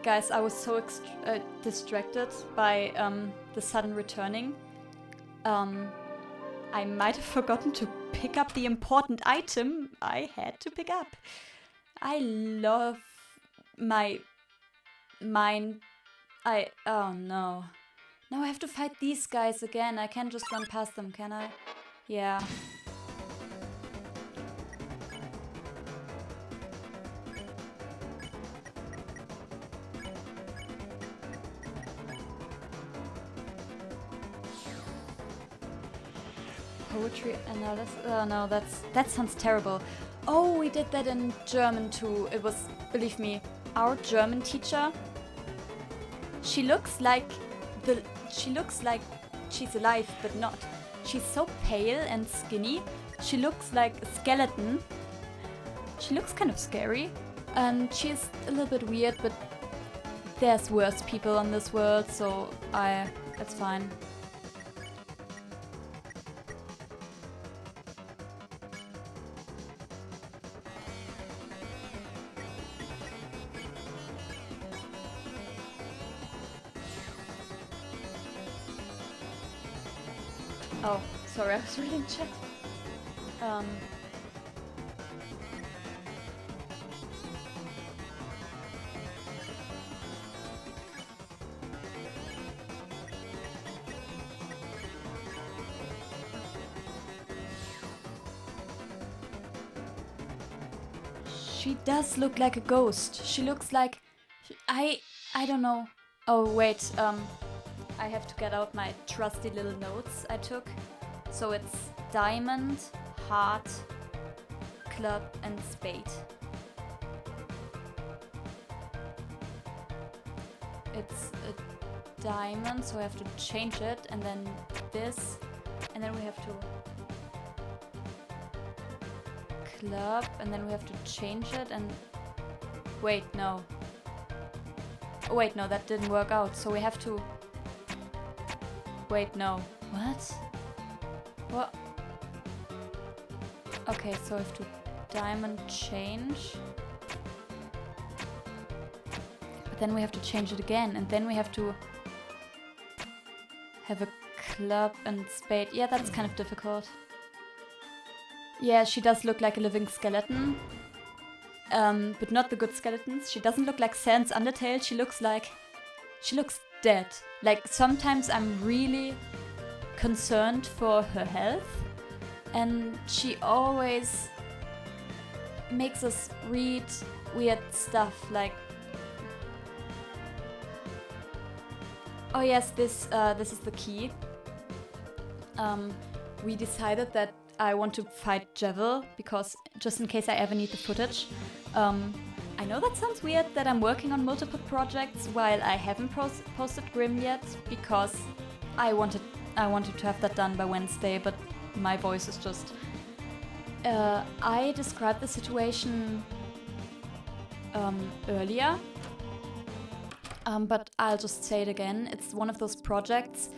Guys, I was so distracted by the sudden returning. I might have forgotten to pick up the important item I had to pick up. I love my mind. Oh no. Now I have to fight these guys again. I can't just run past them, can I? Yeah. Poetry analysis. Oh no, that sounds terrible. Oh, we did that in German too. It was, believe me, our German teacher. She looks like she's alive, but not. She's so pale and skinny. She looks like a skeleton. She looks kind of scary, and she's a little bit weird. But there's worse people on this world, so it's fine. Oh, sorry, I was reading chat. She does look like a ghost. She looks like... I don't know. Oh, wait, I have to get out my trusty little notes I took. So it's diamond, heart, club, and spade. It's a diamond, so I have to change it, and then this, and then we have to club, and then we have to change it, and wait, no. Oh, wait, no, that didn't work out, so we have to... Wait, no. What? What? Okay, so I have to diamond change. But then we have to change it again, and then we have to have a club and spade. Yeah, that's kind of difficult. Yeah, she does look like a living skeleton. But not the good skeletons. She doesn't look like Sans Undertale. She looks dead. Like, sometimes I'm really concerned for her health. And she always makes us read weird stuff, like... Oh yes, this is the key. We decided that I want to fight Jevil, because just in case I ever need the footage. I know that sounds weird that I'm working on multiple projects while I haven't posted Grim yet, because I wanted to have that done by Wednesday, but my voice is just... I described the situation earlier, but I'll just say it again. It's one of those projects.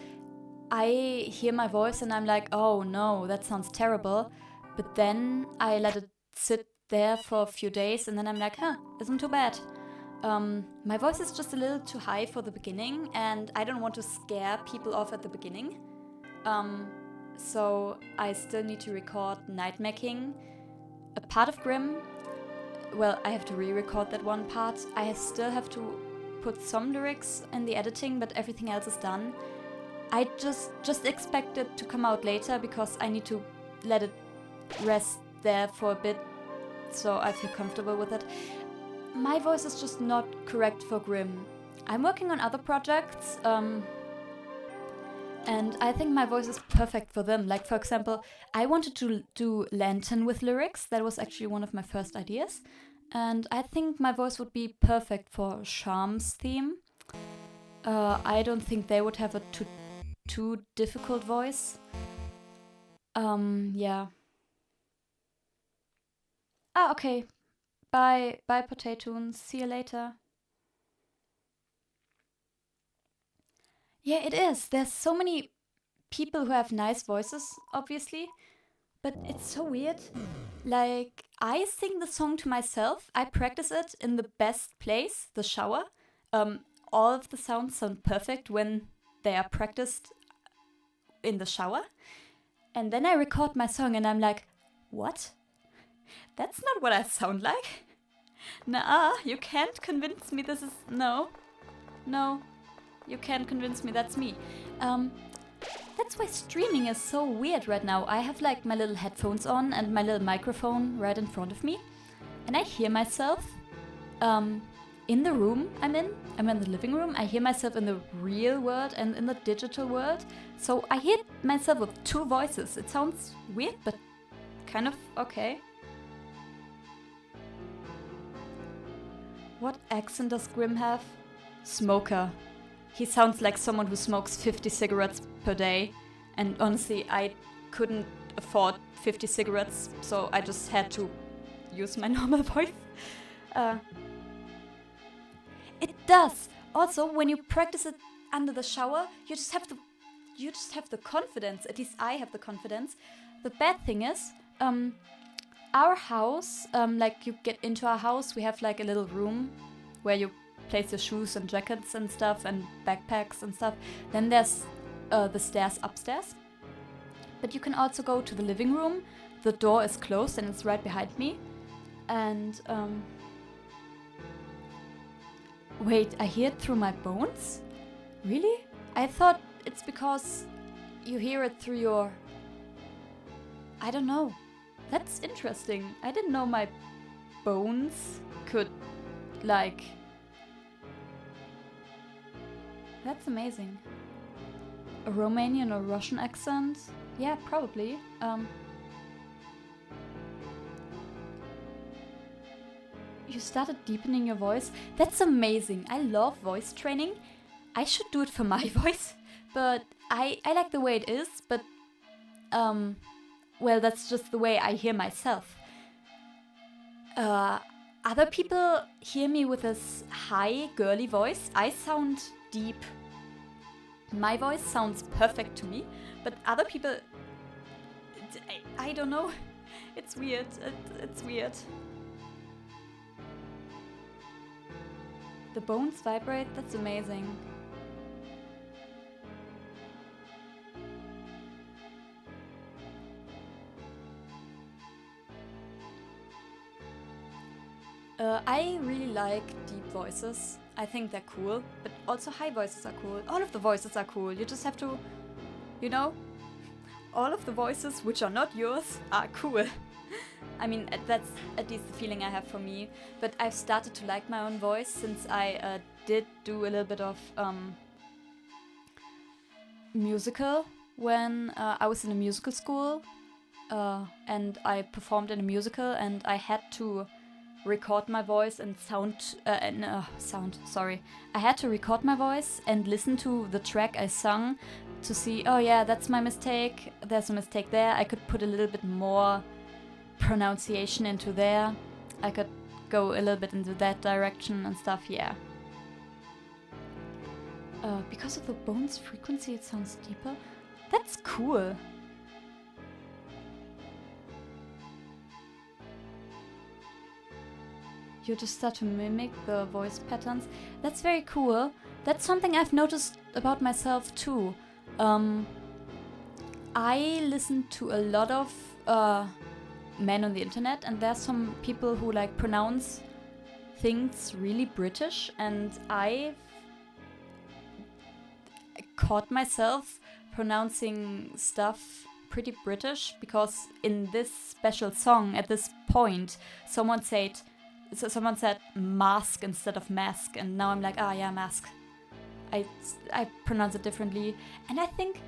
I hear my voice and I'm like, oh no, that sounds terrible. But then I let it sit there for a few days and then I'm like, isn't too bad. My voice is just a little too high for the beginning and I don't want to scare people off at the beginning. So I still need to record Nightmaking. A part of Grim, well, I have to re-record that one part. I still have to put some lyrics in the editing, but everything else is done. I just expect it to come out later because I need to let it rest there for a bit so I feel comfortable with it. My voice is just not correct for Grim. I'm working on other projects, and I think my voice is perfect for them. Like, for example, I wanted to do Lantern with lyrics. That was actually one of my first ideas. And I think my voice would be perfect for Charm's theme. I don't think they would have a too difficult voice. Yeah. Okay. Bye, Potatoons. See you later. Yeah, it is. There's so many people who have nice voices, obviously. But it's so weird. Like, I sing the song to myself. I practice it in the best place, the shower. All of the sounds sound perfect when they are practiced in the shower. And then I record my song and I'm like, what? That's not what I sound like. Nah, you can't convince me this is... No, you can't convince me that's me. That's why streaming is so weird right now. I have like my little headphones on and my little microphone right in front of me. And I hear myself in the room I'm in. I'm in the living room. I hear myself in the real world and in the digital world. So I hear myself with two voices. It sounds weird, but kind of okay. What accent does Grim have? Smoker. He sounds like someone who smokes 50 cigarettes per day. And honestly, I couldn't afford 50 cigarettes, so I just had to use my normal voice. It does. Also, when you practice it under the shower, you just have the confidence. At least I have the confidence. The bad thing is, our house, like you get into our house, we have like a little room where you place your shoes and jackets and stuff and backpacks and stuff. Then there's the stairs upstairs. But you can also go to the living room. The door is closed and it's right behind me. And wait, I hear it through my bones? Really? I thought it's because you hear it through your... I don't know. That's interesting. I didn't know my bones could, like... That's amazing. A Romanian or Russian accent? Yeah, probably. You started deepening your voice? That's amazing. I love voice training. I should do it for my voice, but I like the way it is, but well, that's just the way I hear myself. Other people hear me with this high, girly voice. I sound deep. My voice sounds perfect to me, but other people, I don't know. It's weird. It's weird. The bones vibrate? That's amazing. I really like deep voices. I think they're cool, but also high voices are cool. All of the voices are cool. You just have to, you know, all of the voices which are not yours are cool. I mean, that's at least the feeling I have for me. But I've started to like my own voice since I did do a little bit of musical when I was in a musical school. And I performed in a musical, and I had to record my voice and I had to record my voice and listen to the track I sung to see, oh yeah, that's my mistake, there's a mistake there, I could put a little bit more pronunciation into there, I could go a little bit into that direction and stuff, yeah. Because of the bones frequency it sounds deeper? That's cool. You just start to mimic the voice patterns. That's very cool. That's something I've noticed about myself too. I listen to a lot of men on the internet, and there's some people who like pronounce things really British, and I caught myself pronouncing stuff pretty British because in this special song at this point someone said mask instead of mask, and now I'm like, ah yeah, mask. I pronounce it differently, and I think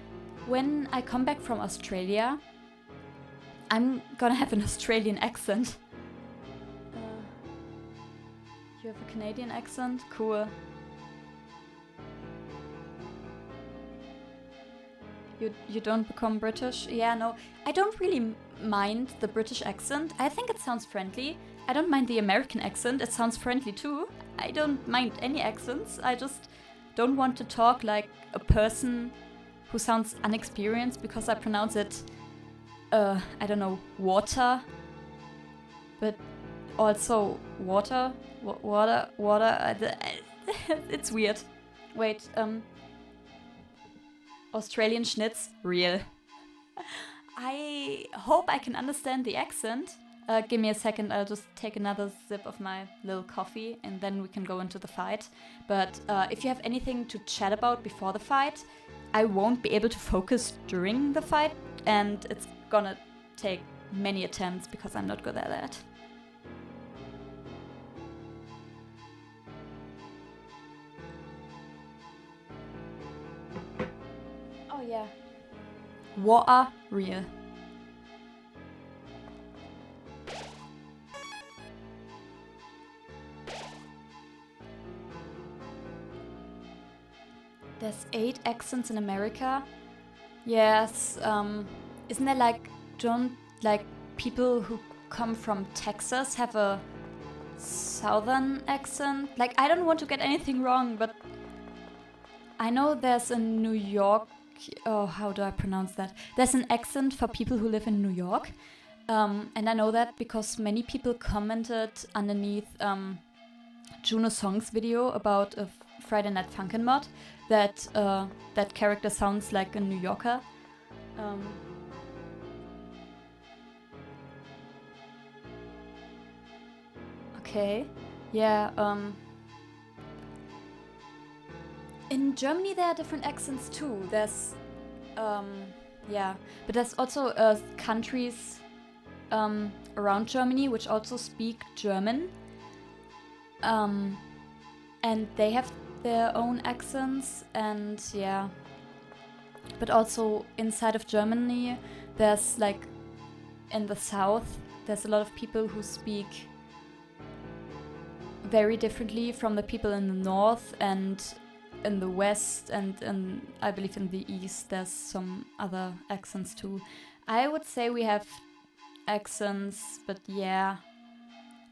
when I come back from Australia I'm gonna have an Australian accent. You have a Canadian accent? Cool. You don't become British? Yeah, no. I don't really mind the British accent. I think it sounds friendly. I don't mind the American accent. It sounds friendly too. I don't mind any accents. I just don't want to talk like a person who sounds unexperienced because I pronounce it, I don't know, water. But also water. Water. It's weird. Wait, Australian schnitz, real. I hope I can understand the accent. Give me a second, I'll just take another sip of my little coffee and then we can go into the fight. But if you have anything to chat about before the fight, I won't be able to focus during the fight, and it's gonna take many attempts because I'm not good at that. Oh yeah. Water, real. There's 8 accents in America. Yes, isn't there like, don't like people who come from Texas have a southern accent? Like, I don't want to get anything wrong, but I know there's a New York, oh, how do I pronounce that? There's an accent for people who live in New York. And I know that because many people commented underneath Juno Song's video about a Friday Night Funkin' mod that that character sounds like a New Yorker. Okay, yeah. In Germany there are different accents too. There's, yeah, but there's also countries around Germany which also speak German. And they have their own accents, and yeah. But also inside of Germany, there's like, in the south, there's a lot of people who speak very differently from the people in the north, and in the west, and I believe in the east there's some other accents too. I would say we have accents, but yeah.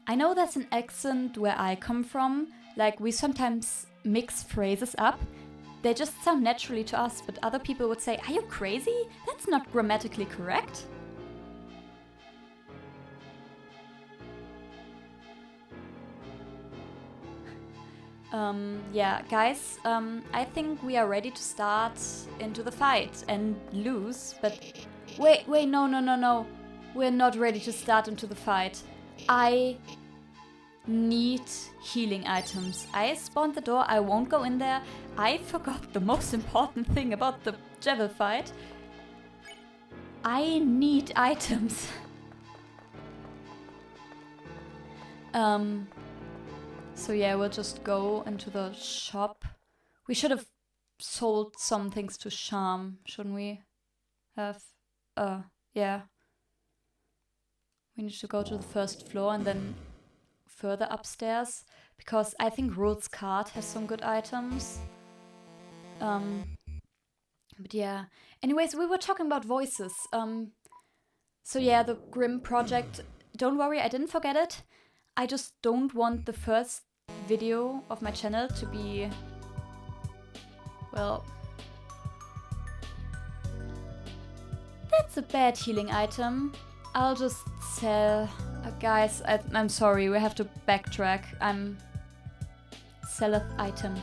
I know there's an accent where I come from, like we sometimes mix phrases up. They just sound naturally to us, but other people would say, are you crazy? That's not grammatically correct. Yeah, guys, I think we are ready to start into the fight and lose, but wait, no. We're not ready to start into the fight. I need healing items. I spawned the door, I won't go in there. I forgot the most important thing about the Jebel fight. I need items. So yeah, we'll just go into the shop. We should have sold some things to Charm, shouldn't we? Yeah. We need to go to the first floor and then further upstairs, because I think Rule's card has some good items. But yeah. Anyways, we were talking about voices. So yeah, the Grimm project, don't worry, I didn't forget it. I just don't want the first video of my channel to be, well, that's a bad healing item. I'll just sell. Guys, I'm sorry, we have to backtrack. Sell items.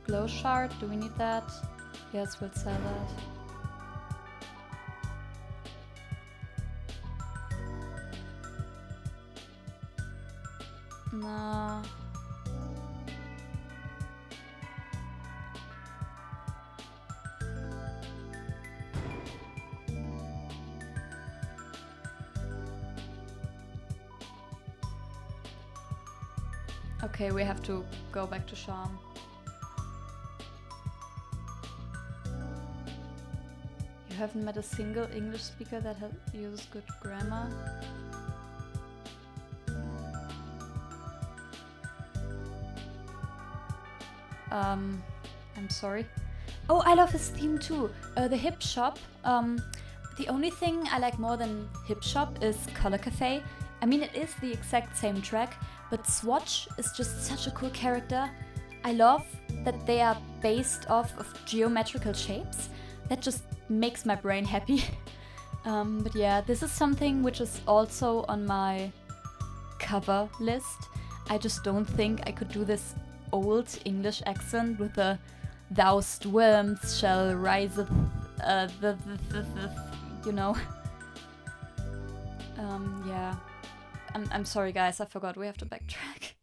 Glow shard, do we need that? Yes, we'll sell that. No. Okay, we have to go back to Charm. You haven't met a single English speaker that uses good grammar? I'm sorry. Oh, I love his theme too. The Hip Shop. The only thing I like more than Hip Shop is Color Cafe. I mean, it is the exact same track, but Swatch is just such a cool character. I love that they are based off of geometrical shapes. That just makes my brain happy. But yeah, this is something which is also on my cover list. I just don't think I could do this old English accent with a "Thous worms shall riseth," you know. Yeah. I'm sorry, guys. I forgot. We have to backtrack.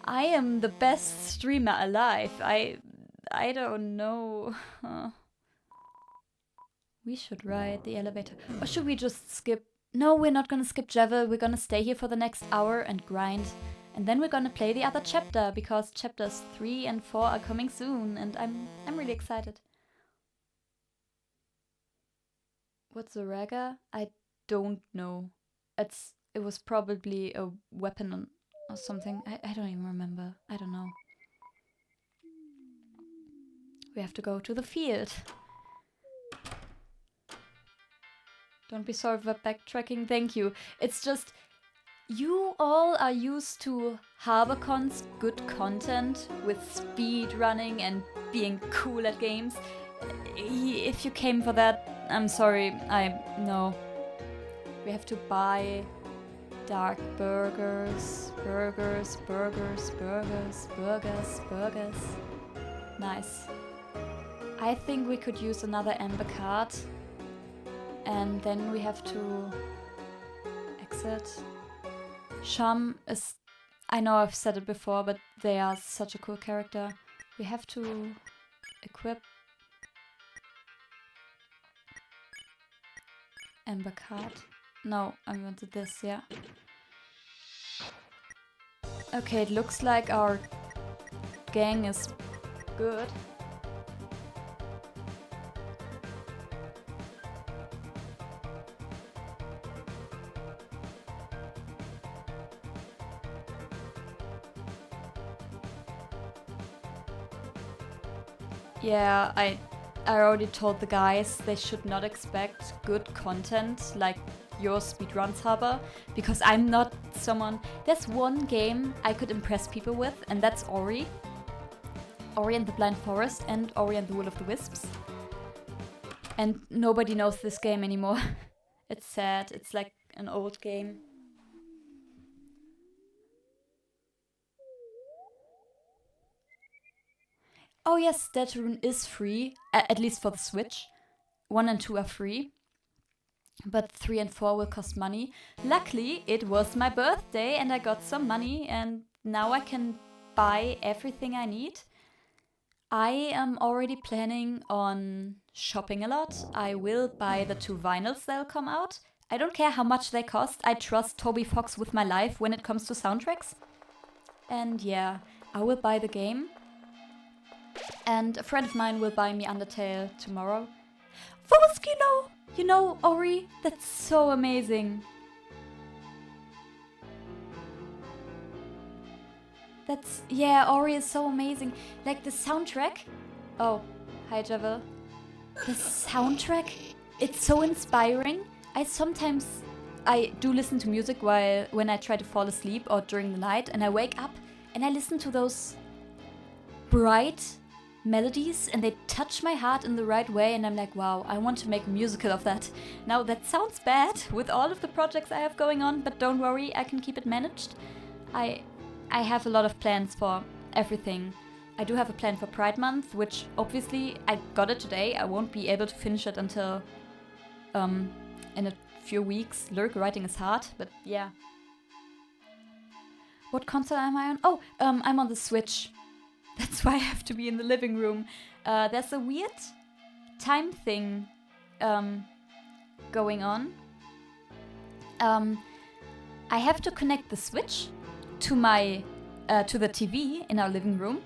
I am the best streamer alive. I don't know. We should ride the elevator. Or should we just skip? No, we're not gonna skip Jevil. We're gonna stay here for the next hour and grind. And then we're gonna play the other chapter, because chapters 3 and 4 are coming soon, and I'm really excited. What's a raga? I don't know. It was probably a weapon or something. I don't even remember. I don't know. We have to go to the field. Don't be sorry for backtracking. Thank you. It's just, you all are used to HarborCon's good content with speed running and being cool at games. If you came for that, I'm sorry. No. We have to buy dark burgers. Nice. I think we could use another Ember card. And then we have to exit. Sham is, I know I've said it before, but they are such a cool character. We have to equip Ember card. No, I wanted this, yeah. Okay, it looks like our gang is good. Yeah, I already told the guys they should not expect good content like your speedruns, Harbor, because I'm not someone... There's one game I could impress people with, and that's Ori. Ori and the Blind Forest and Ori and the Will of the Wisps. And nobody knows this game anymore. It's sad, it's like an old game. Oh yes, Deltarune is free, at least for the Switch. 1 and 2 are free, but 3 and 4 will cost money. Luckily, it was my birthday and I got some money, and now I can buy everything I need. I am already planning on shopping a lot. I will buy the 2 vinyls that'll come out. I don't care how much they cost. I trust Toby Fox with my life when it comes to soundtracks. And yeah, I will buy the game. And a friend of mine will buy me Undertale tomorrow. Voskino! You know, Ori? That's so amazing. Yeah, Ori is so amazing. Like the soundtrack. Oh, hi Javel. The soundtrack, it's so inspiring. I do listen to music when I try to fall asleep or during the night, and I wake up and I listen to those bright melodies and they touch my heart in the right way, and I'm like, wow, I want to make a musical of that. Now that sounds bad with all of the projects I have going on, but don't worry, I can keep it managed. I have a lot of plans for everything. I do have a plan for Pride Month, which obviously I got it today. I won't be able to finish it until in a few weeks. Lyric writing is hard, but yeah. What console am I on? Oh, I'm on the Switch. That's why I have to be in the living room. There's a weird time thing going on. I have to connect the Switch to the TV in our living room,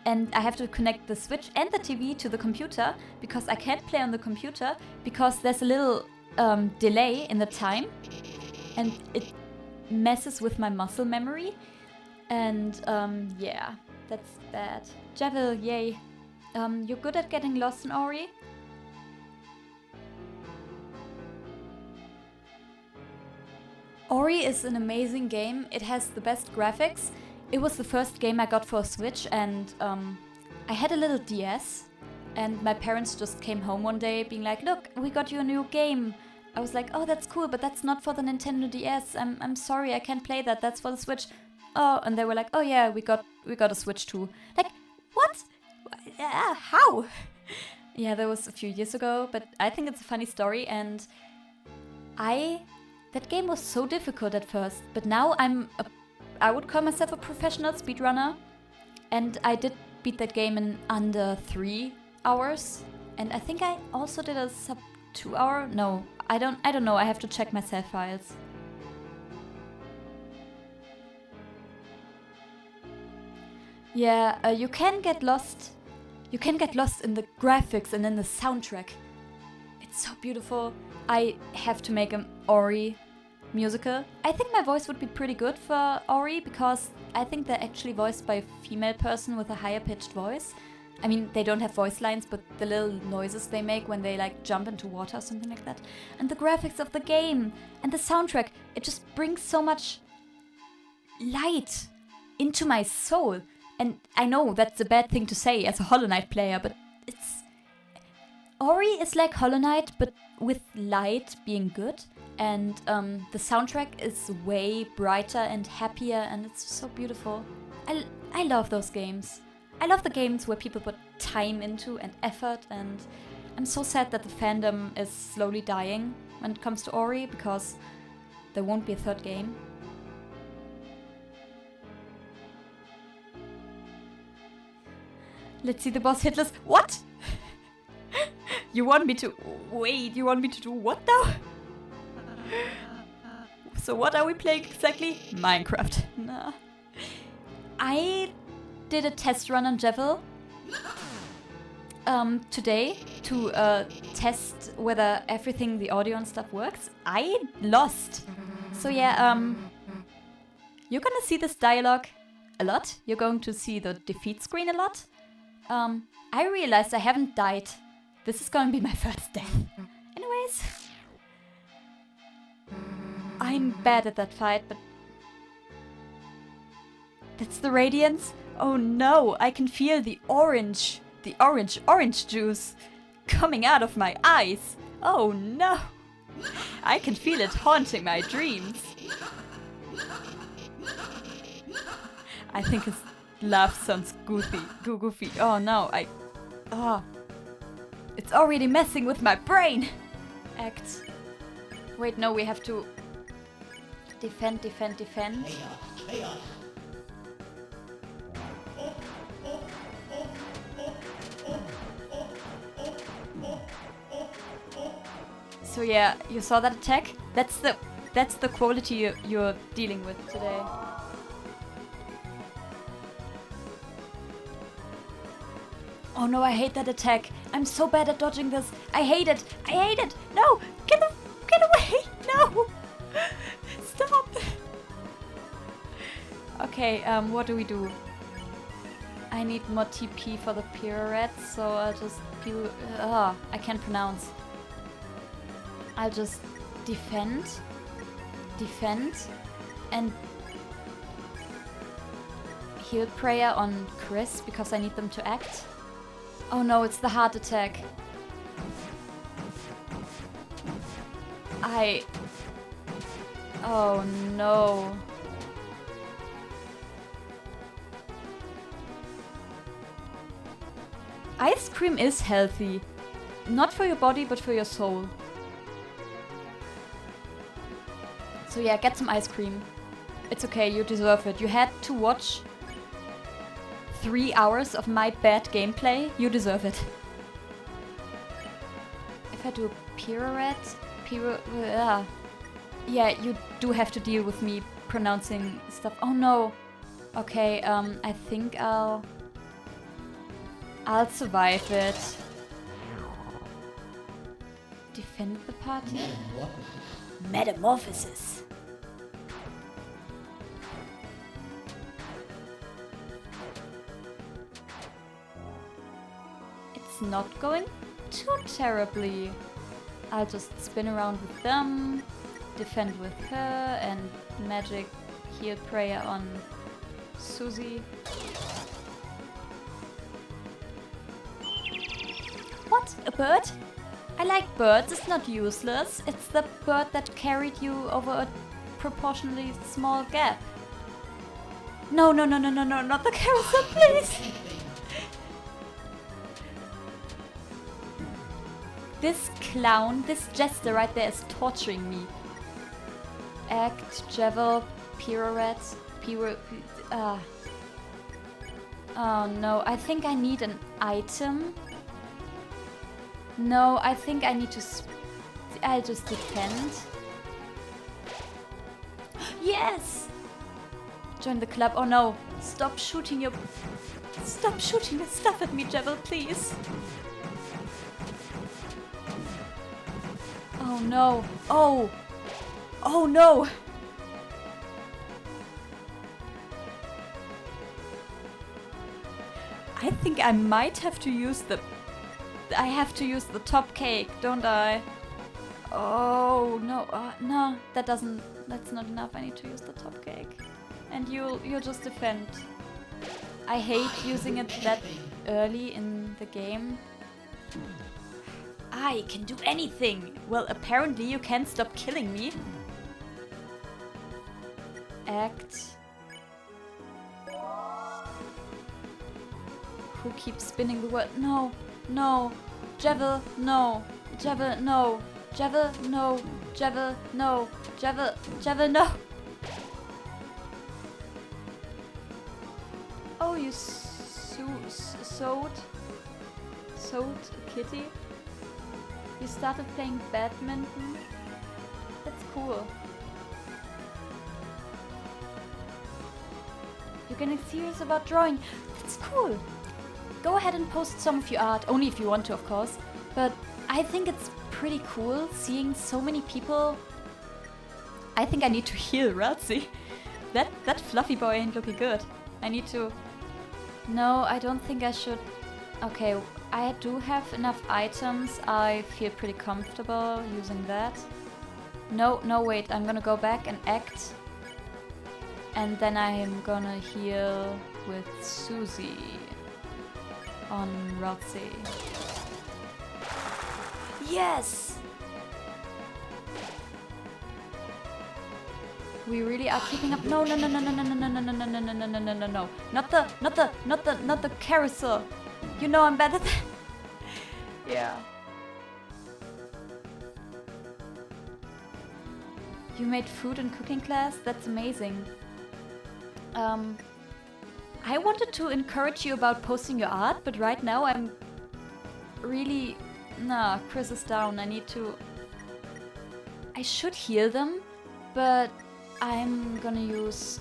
and I have to connect the Switch and the TV to the computer because I can't play on the computer because there's a little delay in the time, and it messes with my muscle memory, and yeah, that's bad. Javel, yay. You're good at getting lost in Ori? Ori is an amazing game. It has the best graphics. It was the first game I got for a Switch, and I had a little DS, and my parents just came home one day being like, look, we got you a new game. I was like, oh, that's cool, but that's not for the Nintendo DS. I'm sorry, I can't play that. That's for the Switch. Oh, and they were like, oh yeah, we got a Switch too. Like, what? How? Yeah, that was a few years ago, but I think it's a funny story, and that game was so difficult at first, but now I would call myself a professional speedrunner, and I did beat that game in under 3 hours, and I think I also did a sub 2 hour. No, I don't know. I have to check my save files. Yeah, you can get lost. You can get lost in the graphics and in the soundtrack. It's so beautiful. I have to make an Ori musical. I think my voice would be pretty good for Ori because I think they're actually voiced by a female person with a higher pitched voice. I mean, they don't have voice lines, but the little noises they make when they like jump into water or something like that. And the graphics of the game and the soundtrack, it just brings so much light into my soul. And I know that's a bad thing to say as a Hollow Knight player, but Ori is like Hollow Knight, but with light being good. And the soundtrack is way brighter and happier, and it's so beautiful. I love those games. I love the games where people put time into and effort, and I'm so sad that the fandom is slowly dying when it comes to Ori, because there won't be a third game. Let's see the boss hitless. What? You want me to... Wait, you want me to do what now? So what are we playing exactly? Minecraft. Nah. I did a test run on Javel today to test whether everything, the audio and stuff works. I lost. So yeah, you're gonna see this dialogue a lot. You're going to see the defeat screen a lot. I realized I haven't died. This is going to be my first death. Anyways, I'm bad at that fight, but that's the radiance. Oh no, I can feel the orange juice coming out of my eyes. Oh no, I can feel it haunting my dreams. I think his laugh sounds goofy. Oh no, it's already messing with my brain. Act. Wait, no, we have to defend. Chaos. So yeah, you saw that attack? That's the quality you're dealing with today. Oh no, I hate that attack. I'm so bad at dodging this. I hate it. No, get away. No, stop. Okay, what do we do? I need more TP for the pirouette, so I'll just I can't pronounce. I'll just defend, and heal prayer on Chris because I need them to act. Oh no, it's the heart attack. Oh no. Ice cream is healthy. Not for your body, but for your soul. So yeah, get some ice cream. It's okay, you deserve it. You had to watch 3 hours of my bad gameplay. You deserve it. If I do a pirouette... Yeah, you do have to deal with me pronouncing stuff. Oh no. Okay, I think I'll survive it. Defend the party? Metamorphosis. It's not going too terribly. I'll just spin around with them, defend with her, and magic heal prayer on Susie. What? A bird? I like birds, it's not useless. It's the bird that carried you over a proportionally small gap. No, not the carousel, please! This clown, this jester right there is torturing me. Act, javel, pirouette, Oh no, I think I need an item. No, I think I need to... I'll just defend. Yes! Join the club. Oh no. Stop shooting the stuff at me, Javel, please. Oh no. Oh! Oh no! I think I might have to use the... I have to use the top cake, don't I? Oh no, no, that's not enough. I need to use the top cake. And you'll just defend. I hate using it that early in the game. I can do anything! Well, apparently you can't stop killing me. Act. Who keeps spinning the word? No. No. Javel, no. Javel, no. Javel, no. Javel, no. Javel, no. Oh, you sewed a kitty? You started playing badminton? That's cool. You're getting serious about drawing? That's cool. Go ahead and post some of your art, only if you want to, of course. But I think it's pretty cool seeing so many people. I think I need to heal Ralsei. That fluffy boy ain't looking good. I need to... No, I don't think I should... Okay, I do have enough items. I feel pretty comfortable using that. No, wait. I'm gonna go back and act. And then I'm gonna heal with Susie on Ralsei. Yes! We really are keeping up. No, no, no, no, no, no, no, no, no, no, no, no, no, no, no, no, no. Not the carousel. You know I'm better than... Yeah. You made food in cooking class? That's amazing. I wanted to encourage you about posting your art, but right now I'm really... Nah, Chris is down. I need to... I should heal them, but I'm gonna use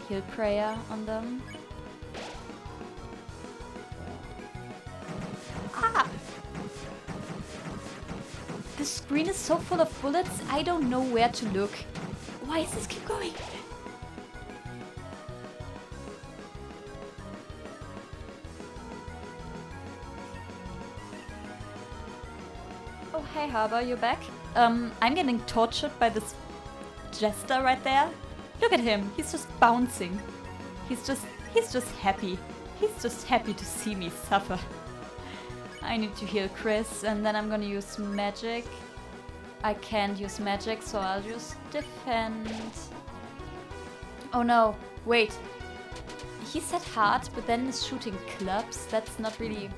heal prayer on them. Ah! The screen is so full of bullets, I don't know where to look. Why does this keep going? Oh, hey Harbour, you're back? I'm getting tortured by this jester right there. Look at him, he's just bouncing. He's just happy. He's just happy to see me suffer. I need to heal Chris, and then I'm gonna use magic. I can't use magic, so I'll just defend. Oh no, wait. He said heart, but then is shooting clubs. That's not really...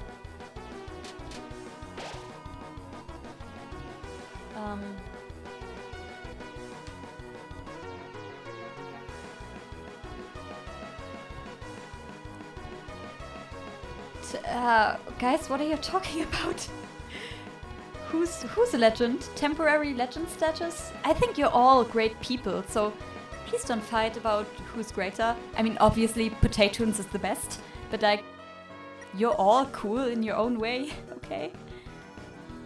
guys, what are you talking about? Who's a legend? Temporary legend status? I think you're all great people, so please don't fight about who's greater. I mean, obviously, Potatoons is the best, but like, you're all cool in your own way, okay?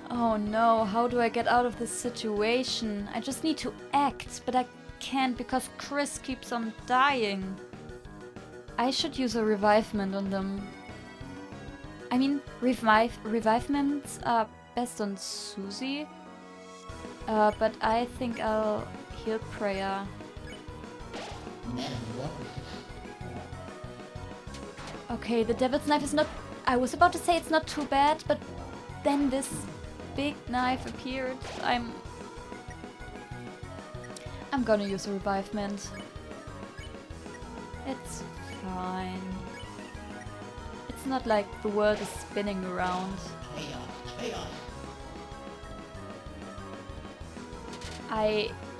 Oh no, how do I get out of this situation? I just need to act, but I can't because Chris keeps on dying. I should use a revivement on them. I mean, revivements are best on Susie, but I think I'll heal prayer. Okay, the devil's knife is not... I was about to say it's not too bad, but then this big knife appeared. I'm gonna use a revivement. It's fine. It's not like the world is spinning around.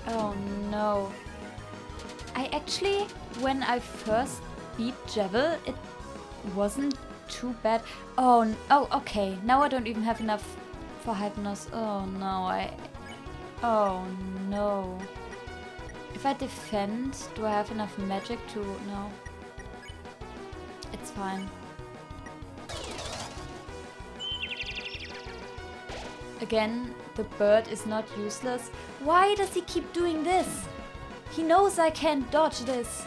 Oh no. I actually, when I first beat Jevil, it wasn't too bad. Oh, okay. Now I don't even have enough for Hypnos. Oh no, oh no. If I defend, do I have enough magic to... No. It's fine. Again, the bird is not useless. Why does he keep doing this? He knows I can't dodge this.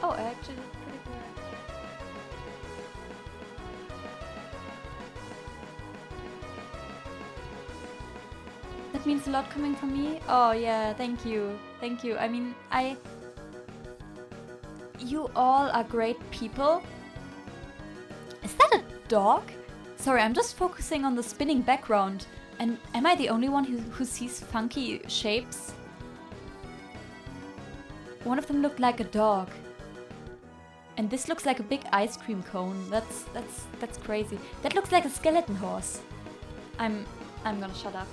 Oh, I actually did pretty good. That means a lot coming from me. Oh yeah, thank you. Thank you. I mean, you all are great people. Is that a dog? Sorry, I'm just focusing on the spinning background. And am I the only one who sees funky shapes? One of them looked like a dog. And this looks like a big ice cream cone. That's crazy. That looks like a skeleton horse. I'm gonna shut up.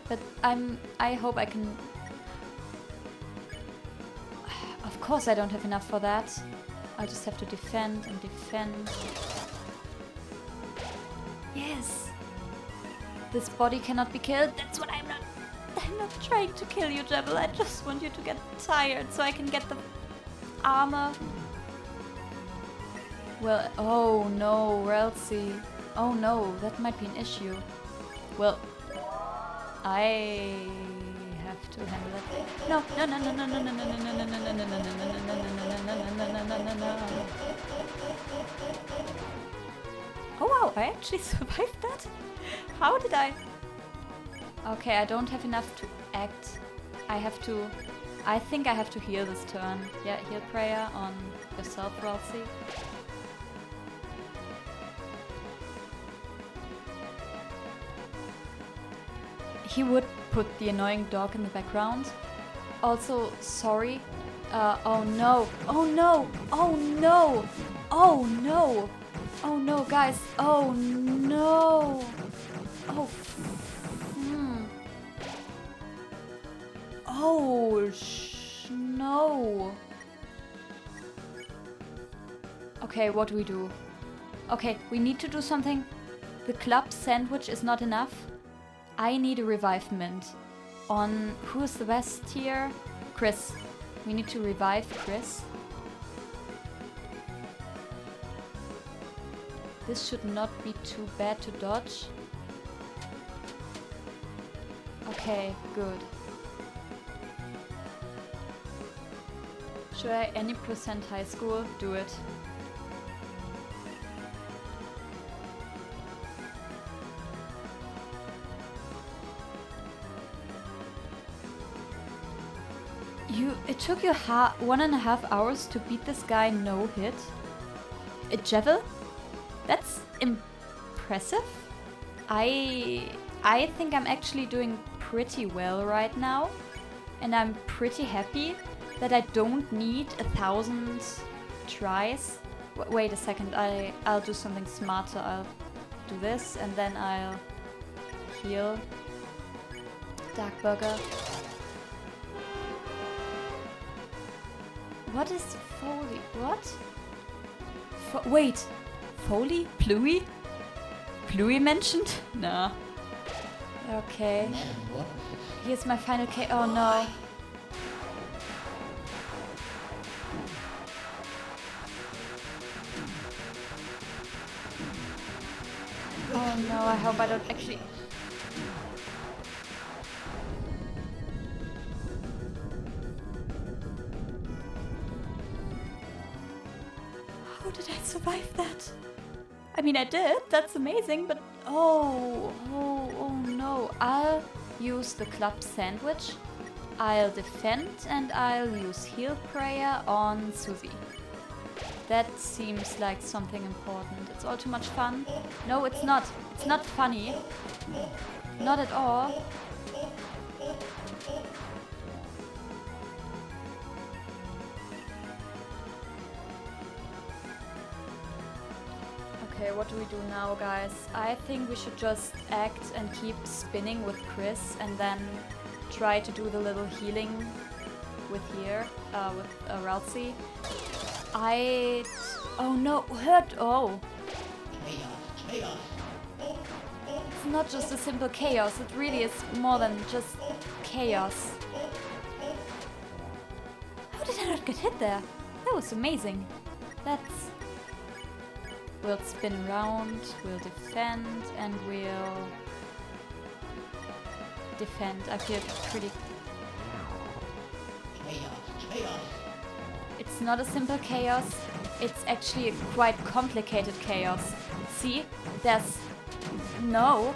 But I hope I can... Of course I don't have enough for that. I'll just have to defend and defend. Yes! This body cannot be killed. That's what I'm not trying to kill you, Jebel. I just want you to get tired so I can get the armor. Well, oh no, Relsey. Oh no, that might be an issue. Well, I have to handle it. No, no, no, no, no, no, no, no, no, no, no, no, no, no, no, no, no. Oh wow, I actually survived that? How did I? Okay, I don't have enough to act. I think I have to heal this turn. Yeah, heal prayer on yourself, Ralsei. he would put the annoying dog in the background. Also, sorry. Oh no. Oh no. Oh no. Oh no. Oh no, guys. Oh no. Oh. Oh no. Okay, what do we do? Okay, we need to do something. The club sandwich is not enough. I need a revive mint. On who is the best here? Chris. We need to revive Chris. This should not be too bad to dodge. Okay, good. Should I any percent high school? Do it. It took you 1.5 hours to beat this guy no hit? A Jevil? That's impressive. I think I'm actually doing pretty well right now. And I'm pretty happy that I don't need 1,000 tries. Wait a second, I'll do something smarter. I'll do this and then I'll heal Dark Burger. What is Foley? What? Wait. Foley? Pluie? Pluie mentioned? Nah. Okay. Here's my final K. Oh no. Oh no, I hope I don't actually... How did I survive that? I mean, I did. That's amazing, but... Oh no. I'll use the club sandwich. I'll defend and I'll use heal prayer on Susie. That seems like something important. It's all too much fun. No, it's not. It's not funny. Not at all. Okay, what do we do now, guys? I think we should just act and keep spinning with Chris and then try to do the little healing with here, with Ralsei. Oh no, hurt! Oh! It's not just a simple chaos, it really is more than just chaos. How did I not get hit there? That was amazing. We'll spin around, we'll defend, and we'll defend. I feel pretty... It's not a simple chaos, it's actually a quite complicated chaos. See? There's... No!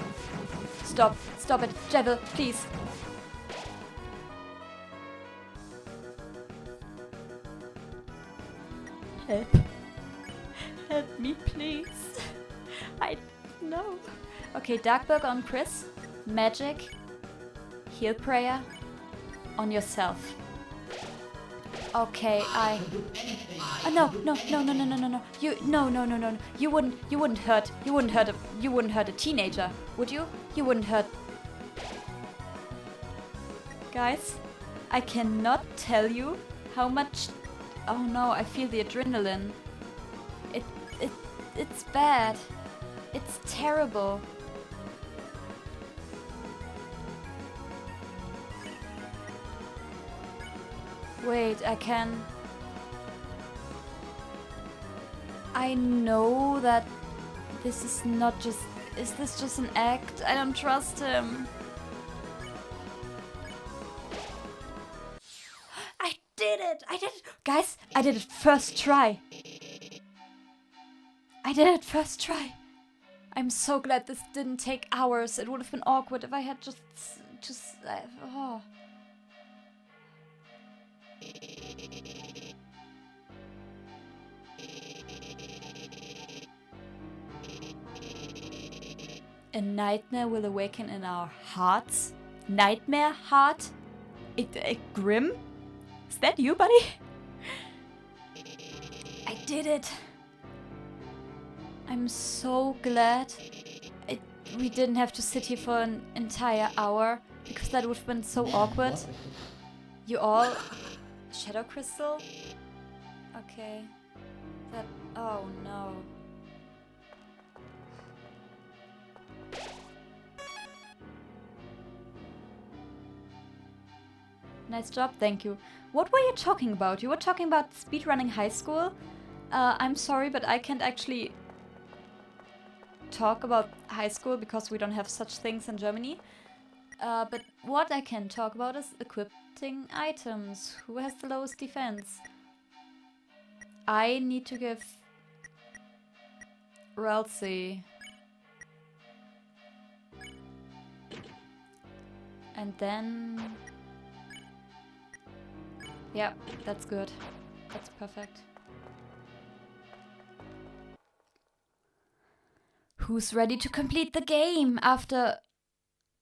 Stop it, Jevil, please! Help. Help me, please. I... No. Okay, Darkburg on Chris. Magic. Heal prayer. On yourself. Okay, Oh, no. You wouldn't hurt a teenager, would you? You wouldn't hurt... Guys, I cannot tell you how much... Oh no, I feel the adrenaline. It's bad. It's terrible. Wait, I know that this is not just... Is this just an act? I don't trust him. I did it! Guys, I did it first try. I'm so glad this didn't take hours. It would have been awkward if I had just oh. A nightmare will awaken in our hearts. Nightmare Heart? Grim? Is that you, buddy? I did it. I'm so glad we didn't have to sit here for an entire hour, because that would have been so awkward. You all... Shadow Crystal? Okay. That... Oh no. Nice job, thank you. What were you talking about? You were talking about speedrunning high school? I'm sorry, but I can't actually talk about high school because we don't have such things in Germany. But what I can talk about is equipping items. Who has the lowest defense? I need to give Ralsei. And then... Yeah, that's good. That's perfect. Who's ready to complete the game after...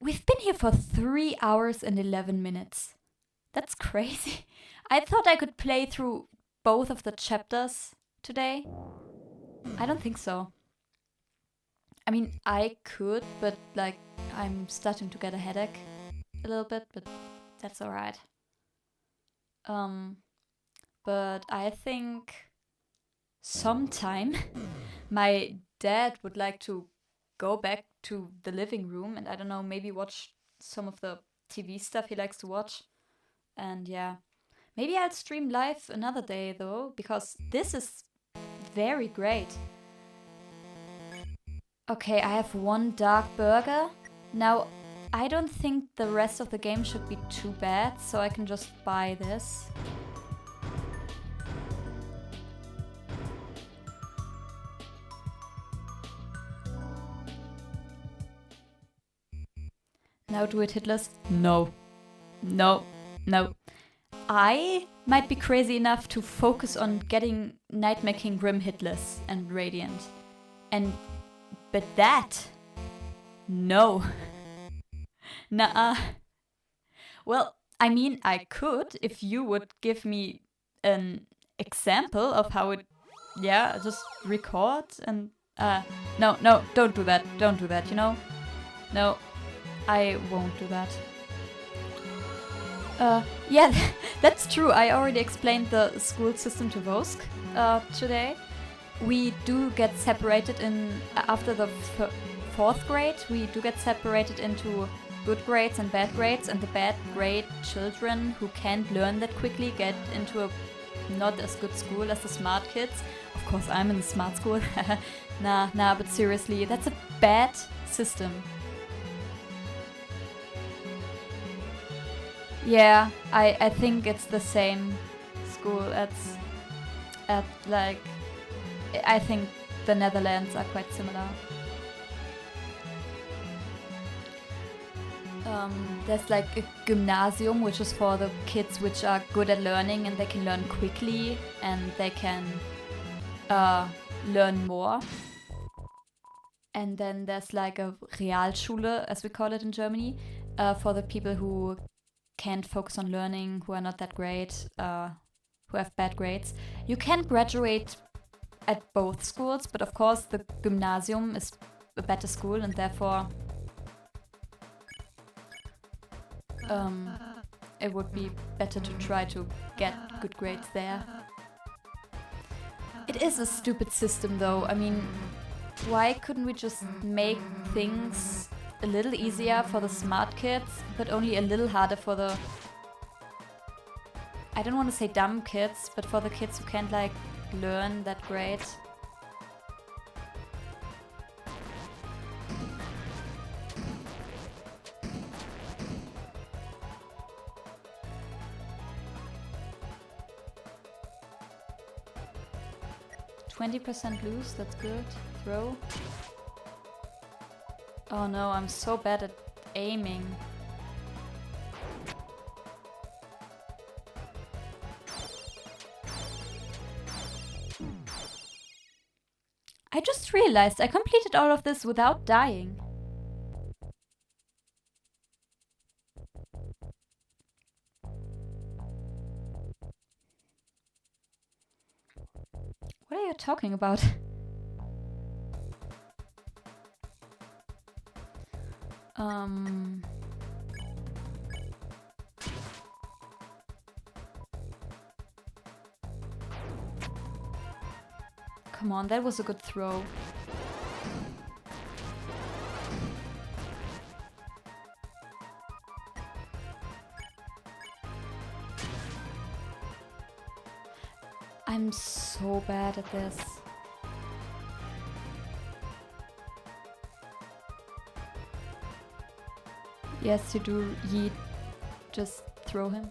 We've been here for 3 hours and 11 minutes. That's crazy. I thought I could play through both of the chapters today. I don't think so. I mean, I could, but like, I'm starting to get a headache a little bit, but that's alright. But I think sometime my dad would like to go back to the living room and I don't know, maybe watch some of the TV stuff he likes to watch. And yeah, maybe I'll stream live another day though, because this is very great. Okay, I have one dark burger. Now, I don't think the rest of the game should be too bad, so I can just buy this. Now do it hitless? No. No. No. I might be crazy enough to focus on getting Nightmare King Grim hitless and radiant. But that... No. Nuh-uh. Well, I mean, I could if you would give me an example of how it... Yeah, just record and... No, don't do that. Don't do that, you know? No, I won't do that. Yeah, that's true. I already explained the school system to Vosk today. We do get separated in... After the 4th grade, we do get separated into good grades and bad grades, and the bad grade children who can't learn that quickly get into a not as good school as the smart kids. Of course, I'm in the smart school. Nah, but seriously, that's a bad system. Yeah, I think it's the same school at like... I think the Netherlands are quite similar. There's like a gymnasium, which is for the kids which are good at learning and they can learn quickly and they can learn more. And then there's like a Realschule, as we call it in Germany, for the people who can't focus on learning, who are not that great, who have bad grades. You can graduate at both schools, but of course the gymnasium is a better school and therefore it would be better to try to get good grades there. It is a stupid system though. I mean, why couldn't we just make things a little easier for the smart kids, but only a little harder for the... I don't want to say dumb kids, but for the kids who can't like learn that great. %, loose, that's good. Throw. Oh no, I'm so bad at aiming. I just realized I completed all of this without dying. I talking about? Come on, that was a good throw. I'm so bad at this. Yes, you do, yeet. Just throw him.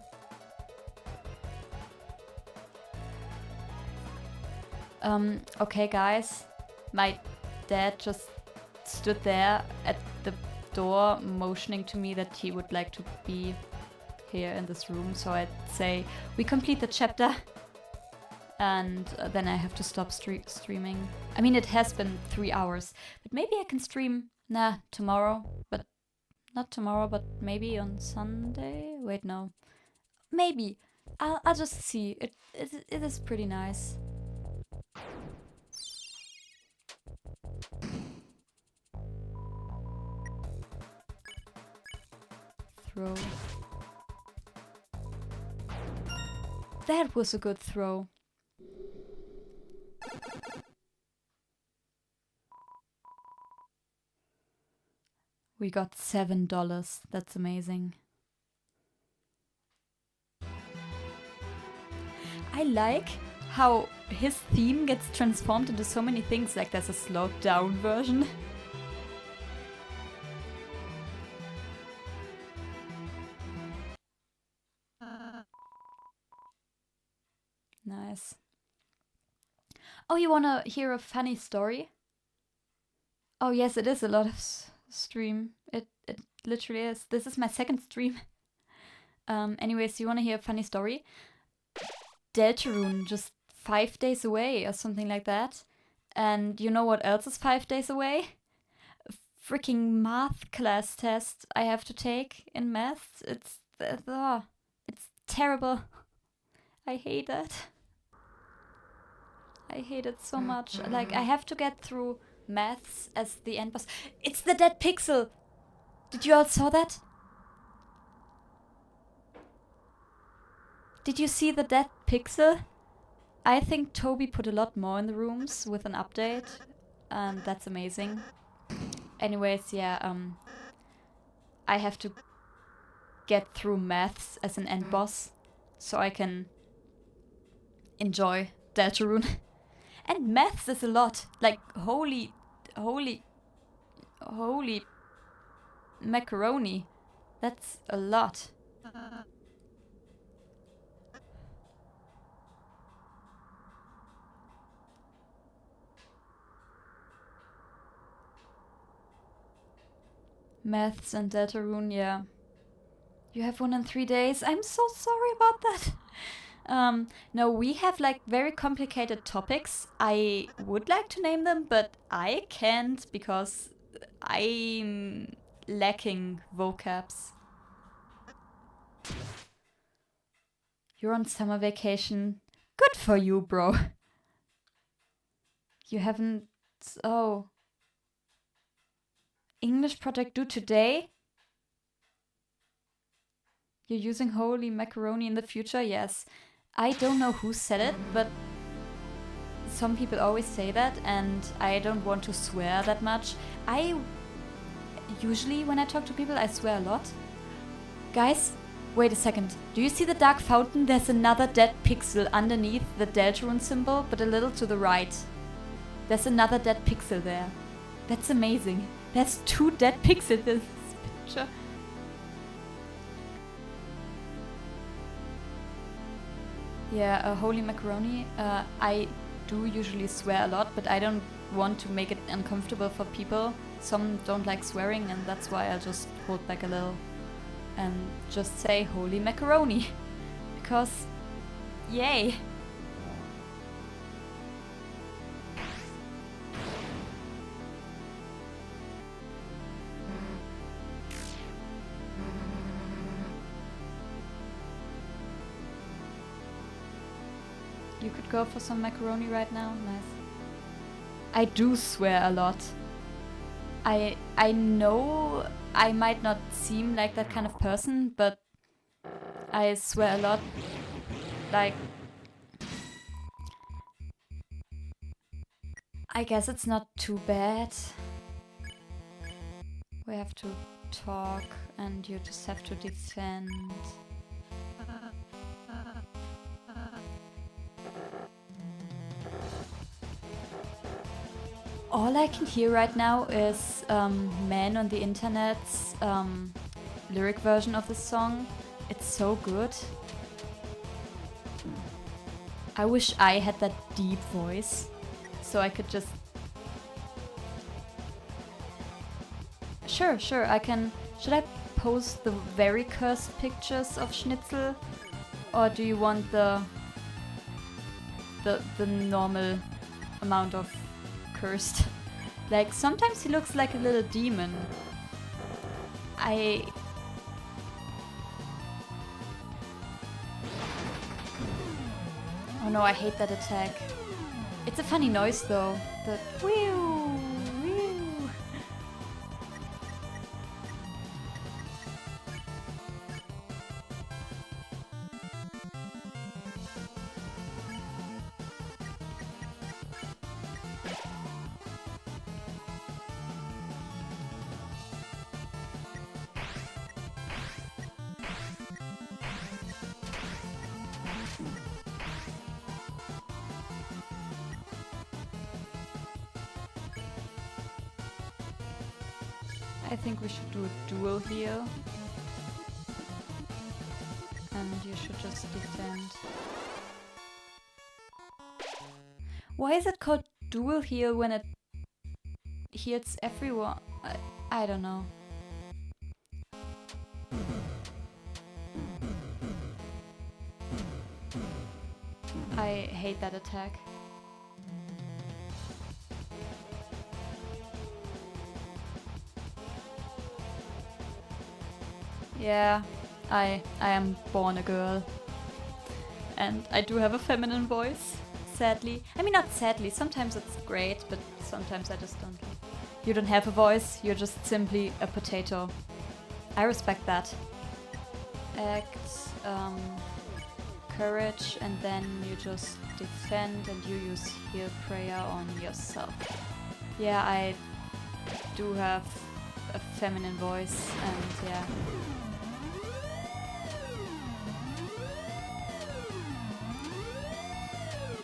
Okay guys, my dad just stood there at the door motioning to me that he would like to be here in this room, so I'd say we complete the chapter and then I have to stop streaming. I mean, it has been 3 hours, but maybe I can stream, tomorrow, but not tomorrow, but maybe on Sunday? Wait, no. Maybe. I'll just see. It is pretty nice. Throw. That was a good throw. We got $7. That's amazing. I like how his theme gets transformed into so many things, like there's a slowed down version. Nice. Oh, you wanna hear a funny story? Oh yes, it is a lot of stream. It literally is. This is my second stream. Anyways, you wanna hear a funny story? Deltarune just 5 days away or something like that. And you know what else is 5 days away? A freaking math class test I have to take in math. It's terrible. I hate it. I hate it so much. Like, I have to get through maths as the end boss. It's the dead pixel! Did you all saw that? Did you see the dead pixel? I think Toby put a lot more in the rooms with an update. And that's amazing. Anyways, yeah, I have to get through maths as an end boss so I can enjoy Deltarune. And maths is a lot. Like, holy macaroni. That's a lot. Maths and Deltarune, yeah. You have one in 3 days? I'm so sorry about that. No, we have like very complicated topics. I would like to name them, but I can't because I'm lacking vocabs. You're on summer vacation. Good for you, bro. You haven't... Oh. English project due today? You're using holy macaroni in the future? Yes. I don't know who said it, but some people always say that, and I don't want to swear that much. Usually when I talk to people, I swear a lot. Guys, wait a second. Do you see the dark fountain? There's another dead pixel underneath the Deltarune symbol, but a little to the right. There's another dead pixel there. That's amazing. There's 2 dead pixels in this picture. Yeah, holy macaroni. I do usually swear a lot, but I don't want to make it uncomfortable for people. Some don't like swearing, and that's why I'll just hold back a little and just say holy macaroni. Because, yay! You could go for some macaroni right now. Nice. I do swear a lot. I know I might not seem like that kind of person, but I swear a lot. Like, I guess it's not too bad. We have to talk and you just have to defend. All I can hear right now is men on the internet's lyric version of the song. It's so good. I wish I had that deep voice, so I could just... Sure, I can... Should I post the very cursed pictures of Schnitzel? Or do you want the normal amount of cursed? Like, sometimes he looks like a little demon. Oh no, I hate that attack. It's a funny noise though. The whew, whew. I think we should do a duel here. And you should just defend. Why is it called duel here when it hits everyone? I don't know. I hate that attack. Yeah, I am born a girl. And I do have a feminine voice, sadly. I mean, not sadly, sometimes it's great, but sometimes I just don't. You don't have a voice, you're just simply a potato. I respect that. Act, courage, and then you just defend and you use heal prayer on yourself. Yeah, I do have a feminine voice, and yeah.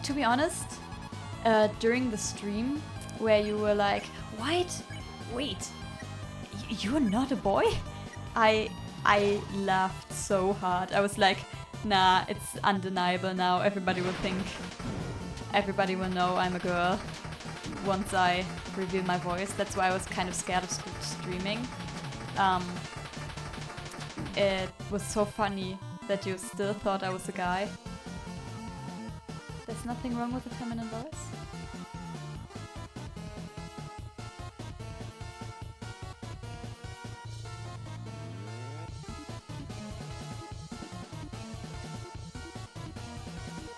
To be honest, during the stream where you were like, wait, you're not a boy? I laughed so hard. I was like, nah, it's undeniable now. Everybody will know I'm a girl once I reveal my voice. That's why I was kind of scared of streaming. It was so funny that you still thought I was a guy. There's nothing wrong with a feminine voice?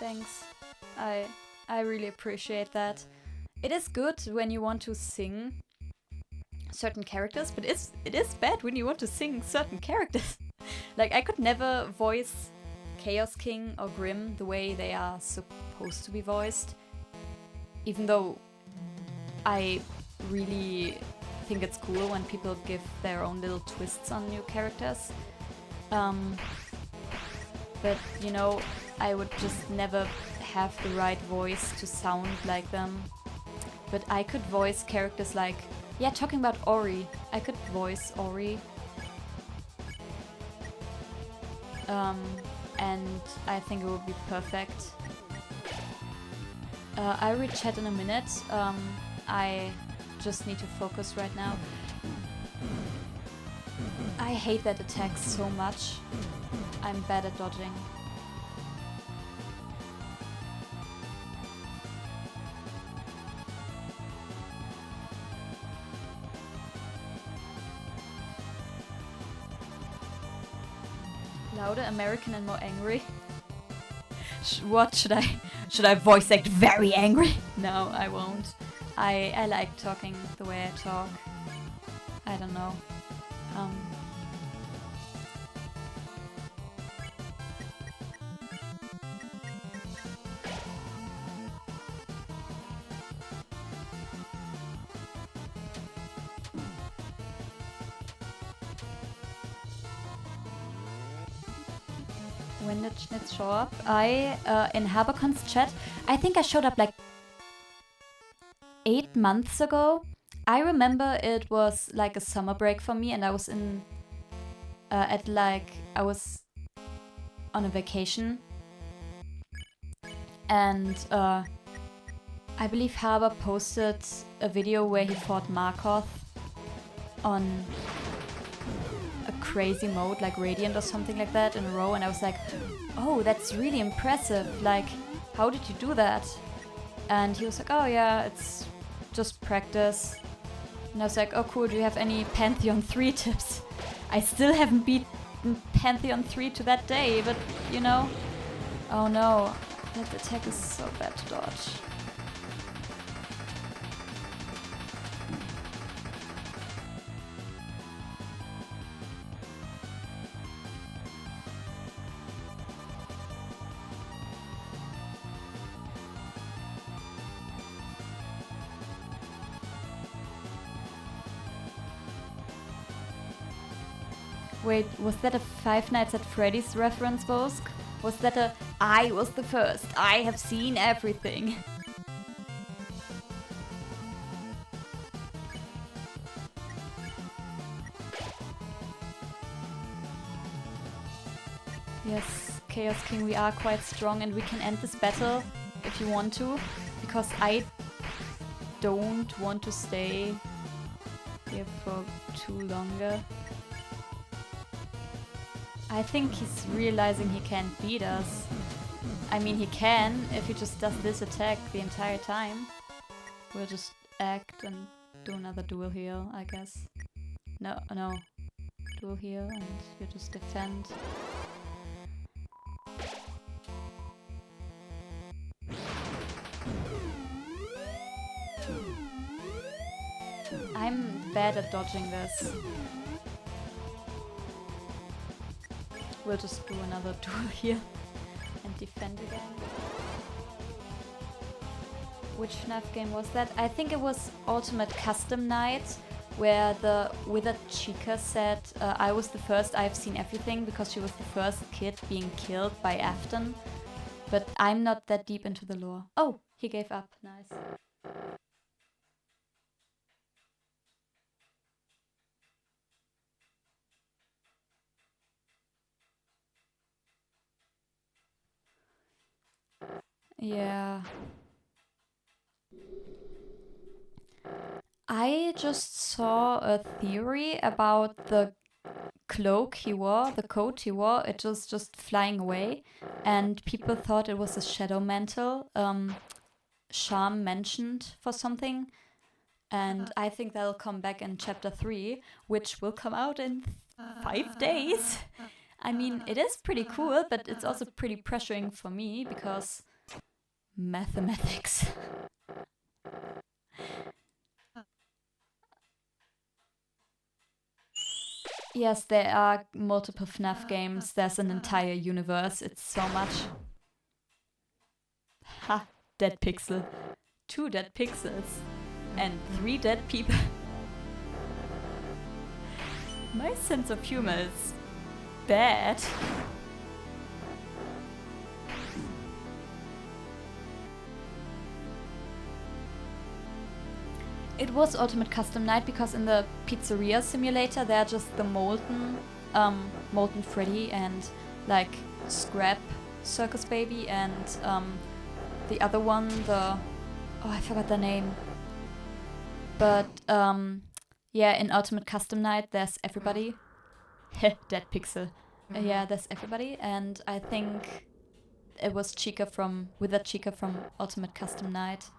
Thanks. I really appreciate that. It is good when you want to sing certain characters, but it is bad when you want to sing certain characters. Like, I could never voice Chaos King or Grim the way they are supposed to be voiced, even though I really think it's cool when people give their own little twists on new characters. But, you know, I would just never have the right voice to sound like them. But I could voice characters like... Yeah, talking about Ori. I could voice Ori. And I think it would be perfect. I'll read chat in a minute. I just need to focus right now. I hate that attack so much. I'm bad at dodging. Louder, American and more angry. What should I... Should I voice act very angry? No, I won't. I like talking the way I talk. I don't know. When did Schnitz show up? In Habercon's chat, I think I showed up like 8 months ago. I remember it was like a summer break for me, and I was I was on a vacation. And I believe Haber posted a video where he fought Markoth on a crazy mode, like Radiant or something like that, in a row, and I was like, oh, that's really impressive, like, how did you do that? And he was like, oh yeah, it's just practice. And I was like, oh cool, do you have any Pantheon 3 tips? I still haven't beaten Pantheon 3 to that day, but you know, oh no, that attack is so bad to dodge. Wait, was that a Five Nights at Freddy's reference, Vosk? Was that a I was the first, I have seen everything? Yes, Chaos King, we are quite strong and we can end this battle if you want to, because I don't want to stay here for too longer. I think he's realizing he can't beat us. I mean, he can if he just does this attack the entire time. We'll just act and do another dual heal, I guess. No. Dual heal and you just defend. I'm bad at dodging this. We'll just do another duel here and defend again. Which FNAF game was that? I think it was Ultimate Custom Night, where the Withered Chica said, I was the first, I've seen everything, because she was the first kid being killed by Afton. But I'm not that deep into the lore. Oh, he gave up. Nice. Yeah. I just saw a theory about the cloak he wore, the coat he wore. It was just flying away, and people thought it was a shadow mantle. Charm mentioned for something, and I think that'll come back in chapter 3, which will come out in 5 days. I mean, it is pretty cool, but it's also pretty pressuring for me because mathematics. Yes, there are multiple FNAF games. There's an entire universe. It's so much. Ha! Dead pixel. 2 dead pixels. And 3 dead people. My sense of humor is bad. It was Ultimate Custom Night because in the pizzeria simulator there are just the Molten Freddy and like Scrap Circus Baby and the other one, oh, I forgot the name. But yeah, in Ultimate Custom Night there's everybody. Dead pixel. Yeah, there's everybody, and I think it was Withered Chica from Ultimate Custom Night.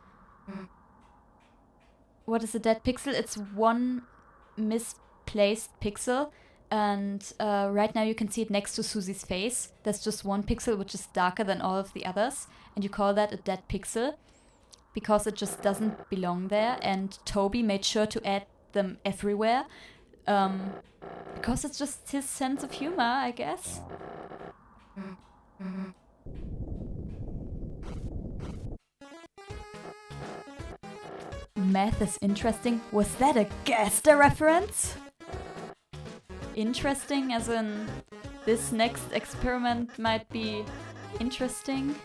What is a dead pixel? It's one misplaced pixel. And right now you can see it next to Susie's face. There's just one pixel which is darker than all of the others. And you call that a dead pixel because it just doesn't belong there. And Toby made sure to add them everywhere. Because it's just his sense of humor, I guess. Math is interesting. Was that a Gaster reference? Interesting as in this next experiment might be interesting.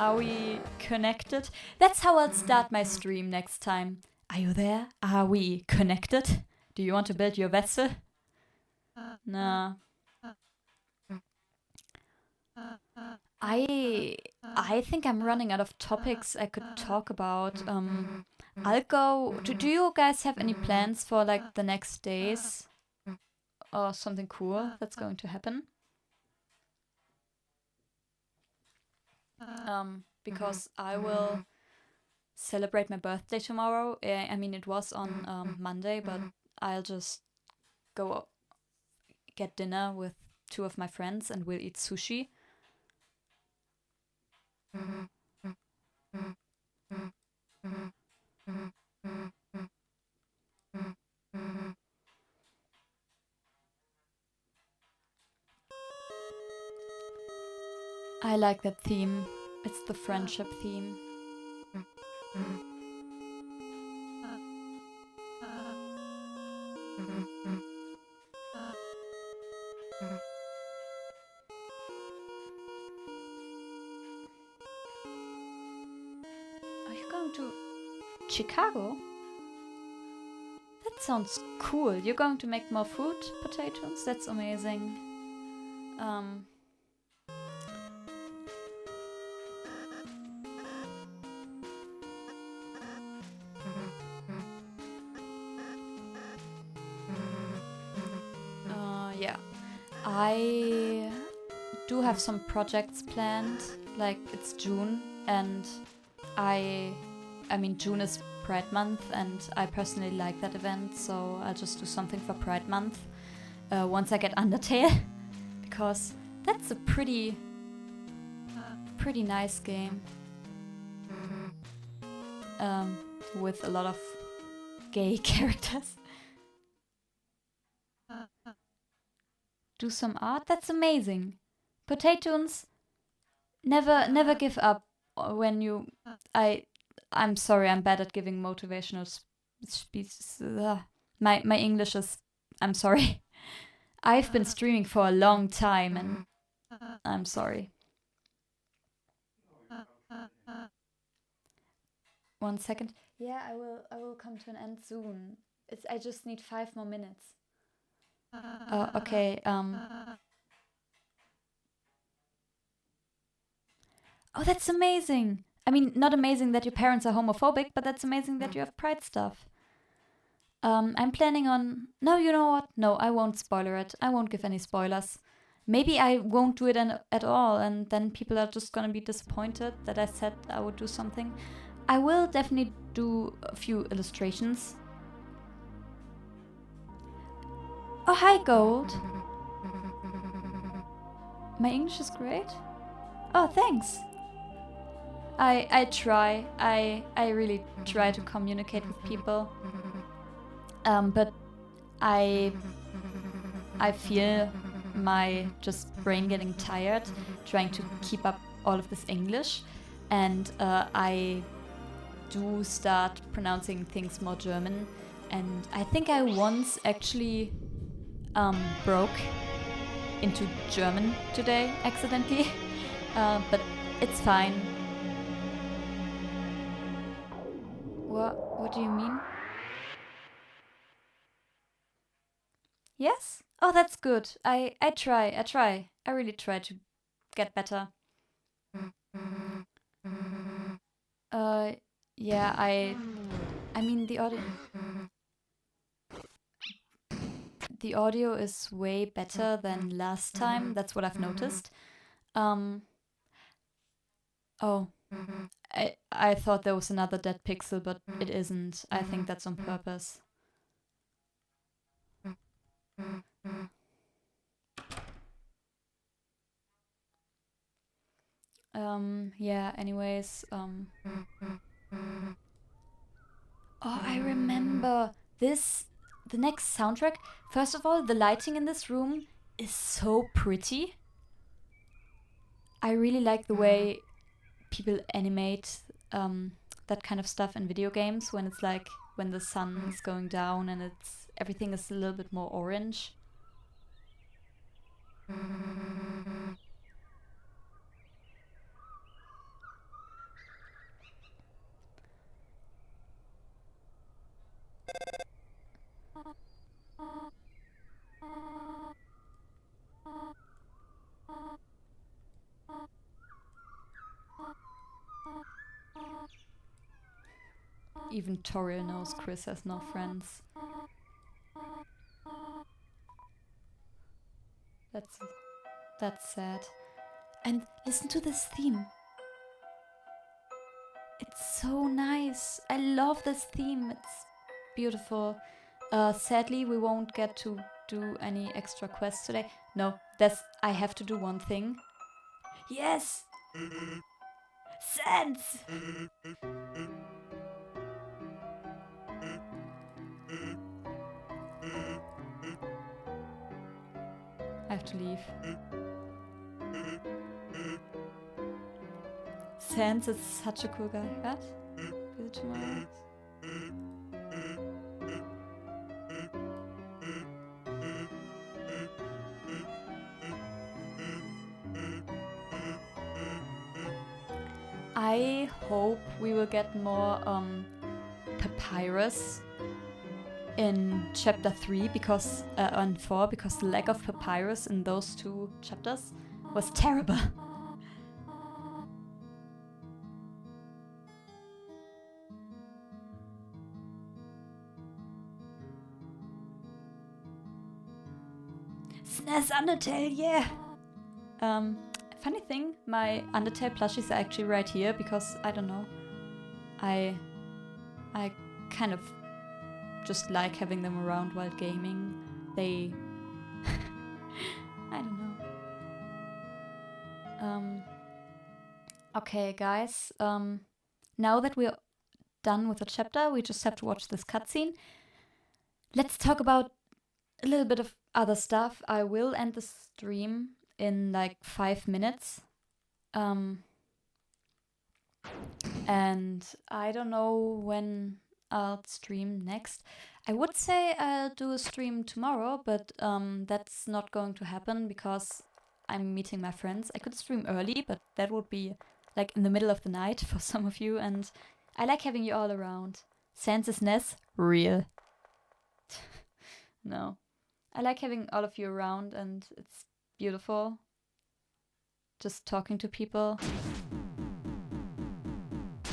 Are we connected? That's how I'll start my stream next time. Are you there? Are we connected? Do you want to build your vessel? No. I think I'm running out of topics I could talk about. I'll go. Do you guys have any plans for like the next days? Or something cool that's going to happen? Because I will celebrate my birthday tomorrow. I mean, it was on Monday, but I'll just go get dinner with 2 of my friends and we'll eat sushi. I like that theme. It's the friendship theme. Are you going to Chicago? That sounds cool. You're going to make more food potatoes? That's amazing. Yeah. I do have some projects planned. Like, it's June and I mean, June is Pride Month and I personally like that event, so I'll just do something for Pride Month once I get Undertale, because that's a pretty nice game with a lot of gay characters. Do some art? That's amazing. Potatoes, never give up when you... I'm sorry, I'm bad at giving motivational speeches. My English is... I'm sorry. I've been streaming for a long time and I'm sorry. 1 second. Yeah, I will come to an end soon. I just need 5 more minutes. Okay, Oh, that's amazing! I mean, not amazing that your parents are homophobic, but that's amazing that you have pride stuff. I'm planning on... No, you know what? No, I won't spoiler it. I won't give any spoilers. Maybe I won't do it at all, and then people are just gonna be disappointed that I said I would do something. I will definitely do a few illustrations. Oh, hi, Gold. My English is great. Oh, thanks. I try. I really try to communicate with people. But I feel my just brain getting tired trying to keep up all of this English, and I do start pronouncing things more German, and I think I once actually broke into German today accidentally, but it's fine. What do you mean? Yes? Oh, that's good. I try. I really try to get better. Yeah, I mean the audio is way better than last time. That's what I've noticed. Oh, I thought there was another dead pixel, but it isn't. I think that's on purpose. Yeah, anyways, oh, I remember this. The next soundtrack. First of all, the lighting in this room is so pretty. I really like the way people animate that kind of stuff in video games when it's like when the sun is going down and everything is a little bit more orange. Even Toriel knows Chris has no friends. That's sad. And listen to this theme. It's so nice. I love this theme. It's beautiful. Sadly, we won't get to do any extra quests today. No, I have to do one thing. Yes! Sense! I have to leave. Sans is such a cool guy. What? Is it tomorrow? I hope we will get more papyrus in chapter 3 because and 4 because the lack of papyrus in those two chapters was terrible. SNES Undertale, yeah! Funny thing, my Undertale plushies are actually right here because, I don't know, I kind of just like having them around while gaming. They... I don't know. Okay, guys, now that we're done with the chapter, we just have to watch this cutscene. Let's talk about a little bit of other stuff. I will end the stream in like 5 minutes. And I don't know when I'll stream next. I would say I'll do a stream tomorrow, but that's not going to happen because I'm meeting my friends. I could stream early, but that would be like in the middle of the night for some of you, and I like having you all around. Sans Ness, real. No. I like having all of you around, and it's beautiful. Just talking to people.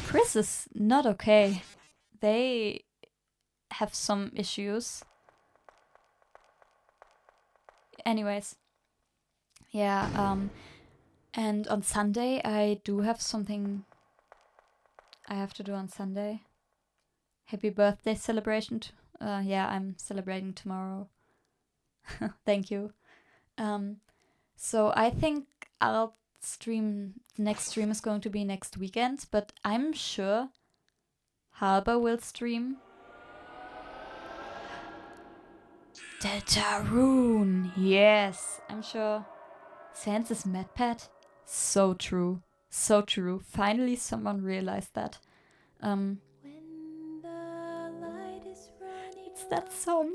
Chris is not okay. They have some issues. Anyways. Yeah, and on Sunday I do have something I have to do on Sunday. Happy birthday celebration. Yeah, I'm celebrating tomorrow. Thank you. So I think I'll stream. The next stream is going to be next weekend, but I'm sure Harbour will stream. Deltarune! Yes, I'm sure. Sans is MadPat? So true. So true. Finally someone realized that. It's that song.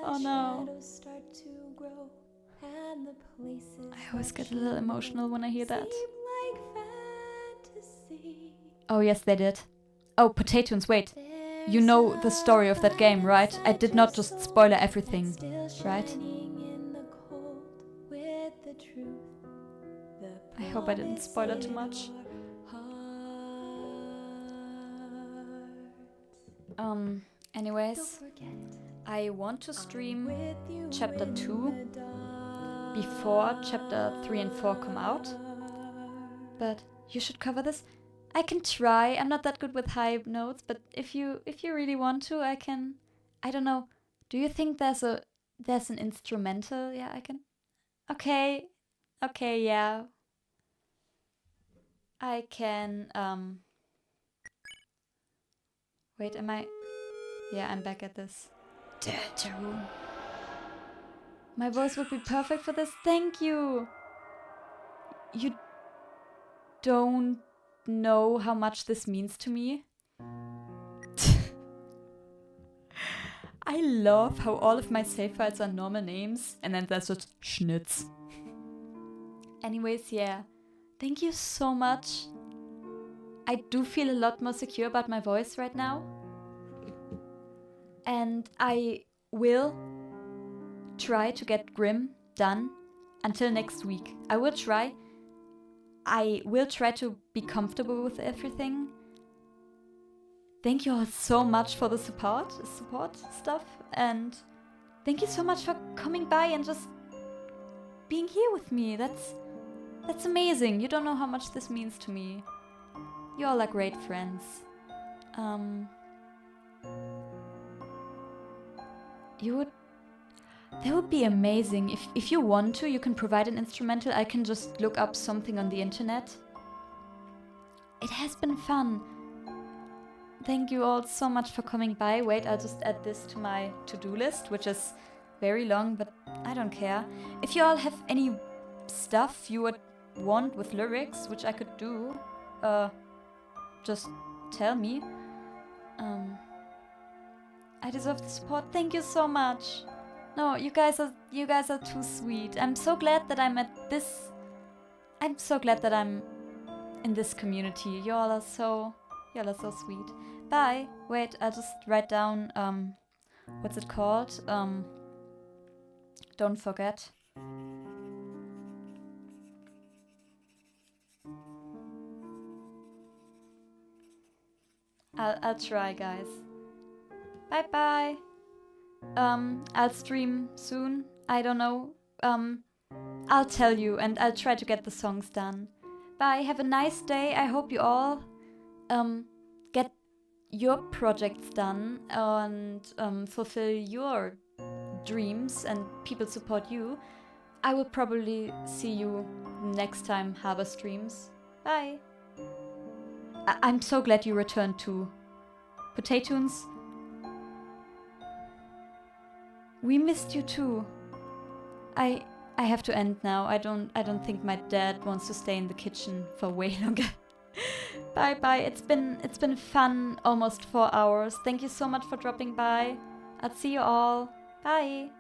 Oh no. I always get a little emotional when I hear that. Oh yes, they did. Oh, Potatoes, wait. You know the story of that game, right? I did not just spoiler everything, right? I hope I didn't spoiler too much. Anyways, I want to stream chapter 2 before chapter 3 and 4 come out. But you should cover this. I can try. I'm not that good with high notes, but if you really want to, I can. I don't know. Do you think there's an instrumental? Yeah, I can. Okay. Okay, yeah. I can, wait, am I? Yeah, I'm back at this. Deltarune. My voice would be perfect for this. Thank you. You don't know how much this means to me. I love how all of my save files are normal names and then there's just Schnitz. Anyways, yeah. Thank you so much. I do feel a lot more secure about my voice right now. And I will try to get Grim done until next week. I will try. I will try to be comfortable with everything. Thank you all so much for the support stuff, and thank you so much for coming by and just being here with me. That's amazing. You don't know how much this means to me. You all are great friends. That would be amazing. If you want to, you can provide an instrumental. I can just look up something on the internet. It has been fun. Thank you all so much for coming by. Wait, I'll just add this to my to-do list, which is very long, but I don't care. If you all have any stuff you would want with lyrics, which I could do, just tell me. I deserve the support. Thank you so much. No, you guys are too sweet. I'm so glad that I'm so glad that I'm in this community. Y'all are so sweet. Bye. Wait, I'll just write down what's it called? Don't forget. I'll try, guys. Bye bye. I'll stream soon. I don't know. I'll tell you and I'll try to get the songs done. Bye. Have a nice day. I hope you all get your projects done and fulfill your dreams and people support you. I will probably see you next time Harbor streams. Bye. I'm so glad you returned too. Potatoes. We missed you too. I have to end now. I don't think my dad wants to stay in the kitchen for way longer. Bye bye. It's been fun. Almost 4 hours. Thank you so much for dropping by. I'll see you all. Bye.